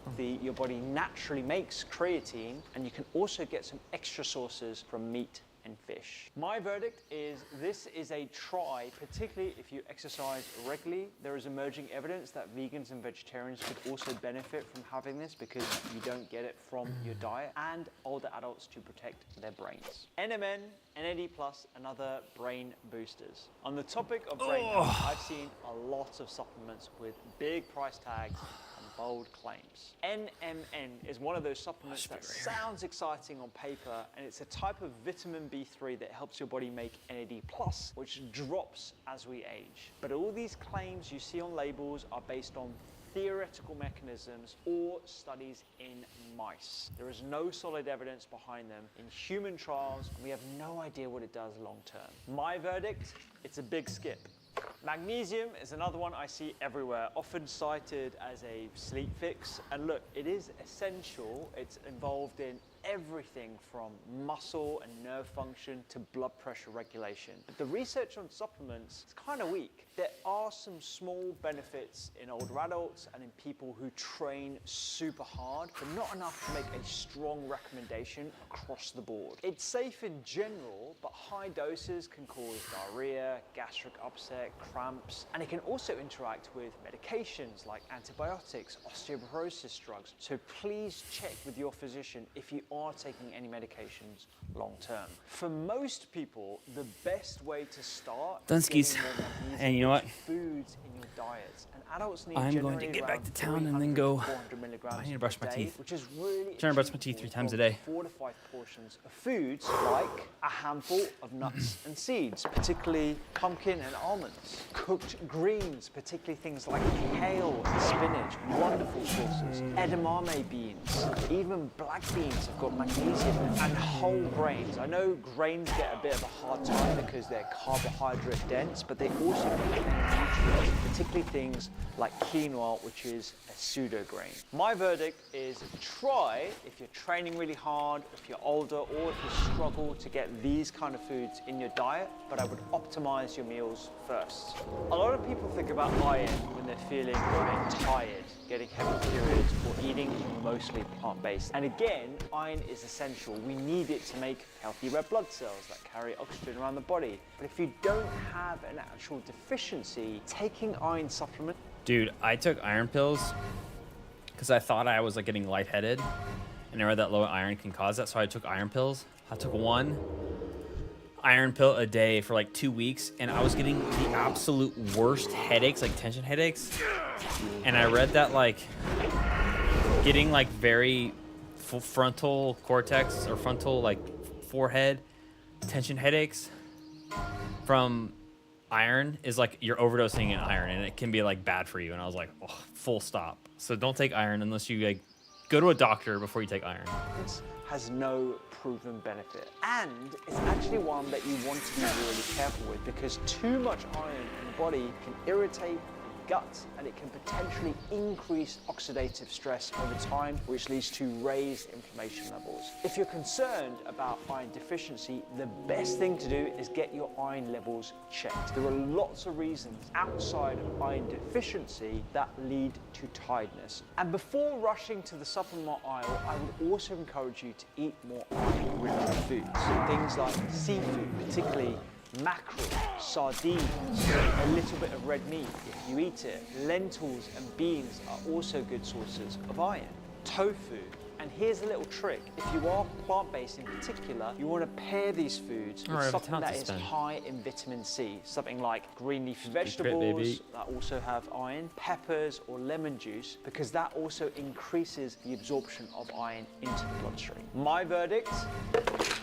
Healthy. Your body naturally makes creatine, and you can also get some extra sources from meat and fish. My verdict is this is a try, particularly if you exercise regularly. There is emerging evidence that vegans and vegetarians could also benefit from having this because you don't get it from your diet, and older adults to protect their brains. NMN, NAD+, and other brain boosters. On the topic of brain health, I've seen a lot of supplements with big price tags and bold claims. NMN is one of those supplements that sounds exciting on paper, and it's a type of vitamin B3 that helps your body make NAD+, which drops as we age. But all these claims you see on labels are based on theoretical mechanisms or studies in mice. There is no solid evidence behind them in human trials, and we have no idea what it does long term. My verdict, it's a big skip. Magnesium is another one I see everywhere, often cited as a sleep fix. And look, it is essential. It's involved in everything from muscle and nerve function to blood pressure regulation. But the research on supplements is kind of weak. There are some small benefits in older adults and in people who train super hard, but not enough to make a strong recommendation across the board. It's safe in general, but high doses can cause diarrhea, gastric upset, cramps, and it can also interact with medications like antibiotics, osteoporosis drugs. So please check with your physician if you are taking any medications long term. For most people, the best way to start is
Dunskies.
getting more magnesium
And you know what?
foods in your diet. And adults need
I'm going to
generally
get
around
back to town and then
300
go.
to 400 milligrams
I need to brush
per
my
day,
teeth.
which is really
Trying to brush my teeth 3 times a day.
4 to 5 portions of foods like a handful of nuts and seeds, particularly pumpkin and almonds. Cooked greens, particularly things like kale and spinach, wonderful sources. Edamame beans, even black beans have got magnesium, and whole grains. I know grains get a bit of a hard time because they're carbohydrate dense, but they also contain nutrients, particularly things like quinoa, which is a pseudo grain. My verdict is try, if you're training really hard, if you're older, or if you struggle to get these kind of foods in your diet, but I would optimize your meals first. A lot of people think about iron when they're feeling a bit tired, getting heavy periods, or eating mostly plant-based. And again, iron is essential. We need it to make healthy red blood cells that carry oxygen around the body. But if you don't have an actual deficiency, taking iron supplements.
Dude, I took iron pills because I thought I was like getting lightheaded, and I read that low iron can cause that, so I took iron pills. I took 1 iron pill a day for like 2 weeks, and I was getting the absolute worst headaches, like tension headaches. And I read that like getting like very frontal cortex or frontal like forehead tension headaches from iron is like you're overdosing in iron, and it can be like bad for you. And I was like, oh, full stop. So don't take iron unless you like go to a doctor before you take iron.
Has no proven benefit, and it's actually one that you want to be really careful with, because too much iron in the body can irritate the gut, and it can potentially increase oxidative stress over time, which leads to raised inflammation levels. If you're concerned about iron deficiency, the best thing to do is get your iron levels checked. There are lots of reasons outside of iron deficiency that lead to tiredness. And before rushing to the supplement aisle, I would also encourage you to eat more iron-rich foods. Things like seafood, particularly mackerel, sardines, a little bit of red meat if you eat it. Lentils and beans are also good sources of iron. Tofu. And here's a little trick. If you are plant-based in particular, you want to pair these foods with something that is high in vitamin C. Something like green leafy vegetables that also have iron, peppers or lemon juice, because that also increases the absorption of iron into the bloodstream. My verdict,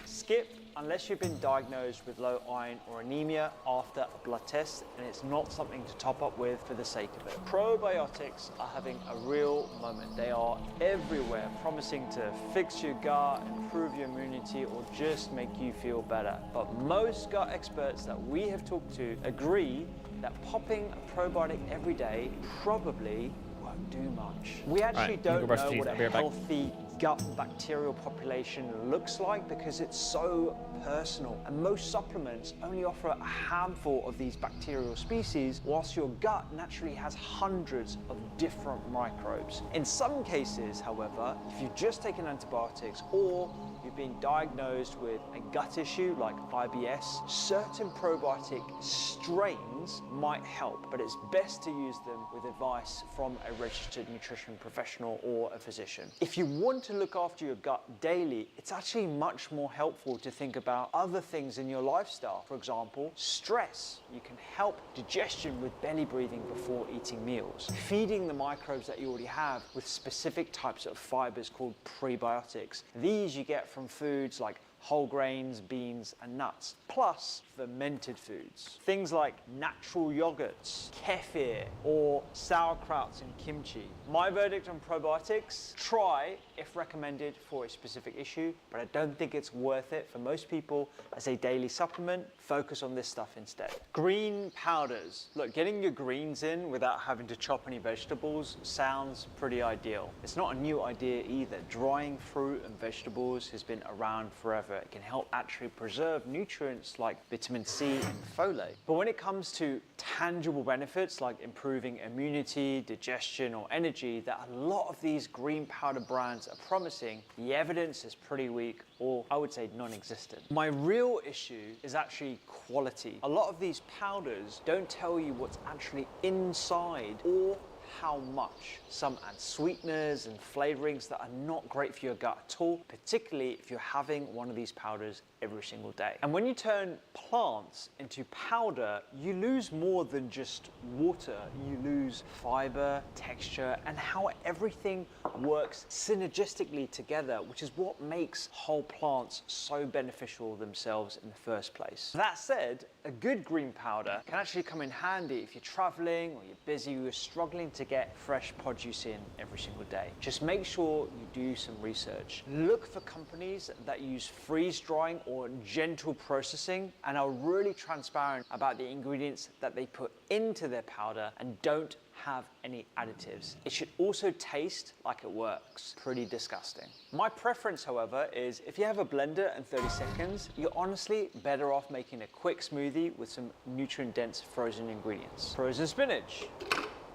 skip unless you've been diagnosed with low iron or anemia after a blood test, and it's not something to top up with for the sake of it. Probiotics are having a real moment. They are everywhere, promising to fix your gut, improve your immunity, or just make you feel better. But most gut experts that we have talked to agree that popping a probiotic every day probably won't do much. We actually don't know what a healthy gut bacterial population looks like because it's so personal, and most supplements only offer a handful of these bacterial species, whilst your gut naturally has hundreds of different microbes. In some cases, however, if you've just taken antibiotics or you've been diagnosed with a gut issue like IBS, certain probiotic strains might help, but it's best to use them with advice from a registered nutrition professional or a physician. If you want to look after your gut daily, it's actually much more helpful to think about other things in your lifestyle. For example, stress. You can help digestion with belly breathing before eating meals. Feeding the microbes that you already have with specific types of fibers called prebiotics. These you get from foods like whole grains, beans, and nuts, plus fermented foods. Things like natural yogurts, kefir, or sauerkrauts and kimchi. My verdict on probiotics, try if recommended for a specific issue, but I don't think it's worth it for most people as a daily supplement. Focus on this stuff instead. Green powders. Look, getting your greens in without having to chop any vegetables sounds pretty ideal. It's not a new idea either. Drying fruit and vegetables has been around forever. It can help actually preserve nutrients like vitamin C and folate. But when it comes to tangible benefits like improving immunity, digestion, or energy that a lot of these green powder brands are promising, the evidence is pretty weak, or I would say non-existent. My real issue is actually quality. A lot of these powders don't tell you what's actually inside or how much. Some add sweeteners and flavorings that are not great for your gut at all, particularly if you're having one of these powders every single day. And when you turn plants into powder, you lose more than just water. You lose fiber, texture, and how everything works synergistically together, which is what makes whole plants so beneficial themselves in the first place. That said, a good green powder can actually come in handy if you're traveling or you're busy or you're struggling to get fresh produce in every single day. Just make sure you do some research. Look for companies that use freeze drying or gentle processing and are really transparent about the ingredients that they put into their powder and don't have any additives. It should also taste like it works. Pretty disgusting. My preference, however, is if you have a blender and 30 seconds, you're honestly better off making a quick smoothie with some nutrient-dense frozen ingredients. Frozen spinach,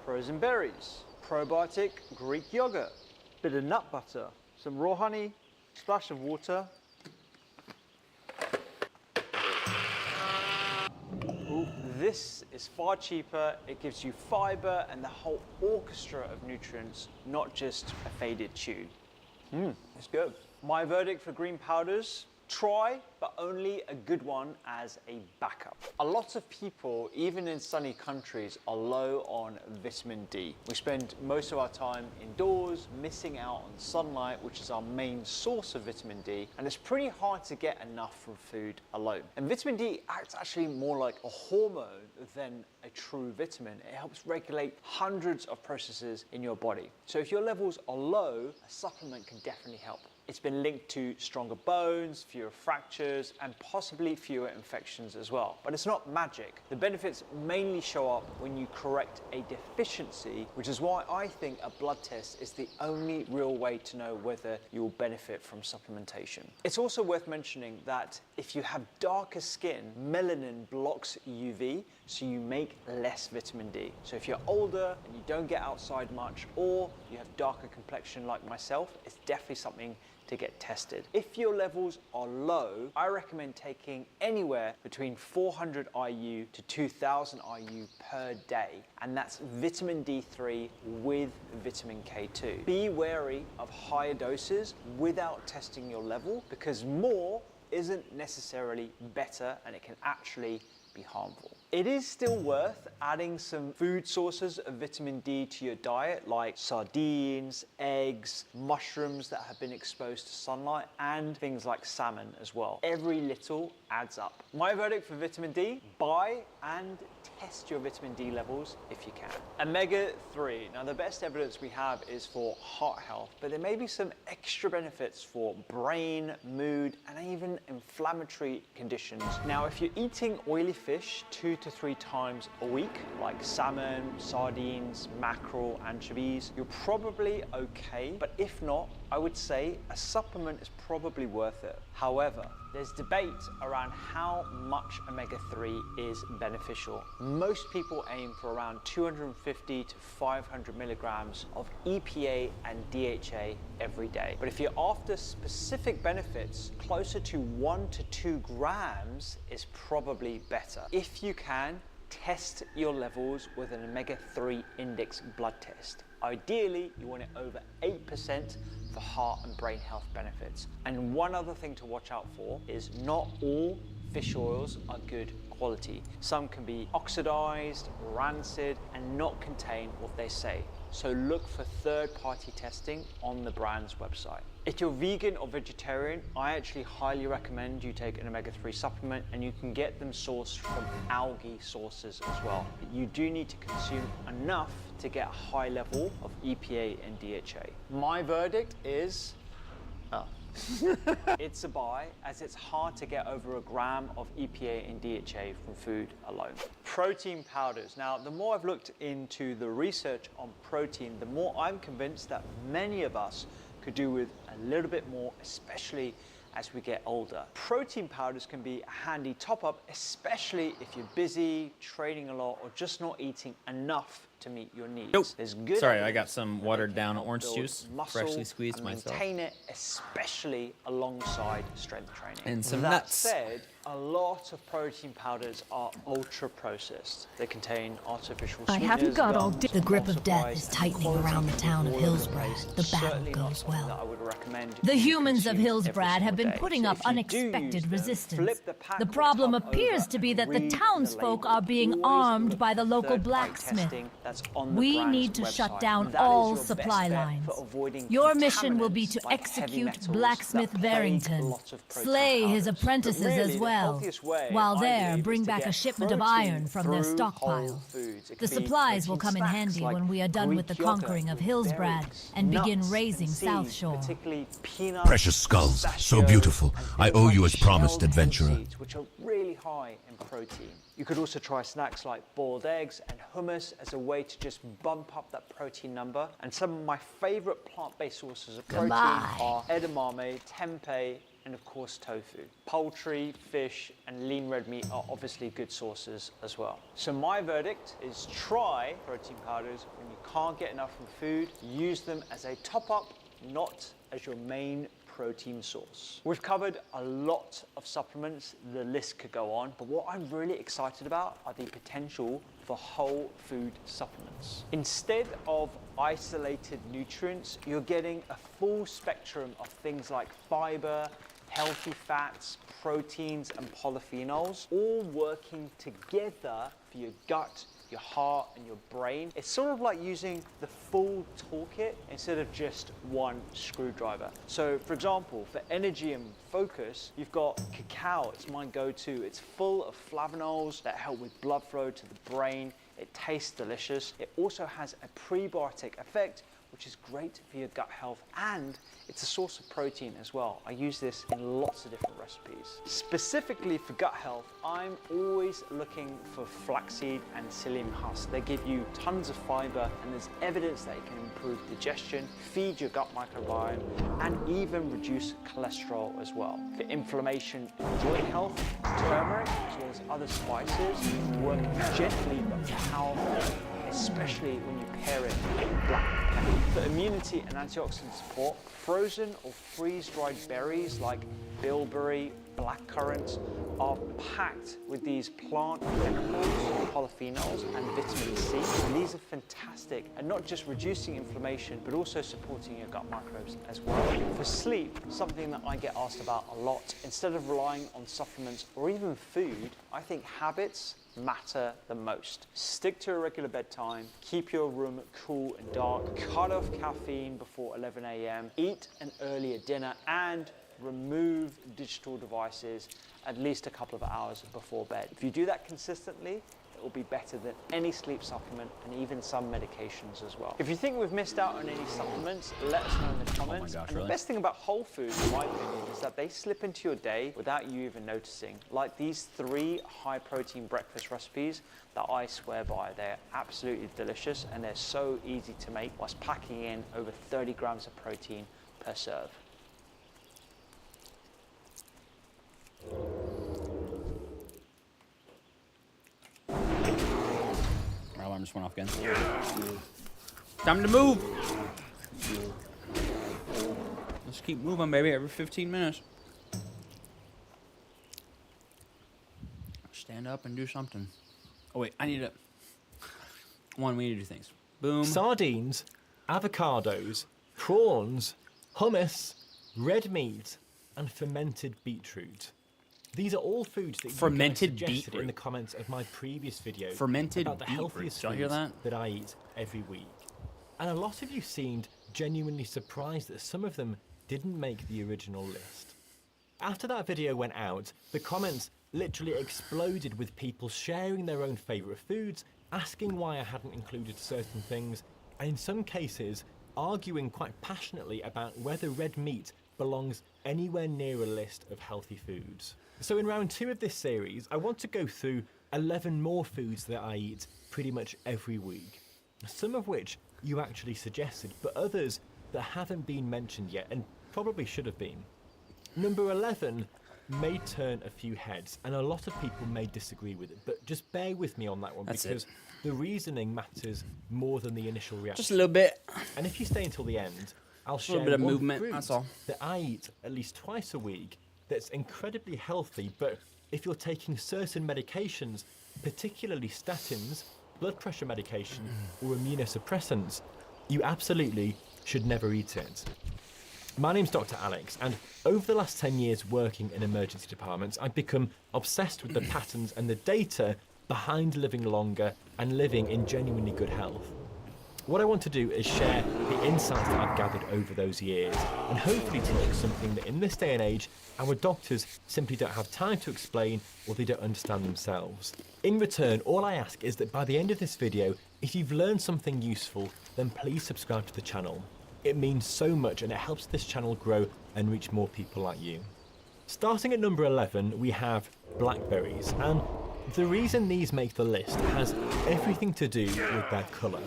frozen berries, probiotic Greek yogurt, bit of nut butter, some raw honey, splash of water. Ooh, this is far cheaper. It gives you fiber and the whole orchestra of nutrients, not just a faded tune. It's good. My verdict for green powders: try, but only a good one as a backup. A lot of people, even in sunny countries, are low on vitamin D. We spend most of our time indoors, missing out on sunlight, which is our main source of vitamin D, and it's pretty hard to get enough from food alone. And vitamin D acts actually more like a hormone than a true vitamin. It helps regulate hundreds of processes in your body. So if your levels are low, a supplement can definitely help. It's been linked to stronger bones, fewer fractures, and possibly fewer infections as well. But it's not magic. The benefits mainly show up when you correct a deficiency, which is why I think a blood test is the only real way to know whether you will benefit from supplementation. It's also worth mentioning that if you have darker skin, melanin blocks UV, so you make less vitamin D. So if you're older and you don't get outside much, or you have darker complexion like myself, it's definitely something to get tested. If your levels are low, I recommend taking anywhere between 400 IU to 2000 IU per day, and that's vitamin D3 with vitamin K2. Be wary of higher doses without testing your level, because more isn't necessarily better and it can actually be harmful. It is still worth adding some food sources of vitamin D to your diet, like sardines, eggs, mushrooms that have been exposed to sunlight, and things like salmon as well. Every little adds up. My verdict for vitamin D: buy and test your vitamin D levels if you can. Omega-3. Now, the best evidence we have is for heart health, but there may be some extra benefits for brain, mood, and even inflammatory conditions. Now, if you're eating oily fish 2 to 3 times a week, like salmon, sardines, mackerel, anchovies, you're probably okay. But if not, I would say a supplement is probably worth it. However, there's debate around how much omega-3 is beneficial. Most people aim for around 250 to 500 milligrams of EPA and DHA every day. But if you're after specific benefits, closer to 1 to 2 grams is probably better. If you can, test your levels with an omega-3 index blood test. Ideally, you want it over 8% for heart and brain health benefits. And one other thing to watch out for is not all fish oils are good quality. Some can be oxidized, rancid, and not contain what they say. So look for third-party testing on the brand's website. If you're vegan or vegetarian, I actually highly recommend you take an omega-3 supplement, and you can get them sourced from algae sources as well. You do need to consume enough to get a high level of EPA and DHA. My verdict is, it's a buy, as it's hard to get over a gram of EPA and DHA from food alone. Protein powders. Now, the more I've looked into the research on protein, the more I'm convinced that many of us could do with a little bit more, especially as we get older. Protein powders can be a handy top-up, especially if you're busy, training a lot, or just not eating enough to meet your needs.
Nope.
There's good
Sorry, I
evidence
got some
that
watered
they
down
can
orange
build
juice,
muscle
freshly squeezed
and
myself.
maintain it, especially alongside strength training.
And some
that
nuts.
said, a lot of protein powders are ultra processed. They contain artificial
I
sweeteners.
haven't got all
gums,
the grip of death
emulsifiers,
is
and
tightening
quality
around the town of
all over the
Hillsbrad.
place.
The battle
Certainly not
goes
something that I
well.
would recommend
The
you
humans of
consume every
Hillsbrad have been
single day.
putting
So
up
if you do use
unexpected
them,
resistance.
flip the pack
The
or
problem
tub
appears
over
to be
and
that the
read
townsfolk
label.
are being
Always
armed
look
by the
for
local
third-party
blacksmith.
testing that's on the
We
brand's
need to
website.
shut down
That is
all
your best
supply
bet
lines.
for avoiding
Your mission will be
contaminants
to
like heavy
execute
metals
blacksmith
that plague
Barrington,
lots of protein
slay his
powders.
apprentices
But really,
as
the
well,
healthiest way,
while
I
there
believe,
bring
is to
back a
get
shipment of
protein
iron from their
through
stockpile.
whole foods. It
The
could be
supplies will
protein
come in
snacks
handy
like
when we are done with the
Greek yogurt
conquering of
with
Hillsbrad
berries,
and begin
nuts
raising
and
South
seeds,
Shore.
particularly peanuts,
Precious skulls, so
pistachios,
beautiful.
and
I
things
owe
like
you as promised,
shelled hemp
adventurer.
seeds, which are really high in protein. You could also try snacks like boiled eggs and hummus as a way to just bump up that protein number. And some of my favorite plant-based sources of protein are edamame, tempeh, and of course tofu. Poultry, fish, and lean red meat are obviously good sources as well. So my verdict is try protein powders when you can't get enough from food. Use them as a top-up, not as your main protein source. We've covered a lot of supplements, the list could go on, but what I'm really excited about are the potential for whole food supplements. Instead of isolated nutrients, you're getting a full spectrum of things like fiber, healthy fats, proteins, and polyphenols, all working together for your gut, your heart, and your brain. It's sort of like using the full toolkit instead of just one screwdriver. So for example, for energy and focus, you've got cacao. It's my go-to. It's full of flavonols that help with blood flow to the brain. It tastes delicious. It also has a prebiotic effect, which is great for your gut health, and it's a source of protein as well. I use this in lots of different recipes. Specifically for gut health, I'm always looking for flaxseed and psyllium husk. They give you tons of fiber, and there's evidence that it can improve digestion, feed your gut microbiome, and even reduce cholesterol as well. For inflammation and joint health, turmeric, as well as other spices, work gently but powerfully, especially when you pair it with black pepper. For immunity and antioxidant support, frozen or freeze-dried berries like bilberry, blackcurrant are packed with these plant chemicals, polyphenols, and vitamin C. And these are fantastic at not just reducing inflammation, but also supporting your gut microbes as well. For sleep, something that I get asked about a lot, instead of relying on supplements or even food, I think habits matter the most. Stick to a regular bedtime, keep your room cool and dark, cut off caffeine before 11 a.m., eat an earlier dinner, and remove digital devices at least a couple of hours before bed. If you do that consistently, it will be better than any sleep supplement and even some medications as well. If you think we've missed out on any supplements, let us know in the comments.
gosh,
and
really?
the best thing about whole foods, in my opinion, is that they slip into your day without you even noticing. Like these 3 high protein breakfast recipes that I swear by. They're absolutely delicious and they're so easy to make whilst packing in over 30 grams of protein per serve.
My alarm just went off again. Time to move. Let's keep moving, baby, every 15 minutes. Stand up and do something. Oh, wait, we need to do things. Boom.
Sardines, avocados, prawns, hummus, red meat, and fermented beetroot. These are all foods that
Fermented
you guys suggested
beetroot.
in the comments of my previous video
Fermented
about the
beetroot.
healthiest
Did y'all hear
foods
that?
I eat every week. And a lot of you seemed genuinely surprised that some of them didn't make the original list. After that video went out, the comments literally exploded with people sharing their own favourite foods, asking why I hadn't included certain things, and in some cases, arguing quite passionately about whether red meat belongs anywhere near a list of healthy foods. So in round 2 of this series, I want to go through 11 more foods that I eat pretty much every week. Some of which you actually suggested, but others that haven't been mentioned yet and probably should have been. Number 11
may turn a few heads, and a lot of people may disagree with it, but just bear with me on that one, because the reasoning matters more than the initial reaction.
Just a little bit.
And if you stay until the end, I'll
A
share
little bit of
one
movement,
fruit
that's all.
that I eat at least twice a week that's incredibly healthy, but if you're taking certain medications, particularly statins, blood pressure medication, or immunosuppressants, you absolutely should never eat it. My name's Dr. Alex, and over the last 10 years working in emergency departments, I've become obsessed with the patterns and the data behind living longer and living in genuinely good health. What I want to do is share the insights that I've gathered over those years, and hopefully teach you something that in this day and age, our doctors simply don't have time to explain, or they don't understand themselves. In return, all I ask is that by the end of this video, if you've learned something useful, then please subscribe to the channel. It means so much, and it helps this channel grow and reach more people like you. Starting at number 11, we have blackberries, and the reason these make the list has everything to do with their colour.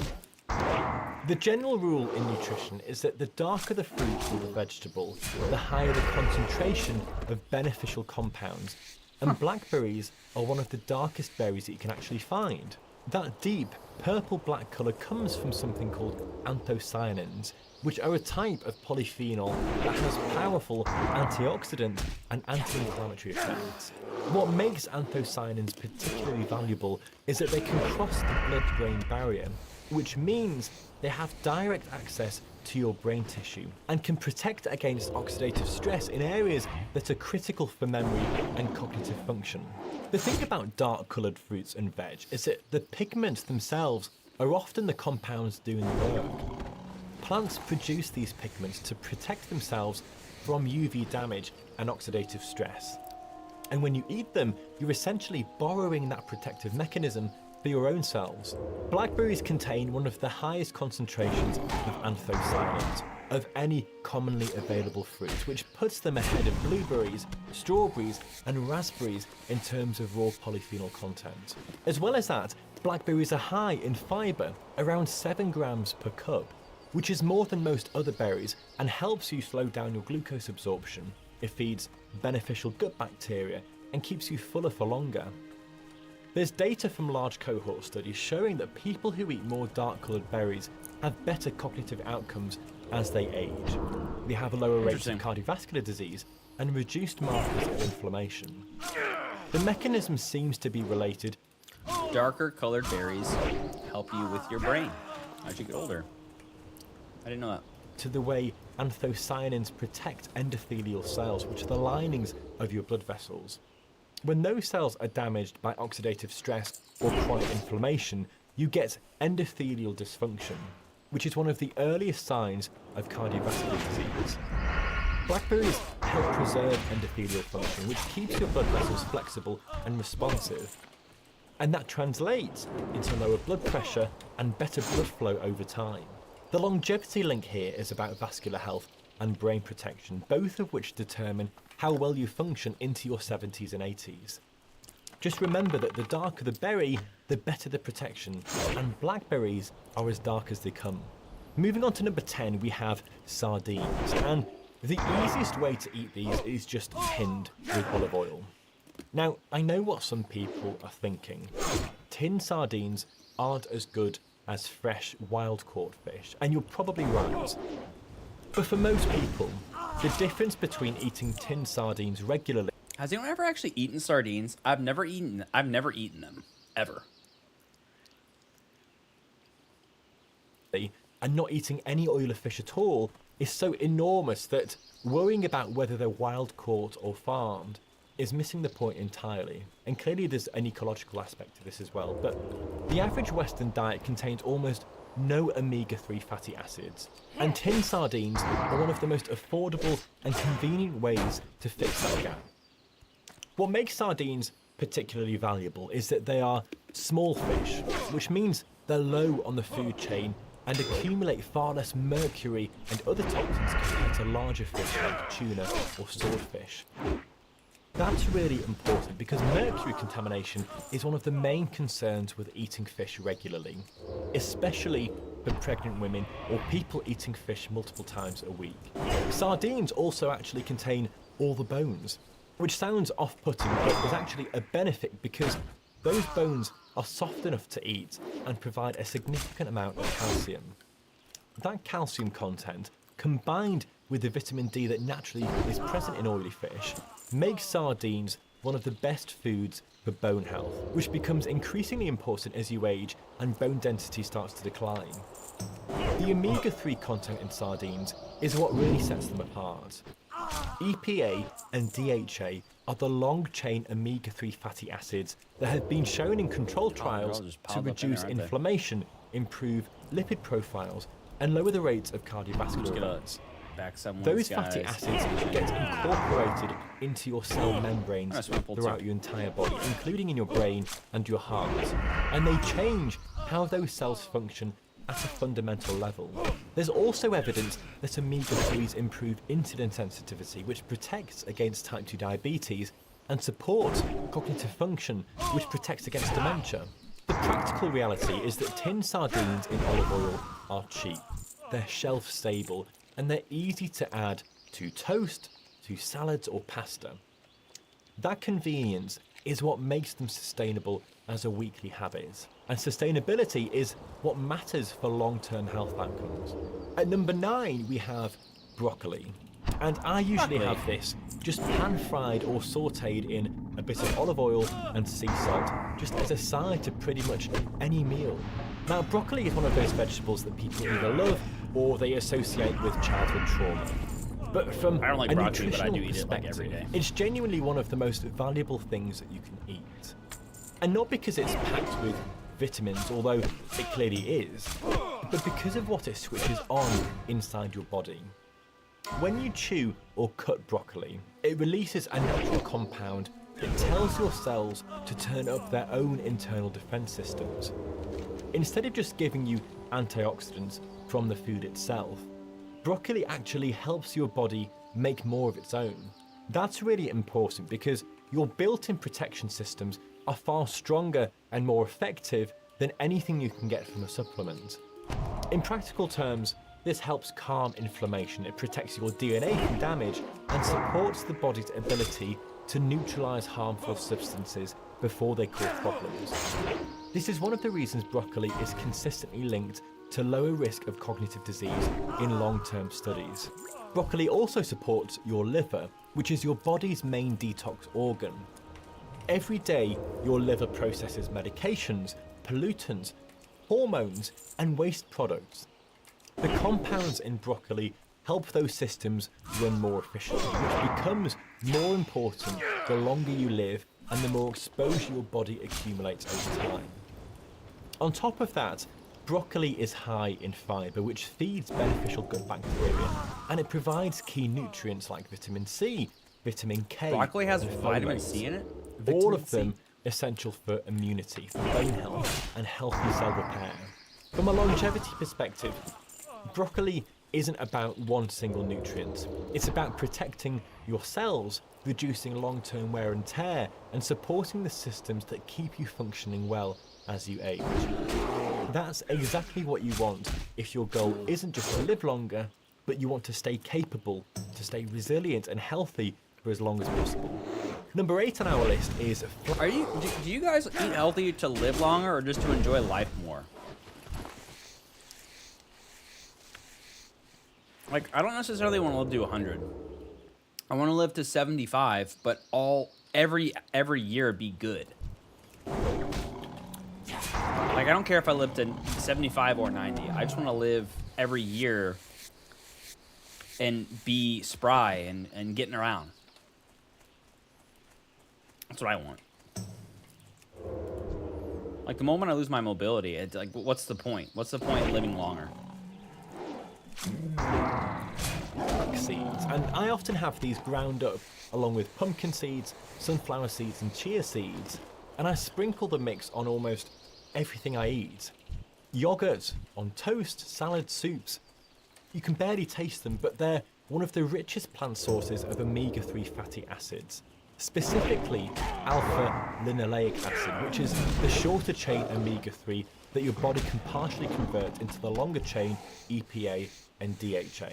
The general rule in nutrition is that the darker the fruit or the vegetable, the higher the concentration of beneficial compounds, and blackberries are one of the darkest berries that you can actually find. That deep purple-black colour comes from something called anthocyanins, which are a type of polyphenol that has powerful antioxidant and anti-inflammatory effects. What makes anthocyanins particularly valuable is that they can cross the blood-brain barrier, which means they have direct access to your brain tissue and can protect against oxidative stress in areas that are critical for memory and cognitive function. The thing about dark-coloured fruits and veg is that the pigments themselves are often the compounds doing the work. Plants produce these pigments to protect themselves from UV damage and oxidative stress. And when you eat them, you're essentially borrowing that protective mechanism for your own cells. Blackberries contain one of the highest concentrations of anthocyanins of any commonly available fruit, which puts them ahead of blueberries, strawberries, and raspberries in terms of raw polyphenol content. As well as that, blackberries are high in fibre, around 7 grams per cup, which is more than most other berries and helps you slow down your glucose absorption. It feeds beneficial gut bacteria and keeps you fuller for longer. There's data from large cohort studies showing that people who eat more dark-coloured berries have better cognitive outcomes as they age. They have lower rates of cardiovascular disease and reduced markers of inflammation. The mechanism seems to be related.
Darker colored berries help you with your brain as you get older. I didn't know that.
To the way anthocyanins protect endothelial cells, which are the linings of your blood vessels. When those cells are damaged by oxidative stress or chronic inflammation, you get endothelial dysfunction, which is one of the earliest signs of cardiovascular disease. Blackberries help preserve endothelial function, which keeps your blood vessels flexible and responsive. And that translates into lower blood pressure and better blood flow over time. The longevity link here is about vascular health and brain protection, both of which determine how well you function into your 70s and 80s. Just remember that the darker the berry, the better the protection, and blackberries are as dark as they come. Moving on to number 10, we have sardines, and the easiest way to eat these is just tinned with olive oil. Now, I know what some people are thinking. Tinned sardines aren't as good as fresh wild-caught fish, and you're probably right. But for most people, the difference between eating tinned sardines regularly...
Has anyone ever actually eaten sardines? I've never eaten them, ever.
And not eating any oil of fish at all is so enormous that worrying about whether they're wild-caught or farmed is missing the point entirely. And clearly there's an ecological aspect to this as well, but the average Western diet contains almost no omega-3 fatty acids, and tinned sardines are one of the most affordable and convenient ways to fix that gap. What makes sardines particularly valuable is that they are small fish, which means they're low on the food chain and accumulate far less mercury and other toxins compared to larger fish like tuna or swordfish. That's really important because mercury contamination is one of the main concerns with eating fish regularly, especially for pregnant women or people eating fish multiple times a week. Sardines also actually contain all the bones, which sounds off-putting, but is actually a benefit because those bones are soft enough to eat and provide a significant amount of calcium. That calcium content, combined with the vitamin D that naturally is present in oily fish, makes sardines one of the best foods for bone health, which becomes increasingly important as you age and bone density starts to decline. The omega-3 content in sardines is what really sets them apart. EPA and DHA are the long-chain omega-3 fatty acids that have been shown in controlled trials to reduce inflammation, improve lipid profiles, and lower the rates of cardiovascular events. Those fatty acids get incorporated into your cell membranes throughout your entire body, including in your brain and your heart, and they change how those cells function at a fundamental level. There's also evidence that omega-3s improve insulin sensitivity, which protects against type 2 diabetes, and supports cognitive function, which protects against dementia. The practical reality is that tinned sardines in olive oil are cheap, they're shelf stable, and they're easy to add to toast, to salads or pasta. That convenience is what makes them sustainable as a weekly habit. And sustainability is what matters for long-term health outcomes. At number 9, we have broccoli. And I usually have this just pan-fried or sautéed in a bit of olive oil and sea salt, just as a side to pretty much any meal. Now, broccoli is one of those vegetables that people either love or they associate with childhood trauma. But from
I don't like
a
broccoli, but I
nutritional
do eat it like every day.
it's genuinely one of the most valuable things that you can eat. And not because it's packed with vitamins, although it clearly is, but because of what it switches on inside your body. When you chew or cut broccoli, it releases a natural compound that tells your cells to turn up their own internal defense systems. Instead of just giving you antioxidants from the food itself, broccoli actually helps your body make more of its own. That's really important because your built-in protection systems are far stronger and more effective than anything you can get from a supplement. In practical terms, this helps calm inflammation, it protects your DNA from damage, and supports the body's ability to neutralize harmful substances before they cause problems. This is one of the reasons broccoli is consistently linked to lower risk of cognitive disease in long-term studies. Broccoli also supports your liver, which is your body's main detox organ. Every day, your liver processes medications, pollutants, hormones, and waste products. The compounds in broccoli help those systems run more efficiently, which becomes more important the longer you live and the more exposure your body accumulates over time. On top of that, broccoli is high in fiber, which feeds beneficial gut bacteria, and it provides key nutrients like vitamin C, vitamin K.
Broccoli has
and
vitamin
folate.
C in it?
All of them essential for immunity, for bone health, and healthy cell repair. From a longevity perspective, broccoli isn't about one single nutrient. It's about protecting your cells, reducing long-term wear and tear, and supporting the systems that keep you functioning well as you age. That's exactly what you want if your goal isn't just to live longer, but you want to stay capable, to stay resilient and healthy for as long as possible. Number 8 on our list is...
Do you guys eat healthy to live longer or just to enjoy life more? Like, I don't necessarily want to live to 100. I want to live to 75, but every year be good. Like, I don't care if I live to 75 or 90. I just want to live every year and be spry and getting around. That's what I want. Like, the moment I lose my mobility, it's like, what's the point? What's the point in living longer?
Seeds, and I often have these ground up along with pumpkin seeds, sunflower seeds, and chia seeds, and I sprinkle the mix on almost everything I eat. Yogurt, on toast, salad, soups. You can barely taste them, but they're one of the richest plant sources of omega-3 fatty acids, specifically alpha-linoleic acid, which is the shorter chain omega-3 that your body can partially convert into the longer chain EPA and DHA.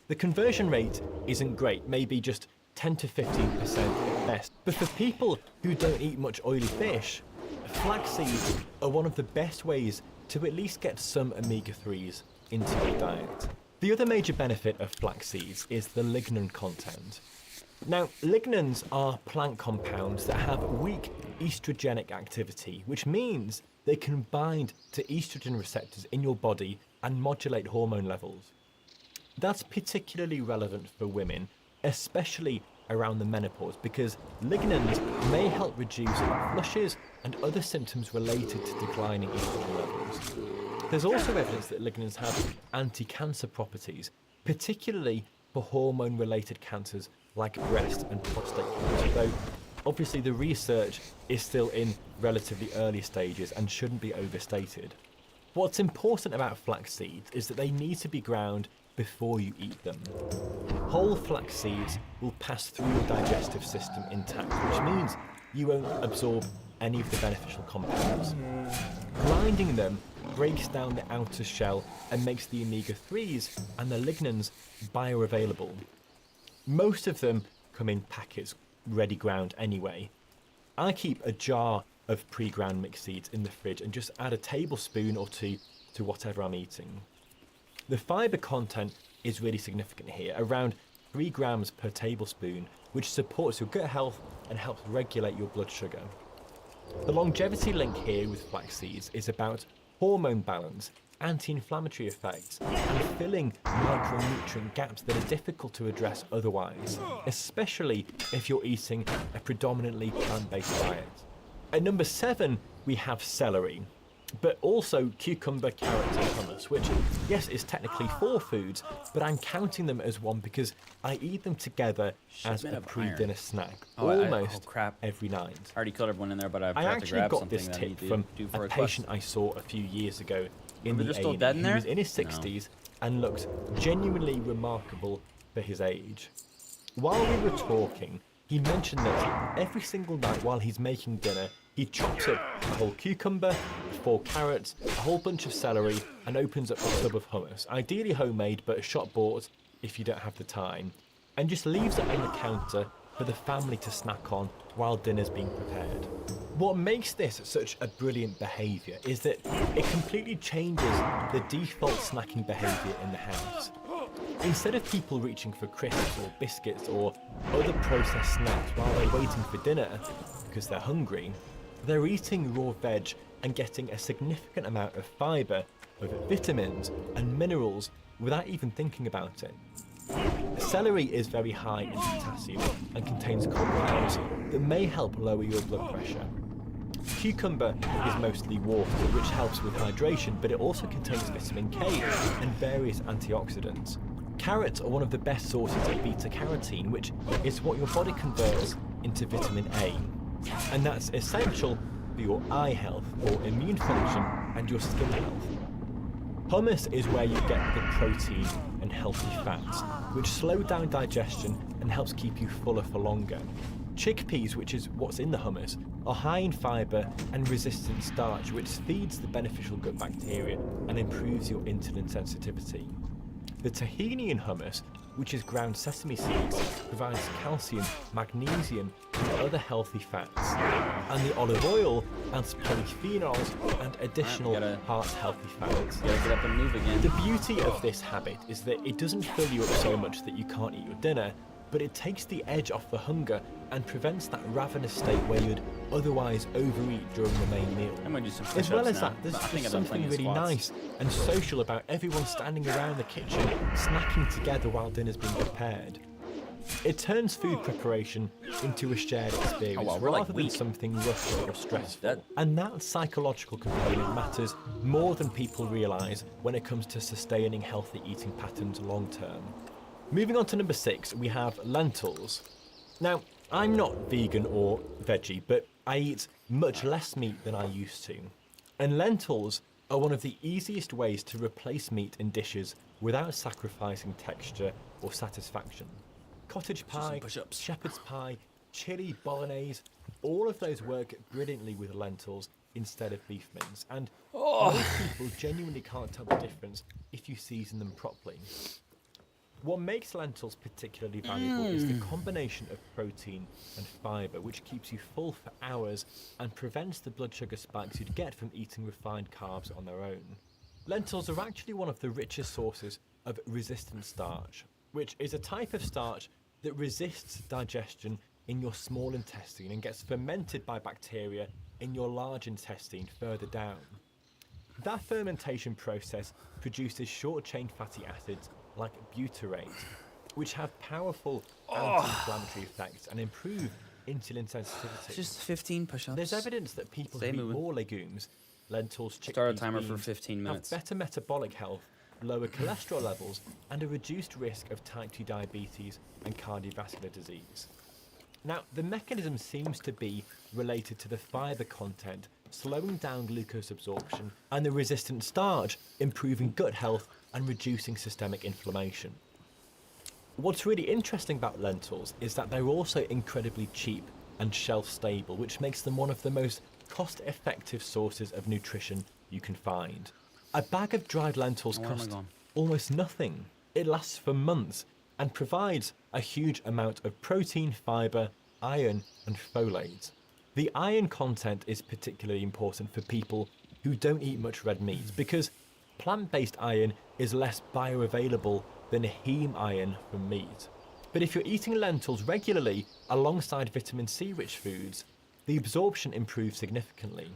The conversion rate isn't great, maybe just 10 to 15% at best. But for people who don't eat much oily fish, flax seeds are one of the best ways to at least get some omega-3s into your diet. The other major benefit of flax seeds is the lignin content. Now, lignans are plant compounds that have weak estrogenic activity, which means they can bind to estrogen receptors in your body and modulate hormone levels. That's particularly relevant for women, especially around the menopause, because lignans may help reduce flushes and other symptoms related to declining estrogen levels. There's also evidence that lignans have anti-cancer properties, particularly for hormone-related cancers like breast and prostate cancer, though obviously the research is still in relatively early stages and shouldn't be overstated. What's important about flax seeds is that they need to be ground before you eat them. Whole flax seeds will pass through your digestive system intact, which means you won't absorb any of the beneficial compounds. Grinding them breaks down the outer shell and makes the omega-3s and the lignans bioavailable. Most of them come in packets, ready ground anyway. I keep a jar of pre-ground mixed seeds in the fridge and just add a tablespoon or two to whatever I'm eating. The fibre content is really significant here, around 3 grams per tablespoon, which supports your gut health and helps regulate your blood sugar. The longevity link here with flax seeds is about hormone balance, anti-inflammatory effects, and filling micronutrient gaps that are difficult to address otherwise, especially if you're eating a predominantly plant-based diet. At number 7, we have celery, but also cucumber, carrots, and hummus, which, yes, is technically 4 foods, but I'm counting them as one because I eat them together as a pre-dinner snack, almost every night.
I already killed everyone in there, but I
I
forgot to
actually
grab
got
something
this
that I
tip
need to
from
do for
a
quest.
patient I saw a few years ago in
They're
the
still
A&E.
dead in there?
He was in his 60s and looked genuinely remarkable for his age. While we were talking, he mentioned that every single night while he's making dinner, he chops up a whole cucumber, 4 carrots, a whole bunch of celery, and opens up a tub of hummus, ideally homemade but shop bought if you don't have the time, and just leaves it on the counter for the family to snack on while dinner's being prepared. What makes this such a brilliant behaviour is that it completely changes the default snacking behaviour in the house. Instead of people reaching for crisps or biscuits or other processed snacks while they're waiting for dinner because they're hungry, they're eating raw veg and getting a significant amount of fibre, of vitamins and minerals without even thinking about it. Celery is very high in potassium and contains compounds that may help lower your blood pressure. Cucumber is mostly water, which helps with hydration, but it also contains vitamin K and various antioxidants. Carrots are one of the best sources of beta-carotene, which is what your body converts into vitamin A. And that's essential for your eye health, your immune function, and your skin health. Hummus is where you get the protein and healthy fats, which slow down digestion and helps keep you fuller for longer. Chickpeas, which is what's in the hummus, are high in fibre and resistant starch, which feeds the beneficial gut bacteria and improves your insulin sensitivity. The tahini in hummus, which is ground sesame seeds, provides calcium, magnesium, and other healthy fats. And the olive oil adds polyphenols and additional heart healthy fats.
Gotta get up and move again.
The beauty of this habit is that it doesn't fill you up so much that you can't eat your dinner, but it takes the edge off the hunger and prevents that ravenous state where you'd otherwise overeat during the main meal.
I'm gonna do some
As well
push-ups
as
now.
that, there's
I think
just
I've done
something
plenty
really
of squats.
nice and social about everyone standing around the kitchen, snacking together while dinner's being prepared. It turns food preparation into a shared experience
we're like
rather than
weak.
something rushed or stressful. And that psychological component matters more than people realise when it comes to sustaining healthy eating patterns long term. Moving on to number 6, we have lentils. Now, I'm not vegan or veggie, but I eat much less meat than I used to. And lentils are one of the easiest ways to replace meat in dishes without sacrificing texture or satisfaction. Cottage pie, shepherd's pie, chili bolognese, all of those work brilliantly with lentils instead of beef mince. And most people genuinely can't tell the difference if you season them properly. What makes lentils particularly valuable is the combination of protein and fibre, which keeps you full for hours and prevents the blood sugar spikes you'd get from eating refined carbs on their own. Lentils are actually one of the richest sources of resistant starch, which is a type of starch that resists digestion in your small intestine and gets fermented by bacteria in your large intestine further down. That fermentation process produces short-chain fatty acids like butyrate, which have powerful anti-inflammatory effects and improve insulin sensitivity.
Just 15 push-ups.
There's evidence that people
Stay
who eat
moving.
more legumes, lentils, chickpeas,
Start a timer for
beans,
15 minutes.
have better metabolic health, lower cholesterol levels, and a reduced risk of type 2 diabetes and cardiovascular disease. Now, the mechanism seems to be related to the fibre content, slowing down glucose absorption, and the resistant starch, improving gut health and reducing systemic inflammation. What's really interesting about lentils is that they're also incredibly cheap and shelf-stable, which makes them one of the most cost-effective sources of nutrition you can find. A bag of dried lentils costs almost nothing. It lasts for months and provides a huge amount of protein, fibre, iron and folate. The iron content is particularly important for people who don't eat much red meat because plant-based iron is less bioavailable than heme iron from meat. But if you're eating lentils regularly alongside vitamin C-rich foods, the absorption improves significantly.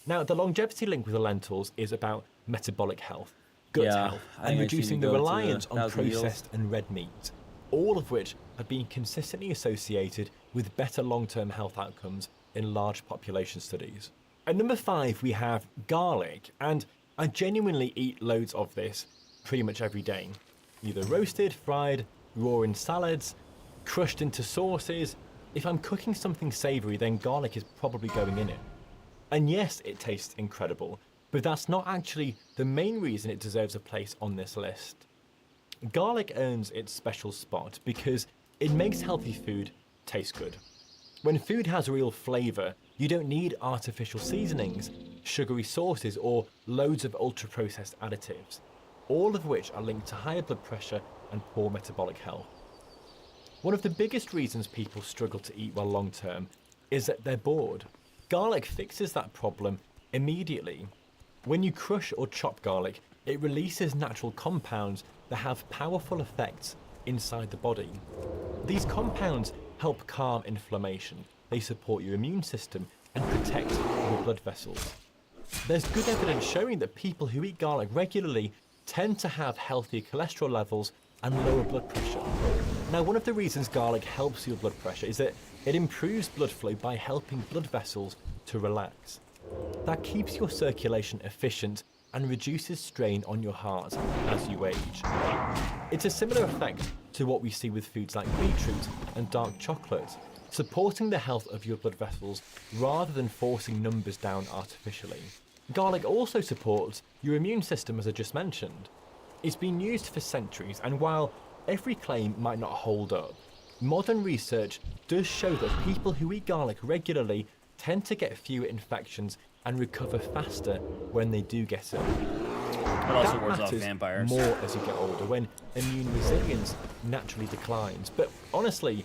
Now, the longevity link with the lentils is about metabolic health, gut health, and reducing the reliance on processed and red meat, all of which have been consistently associated with better long-term health outcomes in large population studies. At number 5, we have garlic, and I genuinely eat loads of this pretty much every day. Either roasted, fried, raw in salads, crushed into sauces. If I'm cooking something savoury, then garlic is probably going in it. And yes, it tastes incredible, but that's not actually the main reason it deserves a place on this list. Garlic earns its special spot because it makes healthy food taste good. When food has real flavour, you don't need artificial seasonings, sugary sauces, or loads of ultra-processed additives, all of which are linked to higher blood pressure and poor metabolic health. One of the biggest reasons people struggle to eat well long-term is that they're bored. Garlic fixes that problem immediately. When you crush or chop garlic, it releases natural compounds that have powerful effects inside the body. These compounds help calm inflammation, they support your immune system and protect your blood vessels. There's good evidence showing that people who eat garlic regularly tend to have healthier cholesterol levels and lower blood pressure. Now, one of the reasons garlic helps your blood pressure is that it improves blood flow by helping blood vessels to relax. That keeps your circulation efficient and reduces strain on your heart as you age. It's a similar effect to what we see with foods like beetroot and dark chocolate, supporting the health of your blood vessels rather than forcing numbers down artificially. Garlic also supports your immune system, as I just mentioned. It's been used for centuries, and while every claim might not hold up, modern research does show that people who eat garlic regularly tend to get fewer infections and recover faster when they do get it.
It also wards off vampires.
More as you get older, when immune resilience naturally declines. But honestly,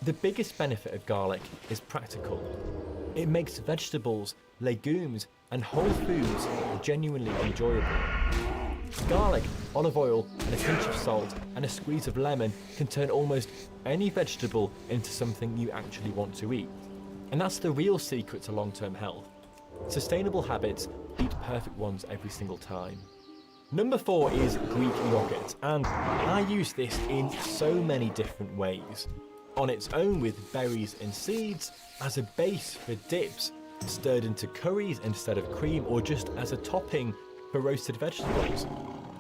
the biggest benefit of garlic is practical. It makes vegetables, legumes, and whole foods genuinely enjoyable. Garlic, olive oil, and a pinch of salt, and a squeeze of lemon can turn almost any vegetable into something you actually want to eat. And that's the real secret to long-term health. Sustainable habits beat perfect ones every single time. Number 4 is Greek yogurt, and I use this in so many different ways. On its own with berries and seeds, as a base for dips, stirred into curries instead of cream, or just as a topping for roasted vegetables.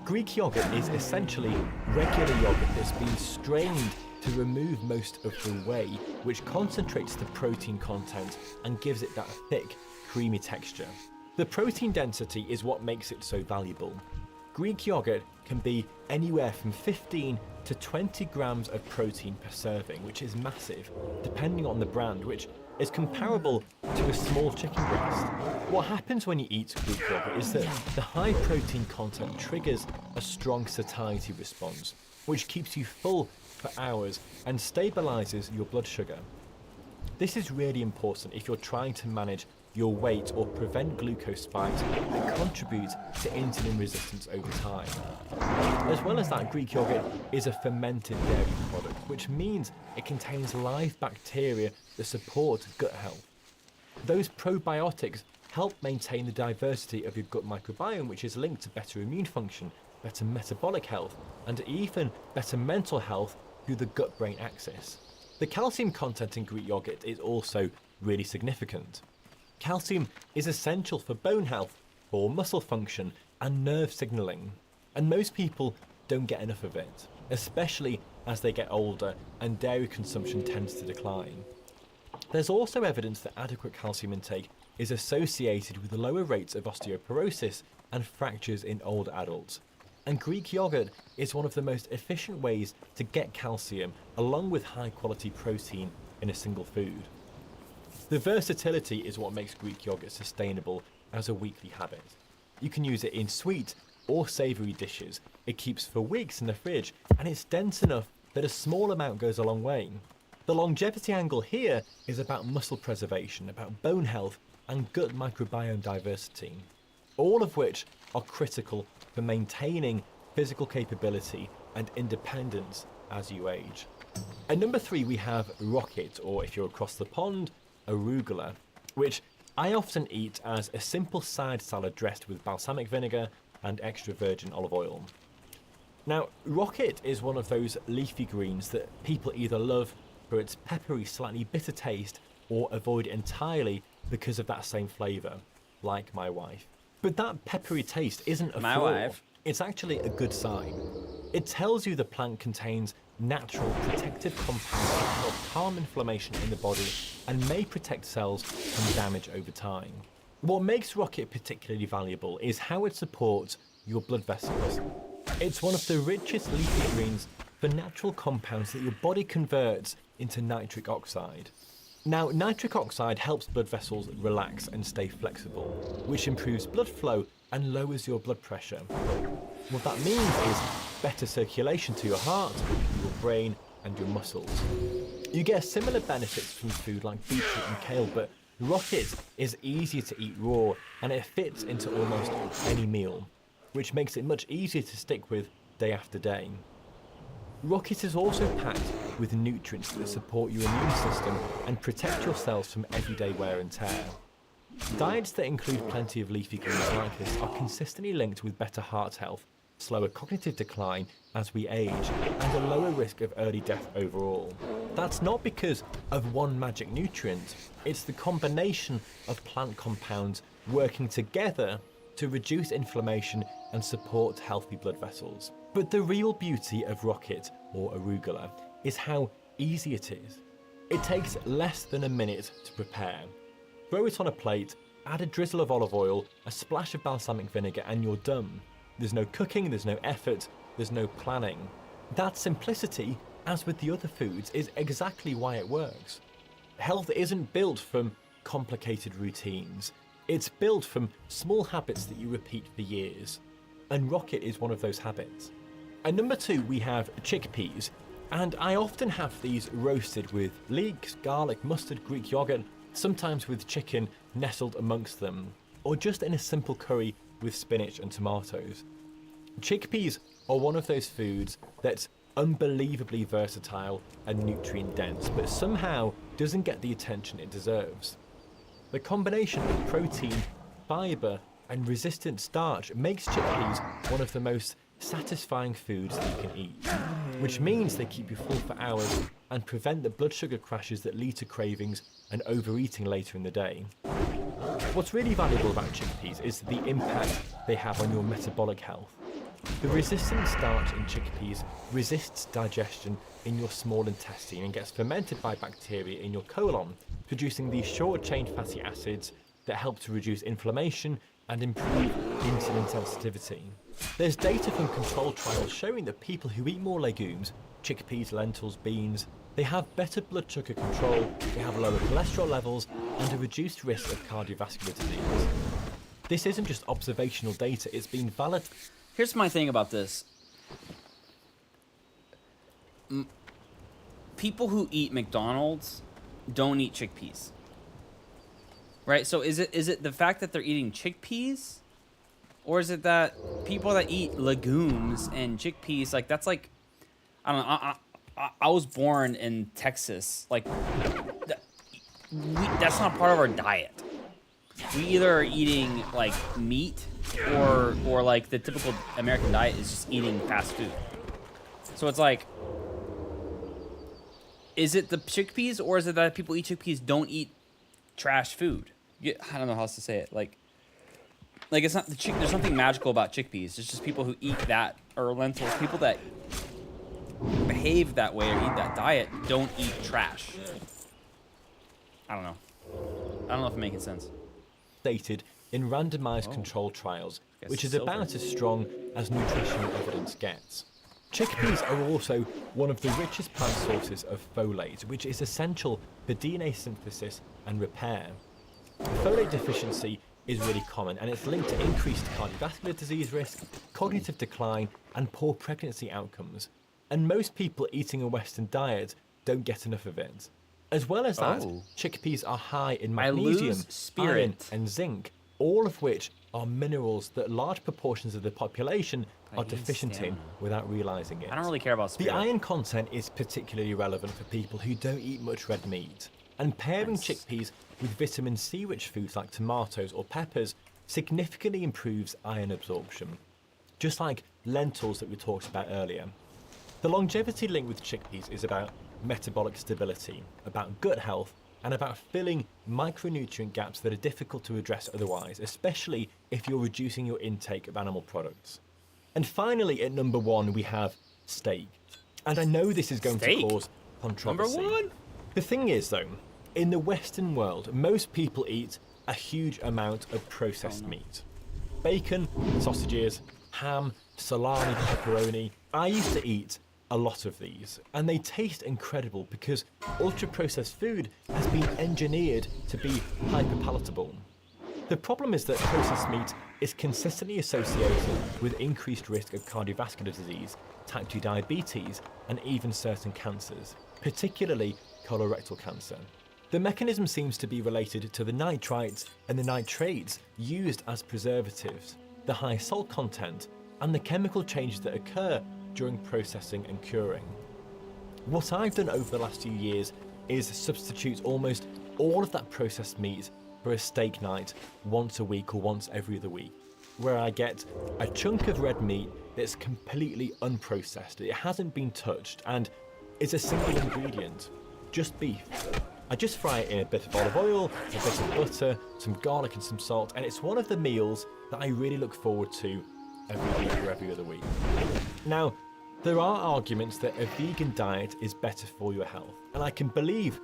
Greek yogurt is essentially regular yogurt that's been strained to remove most of the whey, which concentrates the protein content and gives it that thick, creamy texture. The protein density is what makes it so valuable. Greek yogurt can be anywhere from 15 to 20 grams of protein per serving, which is massive, depending on the brand, which is comparable to a small chicken breast. What happens when you eat Greek yogurt is that the high protein content triggers a strong satiety response, which keeps you full for hours and stabilizes your blood sugar. This is really important if you're trying to manage your weight or prevent glucose spikes that contribute to insulin resistance over time. As well as that, Greek yogurt is a fermented dairy product, which means it contains live bacteria that support gut health. Those probiotics help maintain the diversity of your gut microbiome, which is linked to better immune function, better metabolic health, and even better mental health through the gut-brain axis. The calcium content in Greek yogurt is also really significant. Calcium is essential for bone health, for muscle function, and nerve signaling, and most people don't get enough of it, especially as they get older and dairy consumption tends to decline. There's also evidence that adequate calcium intake is associated with lower rates of osteoporosis and fractures in older adults. And Greek yogurt is one of the most efficient ways to get calcium along with high quality protein in a single food. The versatility is what makes Greek yogurt sustainable as a weekly habit. You can use it in sweet or savoury dishes. It keeps for weeks in the fridge, and it's dense enough that a small amount goes a long way. The longevity angle here is about muscle preservation, about bone health, and gut microbiome diversity, all of which are critical for maintaining physical capability and independence as you age. At number 3 we have rocket, or if you're across the pond, arugula, which I often eat as a simple side salad dressed with balsamic vinegar and extra virgin olive oil. Now, rocket is one of those leafy greens that people either love for its peppery, slightly bitter taste or avoid entirely because of that same flavour, like my wife. But that peppery taste isn't a flaw. It's actually a good sign. It tells you the plant contains natural protective compounds that help calm inflammation in the body and may protect cells from damage over time. What makes rocket particularly valuable is how it supports your blood vessels. It's one of the richest leafy greens for natural compounds that your body converts into nitric oxide. Now, nitric oxide helps blood vessels relax and stay flexible, which improves blood flow and lowers your blood pressure. What that means is better circulation to your heart, your brain, and your muscles. You get similar benefits from food like beetroot and kale, but rocket is easier to eat raw and it fits into almost any meal, which makes it much easier to stick with day after day. Rocket is also packed with nutrients that support your immune system and protect your cells from everyday wear and tear. Diets that include plenty of leafy greens like this are consistently linked with better heart health, slower cognitive decline as we age, and a lower risk of early death overall. That's not because of one magic nutrient, it's the combination of plant compounds working together to reduce inflammation and support healthy blood vessels. But the real beauty of rocket, or arugula, is how easy it is. It takes less than a minute to prepare. Throw it on a plate, add a drizzle of olive oil, a splash of balsamic vinegar, and you're done. There's no cooking, there's no effort, there's no planning. That simplicity, as with the other foods, is exactly why it works. Health isn't built from complicated routines. It's built from small habits that you repeat for years. And rocket is one of those habits. At number 2, we have chickpeas. And I often have these roasted with leeks, garlic, mustard, Greek yogurt, sometimes with chicken nestled amongst them, or just in a simple curry with spinach and tomatoes. Chickpeas are one of those foods that's unbelievably versatile and nutrient dense, but somehow doesn't get the attention it deserves. The combination of protein, fibre, and resistant starch makes chickpeas one of the most satisfying foods that you can eat, which means they keep you full for hours and prevent the blood sugar crashes that lead to cravings and overeating later in the day. What's really valuable about chickpeas is the impact they have on your metabolic health. The resistant starch in chickpeas resists digestion in your small intestine and gets fermented by bacteria in your colon, producing these short-chain fatty acids that help to reduce inflammation and improve insulin sensitivity. There's data from controlled trials showing that people who eat more legumes, chickpeas, lentils, beans, they have better blood sugar control, they have lower cholesterol levels, and a reduced risk of cardiovascular disease. This isn't just observational data, it's been validated.
Here's my thing about this.
people who eat McDonald's don't eat chickpeas, right? So is it the fact that they're eating chickpeas, or is it that people that eat legumes and chickpeas, like that's like, I don't know. I was born in Texas. Like, that's not part of our diet. We either are eating like meat, or like the typical American diet is just eating fast food. So it's like, is it the chickpeas, or is it that people eat chickpeas don't eat trash food? I don't know how else to say it. Like it's not there's nothing magical about chickpeas. It's just people who eat that, or lentils. People that behave that way or eat that diet don't eat trash. I don't know. I don't know if I'm making sense.
Stated in randomized controlled trials, which is about as strong as nutritional evidence gets. Chickpeas are also one of the richest plant sources of folate, which is essential for DNA synthesis and repair. Folate deficiency is really common, and it's linked to increased cardiovascular disease risk, cognitive decline, and poor pregnancy outcomes. And most people eating a Western diet don't get enough of it. As well as that, chickpeas are high in magnesium, iron, and zinc, all of which are minerals that large proportions of the population are deficient in without realizing it.
I don't really care about spirit.
The iron content is particularly relevant for people who don't eat much red meat, and pairing chickpeas with vitamin C-rich foods like tomatoes or peppers significantly improves iron absorption, just like lentils that we talked about earlier. The longevity link with chickpeas is about metabolic stability, about gut health, and about filling micronutrient gaps that are difficult to address otherwise, especially if you're reducing your intake of animal products. And finally, at number 1, we have steak. And I know this is going to cause controversy.
Number 1?
The thing is, though, in the Western world, most people eat a huge amount of processed meat. Bacon, sausages, ham, salami, pepperoni. I used to eat a lot of these, and they taste incredible because ultra-processed food has been engineered to be hyper-palatable. The problem is that processed meat is consistently associated with increased risk of cardiovascular disease, type 2 diabetes, and even certain cancers, particularly colorectal cancer. The mechanism seems to be related to the nitrites and the nitrates used as preservatives, the high salt content, and the chemical changes that occur during processing and curing. What I've done over the last few years is substitute almost all of that processed meat for a steak night once a week or once every other week, where I get a chunk of red meat that's completely unprocessed. It hasn't been touched and is a single ingredient, just beef. I just fry it in a bit of olive oil, a bit of butter, some garlic and some salt, and it's one of the meals that I really look forward to every week or every other week. Now, there are arguments that a vegan diet is better for your health, and I can believe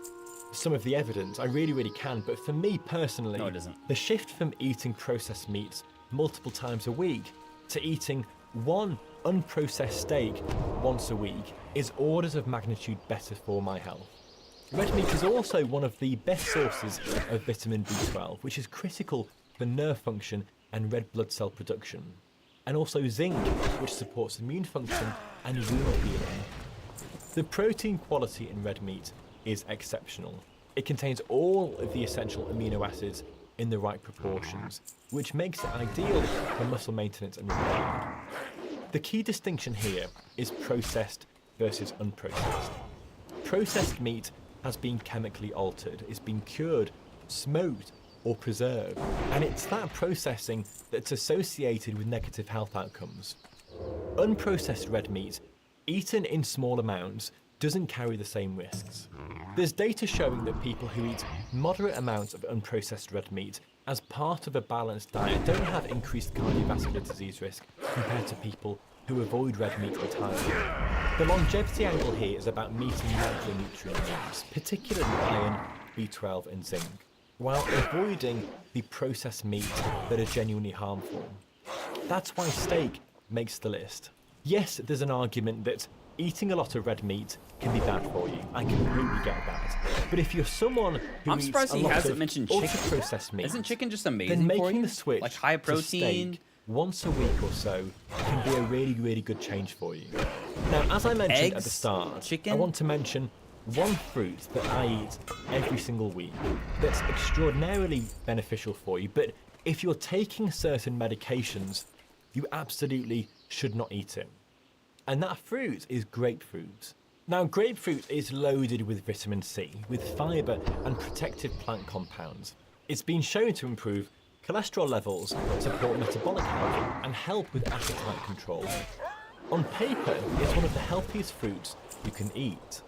some of the evidence, I really can, but for me personally,
no, it isn't.
The shift from eating processed meats multiple times a week to eating one unprocessed steak once a week is orders of magnitude better for my health. Red meat is also one of the best sources of vitamin B12, which is critical for nerve function and red blood cell production, and also zinc, which supports immune function and wound healing. The protein quality in red meat is exceptional. It contains all of the essential amino acids in the right proportions, which makes it ideal for muscle maintenance and repair. The key distinction here is processed versus unprocessed. Processed meat has been chemically altered, it's been cured, smoked, or preserved, and it's that processing that's associated with negative health outcomes. Unprocessed red meat, eaten in small amounts, doesn't carry the same risks. There's data showing that people who eat moderate amounts of unprocessed red meat as part of a balanced diet don't have increased cardiovascular disease risk compared to people who avoid red meat entirely. The longevity angle here is about meeting micronutrient needs, particularly iron, B12 and zinc, while avoiding the processed meats that are genuinely harmful. That's why steak makes the list. Yes, there's an argument that eating a lot of red meat can be bad for you. I completely get that. But if you're someone who
I'm
eats
surprised
a
he
lot
hasn't
of
mentioned chicken.
ultra-processed meat,
Isn't chicken just amazing
then making
for you?
the switch
Like high
to
protein.
steak once a week or so can be a really good change for you. Now, as I mentioned at the
Eggs?
start,
Chicken?
I want to mention one fruit that I eat every single week that's extraordinarily beneficial for you, but if you're taking certain medications, you absolutely should not eat it. And that fruit is grapefruit. Now, grapefruit is loaded with vitamin C, with fibre and protective plant compounds. It's been shown to improve cholesterol levels, support metabolic health, and help with appetite control. On paper, it's one of the healthiest fruits you can eat.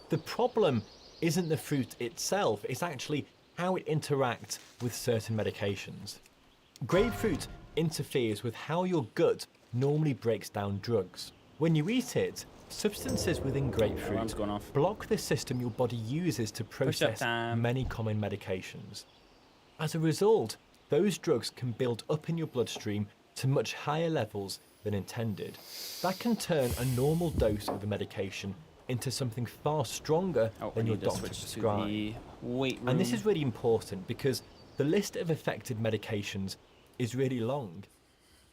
The problem isn't the fruit itself, it's actually how it interacts with certain medications. Grapefruit interferes with how your gut normally breaks down drugs. When you eat it, substances within grapefruit block the system your body uses to process many common medications. As a result, those drugs can build up in your bloodstream to much higher levels than intended. That can turn a normal dose of a medication into something far stronger than your doctor prescribed. And this is really important because the list of affected medications is really long.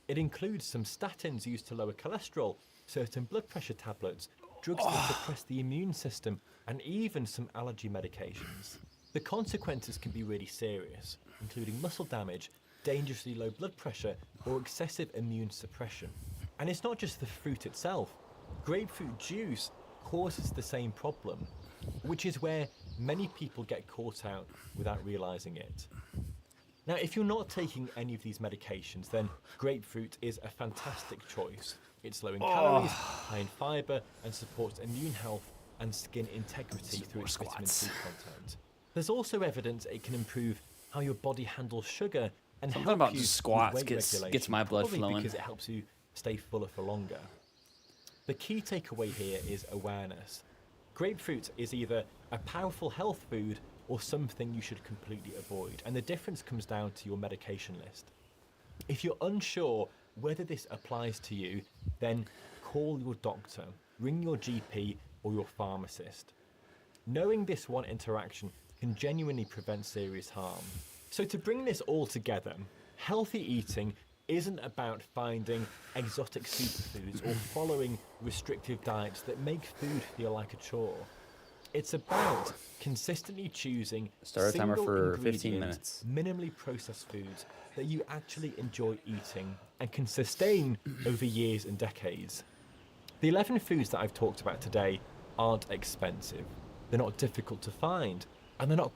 It includes some statins used to lower cholesterol, certain blood pressure tablets, drugs that suppress the immune system, and even some allergy medications. The consequences can be really serious, including muscle damage, dangerously low blood pressure, or excessive immune suppression. And it's not just the fruit itself. Grapefruit juice causes the same problem, which is where many people get caught out without realizing it. Now, if you're not taking any of these medications, then grapefruit is a fantastic choice. It's low in calories, high in fiber, and supports immune health and skin integrity through its vitamin C content. There's also evidence it can improve how your body handles sugar and
Something
help
about
you
just
with
squats
weight
gets
regulation,
my blood
probably
flowing.
because it helps you stay fuller for longer. The key takeaway here is awareness. Grapefruit is either a powerful health food or something you should completely avoid, and the difference comes down to your medication list. If you're unsure whether this applies to you, then call your doctor, ring your GP or your pharmacist. Knowing this one interaction can genuinely prevent serious harm. So to bring this all together, healthy eating isn't about finding exotic superfoods or following restrictive diets that make food feel like a chore. It's about consistently choosing
Start a timer
single
for 15
ingredient,
minutes.
minimally processed foods that you actually enjoy eating and can sustain over years and decades. The 11 foods that I've talked about today aren't expensive, they're not difficult to find, and they're not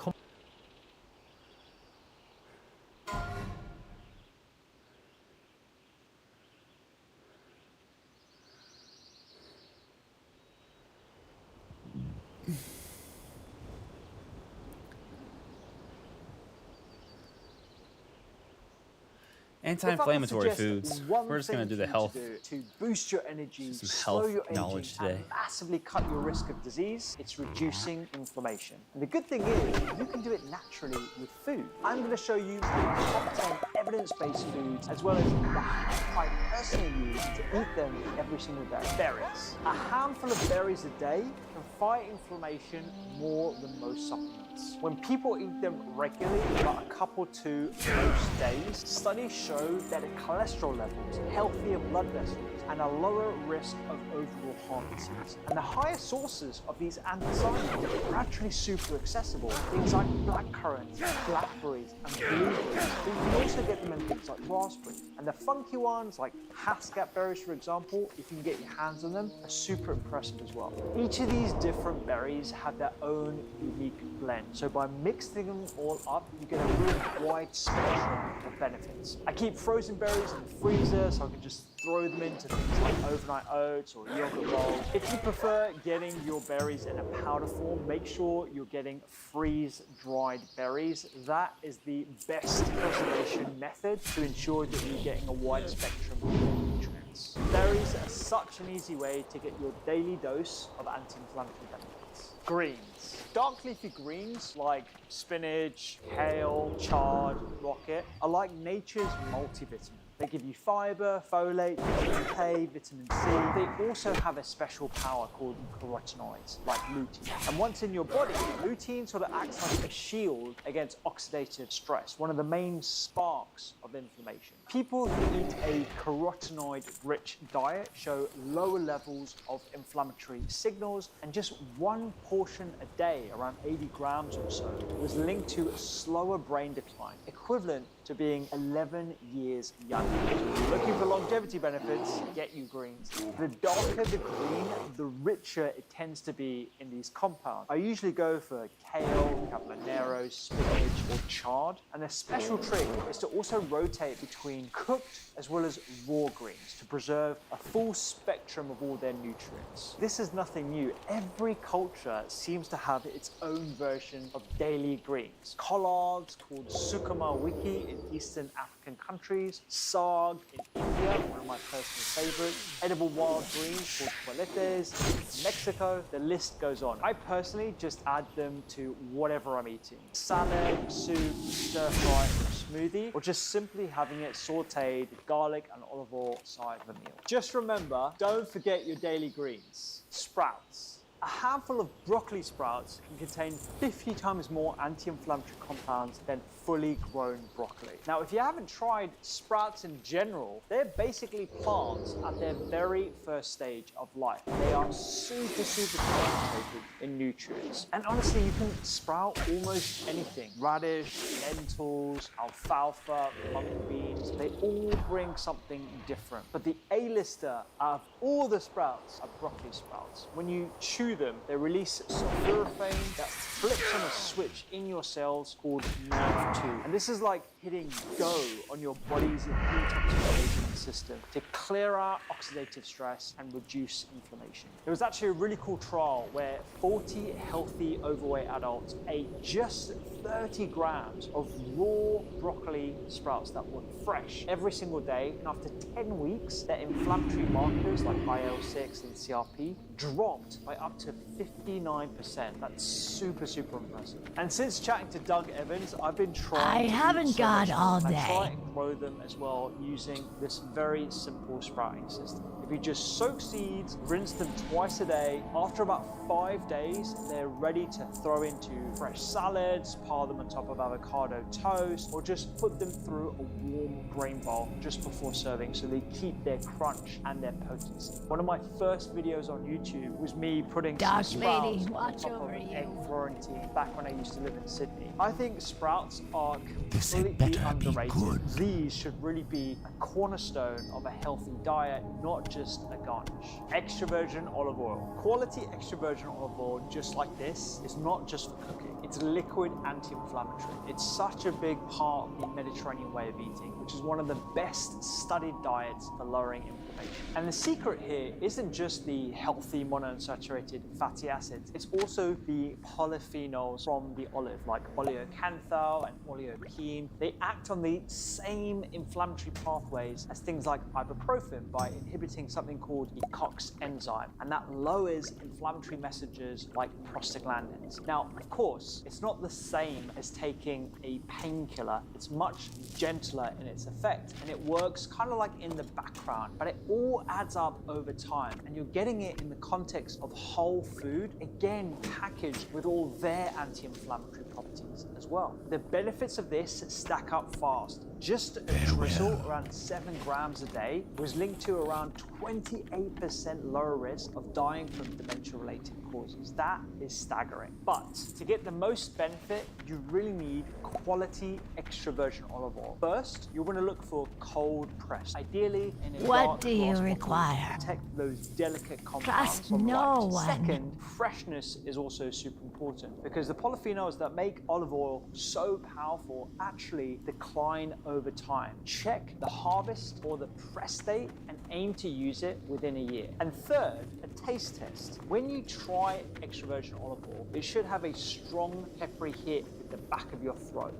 Anti-inflammatory foods. We're just going to do the health.
To boost your energy,
Some
slow
health
your
knowledge
aging,
today.
and massively cut your risk of disease, it's reducing inflammation. And the good thing is, you can do it naturally with food. I'm going to show you the top 10 evidence-based foods, as well as how I personally use to eat them every single day. Berries. A handful of berries a day can fight inflammation more than most supplements. When people eat them regularly, about a couple to most days, studies show better cholesterol levels, healthier blood vessels, and a lower risk of overall heart disease. And the highest sources of these anthocyanins are actually super accessible. Things like blackcurrants, blackberries, and blueberries. But you can also get them in things like raspberry. And the funky ones like Hascat berries, for example, if you can get your hands on them, are super impressive as well. Each of these different berries have their own unique blend. So by mixing them all up, you get a really wide spectrum of benefits. I keep frozen berries in the freezer so I can just throw them into things like overnight oats or yogurt bowls. If you prefer getting your berries in a powder form, make sure you're getting freeze-dried berries. That is the best preservation method to ensure that you're getting a wide spectrum of nutrients. Berries are such an easy way to get your daily dose of anti-inflammatory benefits. Greens. Dark leafy greens like spinach, kale, chard, rocket are like nature's multivitamin. They give you fiber, folate, vitamin K, vitamin C. They also have a special power called carotenoids, like lutein. And once in your body, lutein sort of acts like a shield against oxidative stress, one of the main sparks of inflammation. People who eat a carotenoid-rich diet show lower levels of inflammatory signals, and just one portion a day, around 80 grams or so, was linked to a slower brain decline, equivalent to being 11 years younger. So if you're looking for longevity benefits, get you greens. The darker the green, the richer it tends to be in these compounds. I usually go for kale, caponero, spinach, or chard. And a special trick is to also rotate between cooked as well as raw greens to preserve a full spectrum of all their nutrients. This is nothing new. Every culture seems to have its own version of daily greens. Collards called sukuma wiki in Eastern African countries, saag in India, one of my personal favorites, edible wild greens called toaletes in Mexico, the list goes on. I personally just add them to whatever I'm eating. Salad, soup, stir fry, or smoothie, or just simply having it sauteed with garlic and olive oil side of a meal. Just remember, don't forget your daily greens. Sprouts. A handful of broccoli sprouts can contain 50 times more anti-inflammatory compounds than fully grown broccoli. Now, if you haven't tried sprouts in general, they're basically plants at their very first stage of life. They are super concentrated in nutrients. And honestly, you can sprout almost anything. Radish, lentils, alfalfa, mung beans, they all bring something different. But the A-lister out of all the sprouts are broccoli sprouts. When you chew them, they release sulforaphane that flips on a switch in your cells called NERV2. And this is like hitting go on your body's detoxification system to clear out oxidative stress and reduce inflammation. There was actually a really cool trial where 40 healthy overweight adults ate just 30 grams of raw broccoli sprouts that were fresh every single day, and after 10 weeks, their inflammatory markers like IL-6 and CRP dropped by up to 59%. That's super impressive. And since chatting to Doug Evans, I've been trying
I haven't got all day.
I try and grow them as well using this very simple sprouting system. If you just soak seeds, rinse them twice a day, after about 5 days, they're ready to throw into fresh salads, pile them on top of avocado toast, or just put them through a warm grain bowl just before serving so they keep their crunch and their potency. One of my first videos on YouTube was me putting some sprouts on top of an egg Florentine back when I used to live in Sydney. I think sprouts are completely underrated. These should really be a cornerstone of a healthy diet, not just a garnish. Extra virgin olive oil. Quality extra virgin olive oil just like this is not just for cooking. It's a liquid anti-inflammatory. It's such a big part of the Mediterranean way of eating, which is one of the best studied diets for lowering inflammation. And the secret here isn't just the healthy monounsaturated fatty acids, it's also the polyphenols from the olive, like oleocanthal and oleopine. They act on the same inflammatory pathways as things like ibuprofen by inhibiting something called the COX enzyme, and that lowers inflammatory messages like prostaglandins. Now, of course, it's not the same as taking a painkiller. It's much gentler in its effect, and it works kind of like in the background, but it all adds up over time, and you're getting it in the context of whole food, again, packaged with all their anti-inflammatory properties as well. The benefits of this stack up fast. Just a drizzle, around 7 grams a day, was linked to around 28% lower risk of dying from dementia-related causes. That is staggering. But to get the most benefit, you really need quality extra virgin olive oil. First, you want to look for cold pressed, ideally in a
What
dark
do you
glass bottle
require?
to protect those delicate compounds
Trust
from
no
light.
one.
Second, freshness is also super important because the polyphenols that make olive oil so powerful actually decline over time. Check the harvest or the press date and aim to use it within a year. And third, a taste test. When you try extra virgin olive oil, it should have a strong peppery hit at the back of your throat.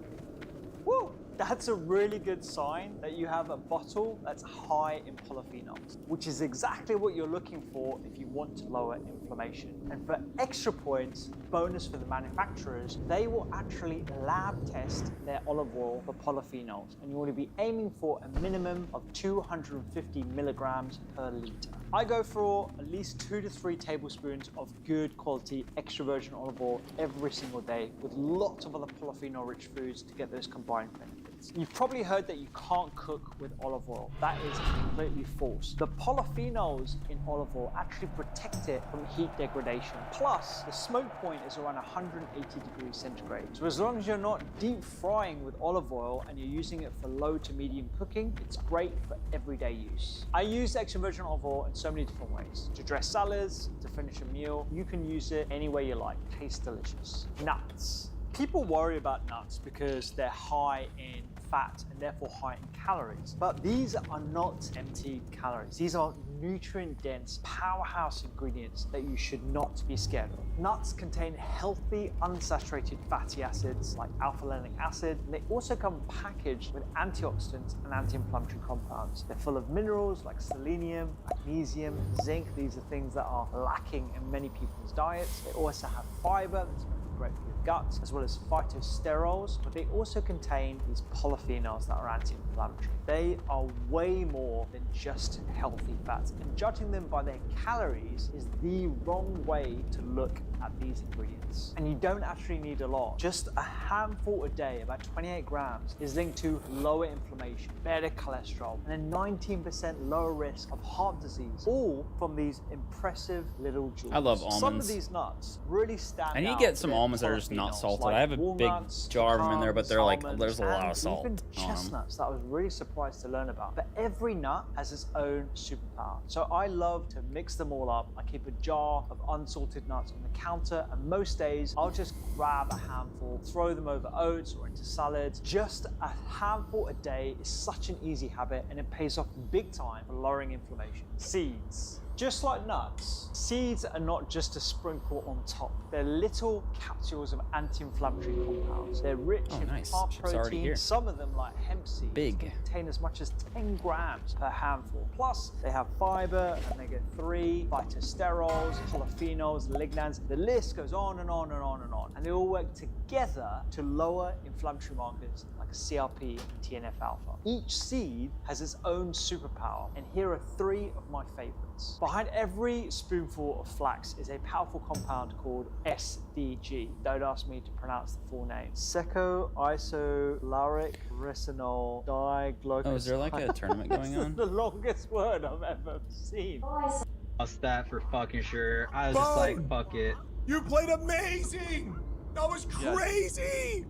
Woo! That's a really good sign that you have a bottle that's high in polyphenols, which is exactly what you're looking for if you want to lower inflammation. And for extra points, bonus for the manufacturers, they will actually lab test their olive oil for polyphenols, and you want to be aiming for a minimum of 250 milligrams per liter. I go for at least 2 to 3 tablespoons of good quality extra virgin olive oil every single day, with lots of other polyphenol-rich foods to get those combined benefits. You've probably heard that you can't cook with olive oil. That is completely false. The polyphenols in olive oil actually protect it from heat degradation. Plus, the smoke point is around 180 degrees centigrade. So as long as you're not deep frying with olive oil and you're using it for low to medium cooking, it's great for everyday use. I use extra virgin olive oil in so many different ways. To dress salads, to finish a meal, you can use it any way you like. Tastes delicious. Nuts. People worry about nuts because they're high in fat and therefore high in calories. But these are not empty calories. These are nutrient-dense powerhouse ingredients that you should not be scared of. Nuts contain healthy unsaturated fatty acids like alpha-linoleic acid, and they also come packaged with antioxidants and anti-inflammatory compounds. They're full of minerals like selenium, magnesium, zinc. These are things that are lacking in many people's diets. They also have fiber that's great for your gut, as well as phytosterols, but they also contain these polyphenols that are anti-inflammatory. They are way more than just healthy fats, and judging them by their calories is the wrong way to look at these ingredients. And you don't actually need a lot. Just a handful a day, about 28 grams, is linked to lower inflammation, better cholesterol, and a 19% lower risk of heart disease, all from these impressive little jewels.
I love almonds.
Some of these nuts really stand out.
I need to get some almonds that are just not salted. I have a big jar of them in there, but they're like, there's a lot of salt
even
on them.
chestnuts that I was really surprised to learn about. But every nut has its own superpower. So I love to mix them all up. I keep a jar of unsalted nuts on the counter, and most days I'll just grab a handful, throw them over oats or into salads. Just a handful a day is such an easy habit, and it pays off big time for lowering inflammation. Seeds. Just like nuts, seeds are not just a sprinkle on top. They're little capsules of anti-inflammatory compounds. They're rich in plant protein. Some of them, like hemp seeds, can contain as much as 10 grams per handful. Plus, they have fiber, omega-3, phytosterols, polyphenols, lignans. The list goes on and on and on and on. And they all work together to lower inflammatory markers like CRP and TNF-alpha. Each seed has its own superpower, and here are 3 of my favorites. Behind every spoonful of flax is a powerful compound called SDG. Don't ask me to pronounce the full name. Seco-isolauric resinol diglycoside.
Oh, is there like a tournament going on?
This is the longest word I've ever seen.
Lost that for fucking sure. I was just like, fuck it.
You played amazing! That was crazy!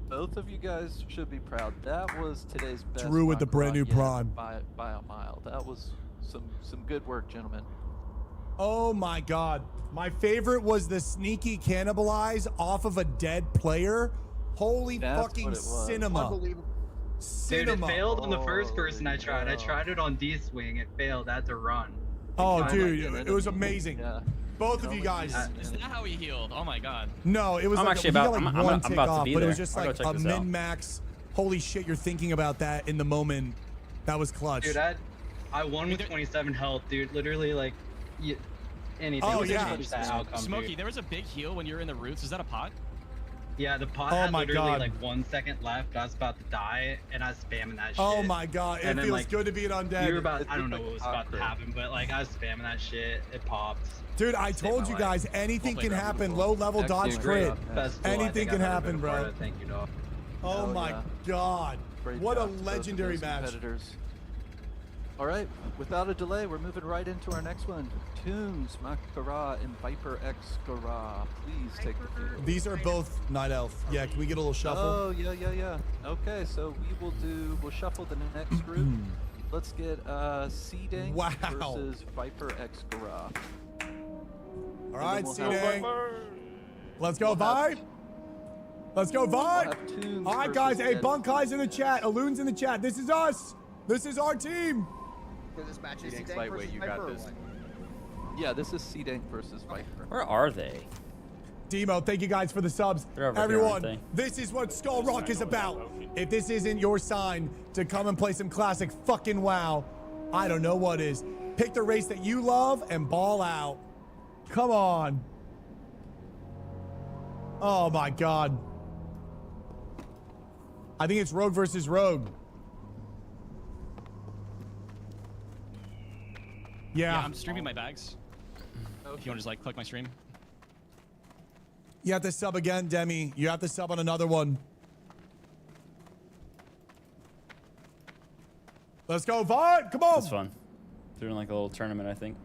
Both of you guys should be proud. That was today's best.
Drew with the brand new prawn.
By a mile. That was some good work, gentlemen.
Oh my god. My favorite was the sneaky cannibalize off of a dead player. Holy fucking cinema.
Unbelievable.
Cinema.
Dude, it failed on the first person I tried. I tried it on D-Swing. It failed. I had to run.
Oh, dude, it was amazing.
Yeah.
Both of you guys.
Is that how he healed? Oh my god.
No, it was
I'm
like
actually
he got
about-
like
I'm
one
about
tick
to
off,
be
but it
there.
was just
I'll go
like
check
a
this out.
min-max. Holy shit, you're thinking about that in the moment. That was clutch.
Dude, I won with 27 health, dude. Literally, like, anything
Oh,
would
yeah.
change that outcome,
Smokey,
dude.
there was a big heal when you were in the roots. Is that a pot?
Yeah, the pot
Oh
had
my
literally
God.
like 1 second left. I was about to die, and I was spamming that shit.
Oh my god, it
And then,
feels
like,
good to be an undead.
You were about, I don't know what was about to happen, but like I was spamming that shit. It popped.
Dude, I told you guys, anything can happen. Low level dodge crit. Anything can happen, bro.
Thank you, dog.
Oh my god.
Great
What a
job to both of
legendary
those
match.
competitors. All right, without a delay, we're moving right into our next one. Toons, Makara, and Viper X Gara. Please take the field.
These are both Night Elf. Yeah, can we get a little shuffle?
Oh, yeah. Okay, so we'll shuffle the next group. Let's get Seeding versus Viper X Gara.
All right, Seeding. Let's go, Vibe. Let's go, Vibe. All right, guys. Hey, Bunkai's in the chat. Aloon's in the chat. This is us. This is our team.
This match is
Seeding's
Seeding
lightweight,
versus
you got
Viper or
this.
what?
Yeah, this is Seeding versus Viper.
Where are they?
Demo, thank you guys for the subs.
They're over here,
Everyone,
aren't
this is what Skull Rock is about. If this isn't your sign to come and play some classic fucking WoW, I don't know what is. Pick the race that you love and ball out. Come on. Oh my God. I think it's Rogue versus Rogue.
Yeah, I'm streaming my bags. If you want to just like click my stream.
You have to sub again, Demi. You have to sub on another one. Let's go, Vaughn. Come on.
That's fun. Doing like a little tournament, I think.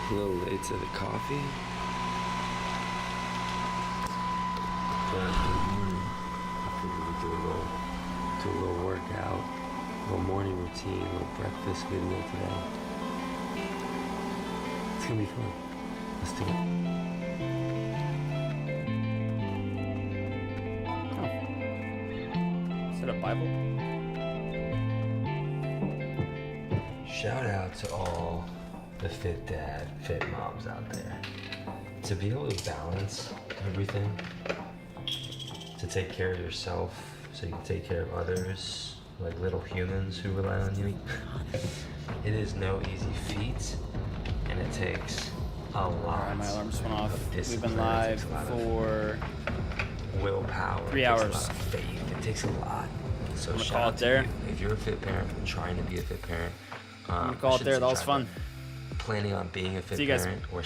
A little late to the coffee. But good morning. I figured we'd do a little workout, a little morning routine, a little breakfast video today. It's gonna be fun. Let's do it.
Is that a Bible?
Shout out to all the fit dad, fit moms out there. To be able to balance everything, to take care of yourself so you can take care of others, like little humans who rely on you. It is no easy feat, and it takes a lot.
Alright, my alarm just went off. We've
discipline,
been
it
live
takes a lot
for
willpower.
3
it takes
hours.
a lot of faith. It takes a lot. So
I'm gonna
shout
call
out
it
to
there.
you. If you're a fit parent, trying to be a fit parent,
I'm gonna call it there. That was fun.
Planning on being a fit
See you guys.
parent or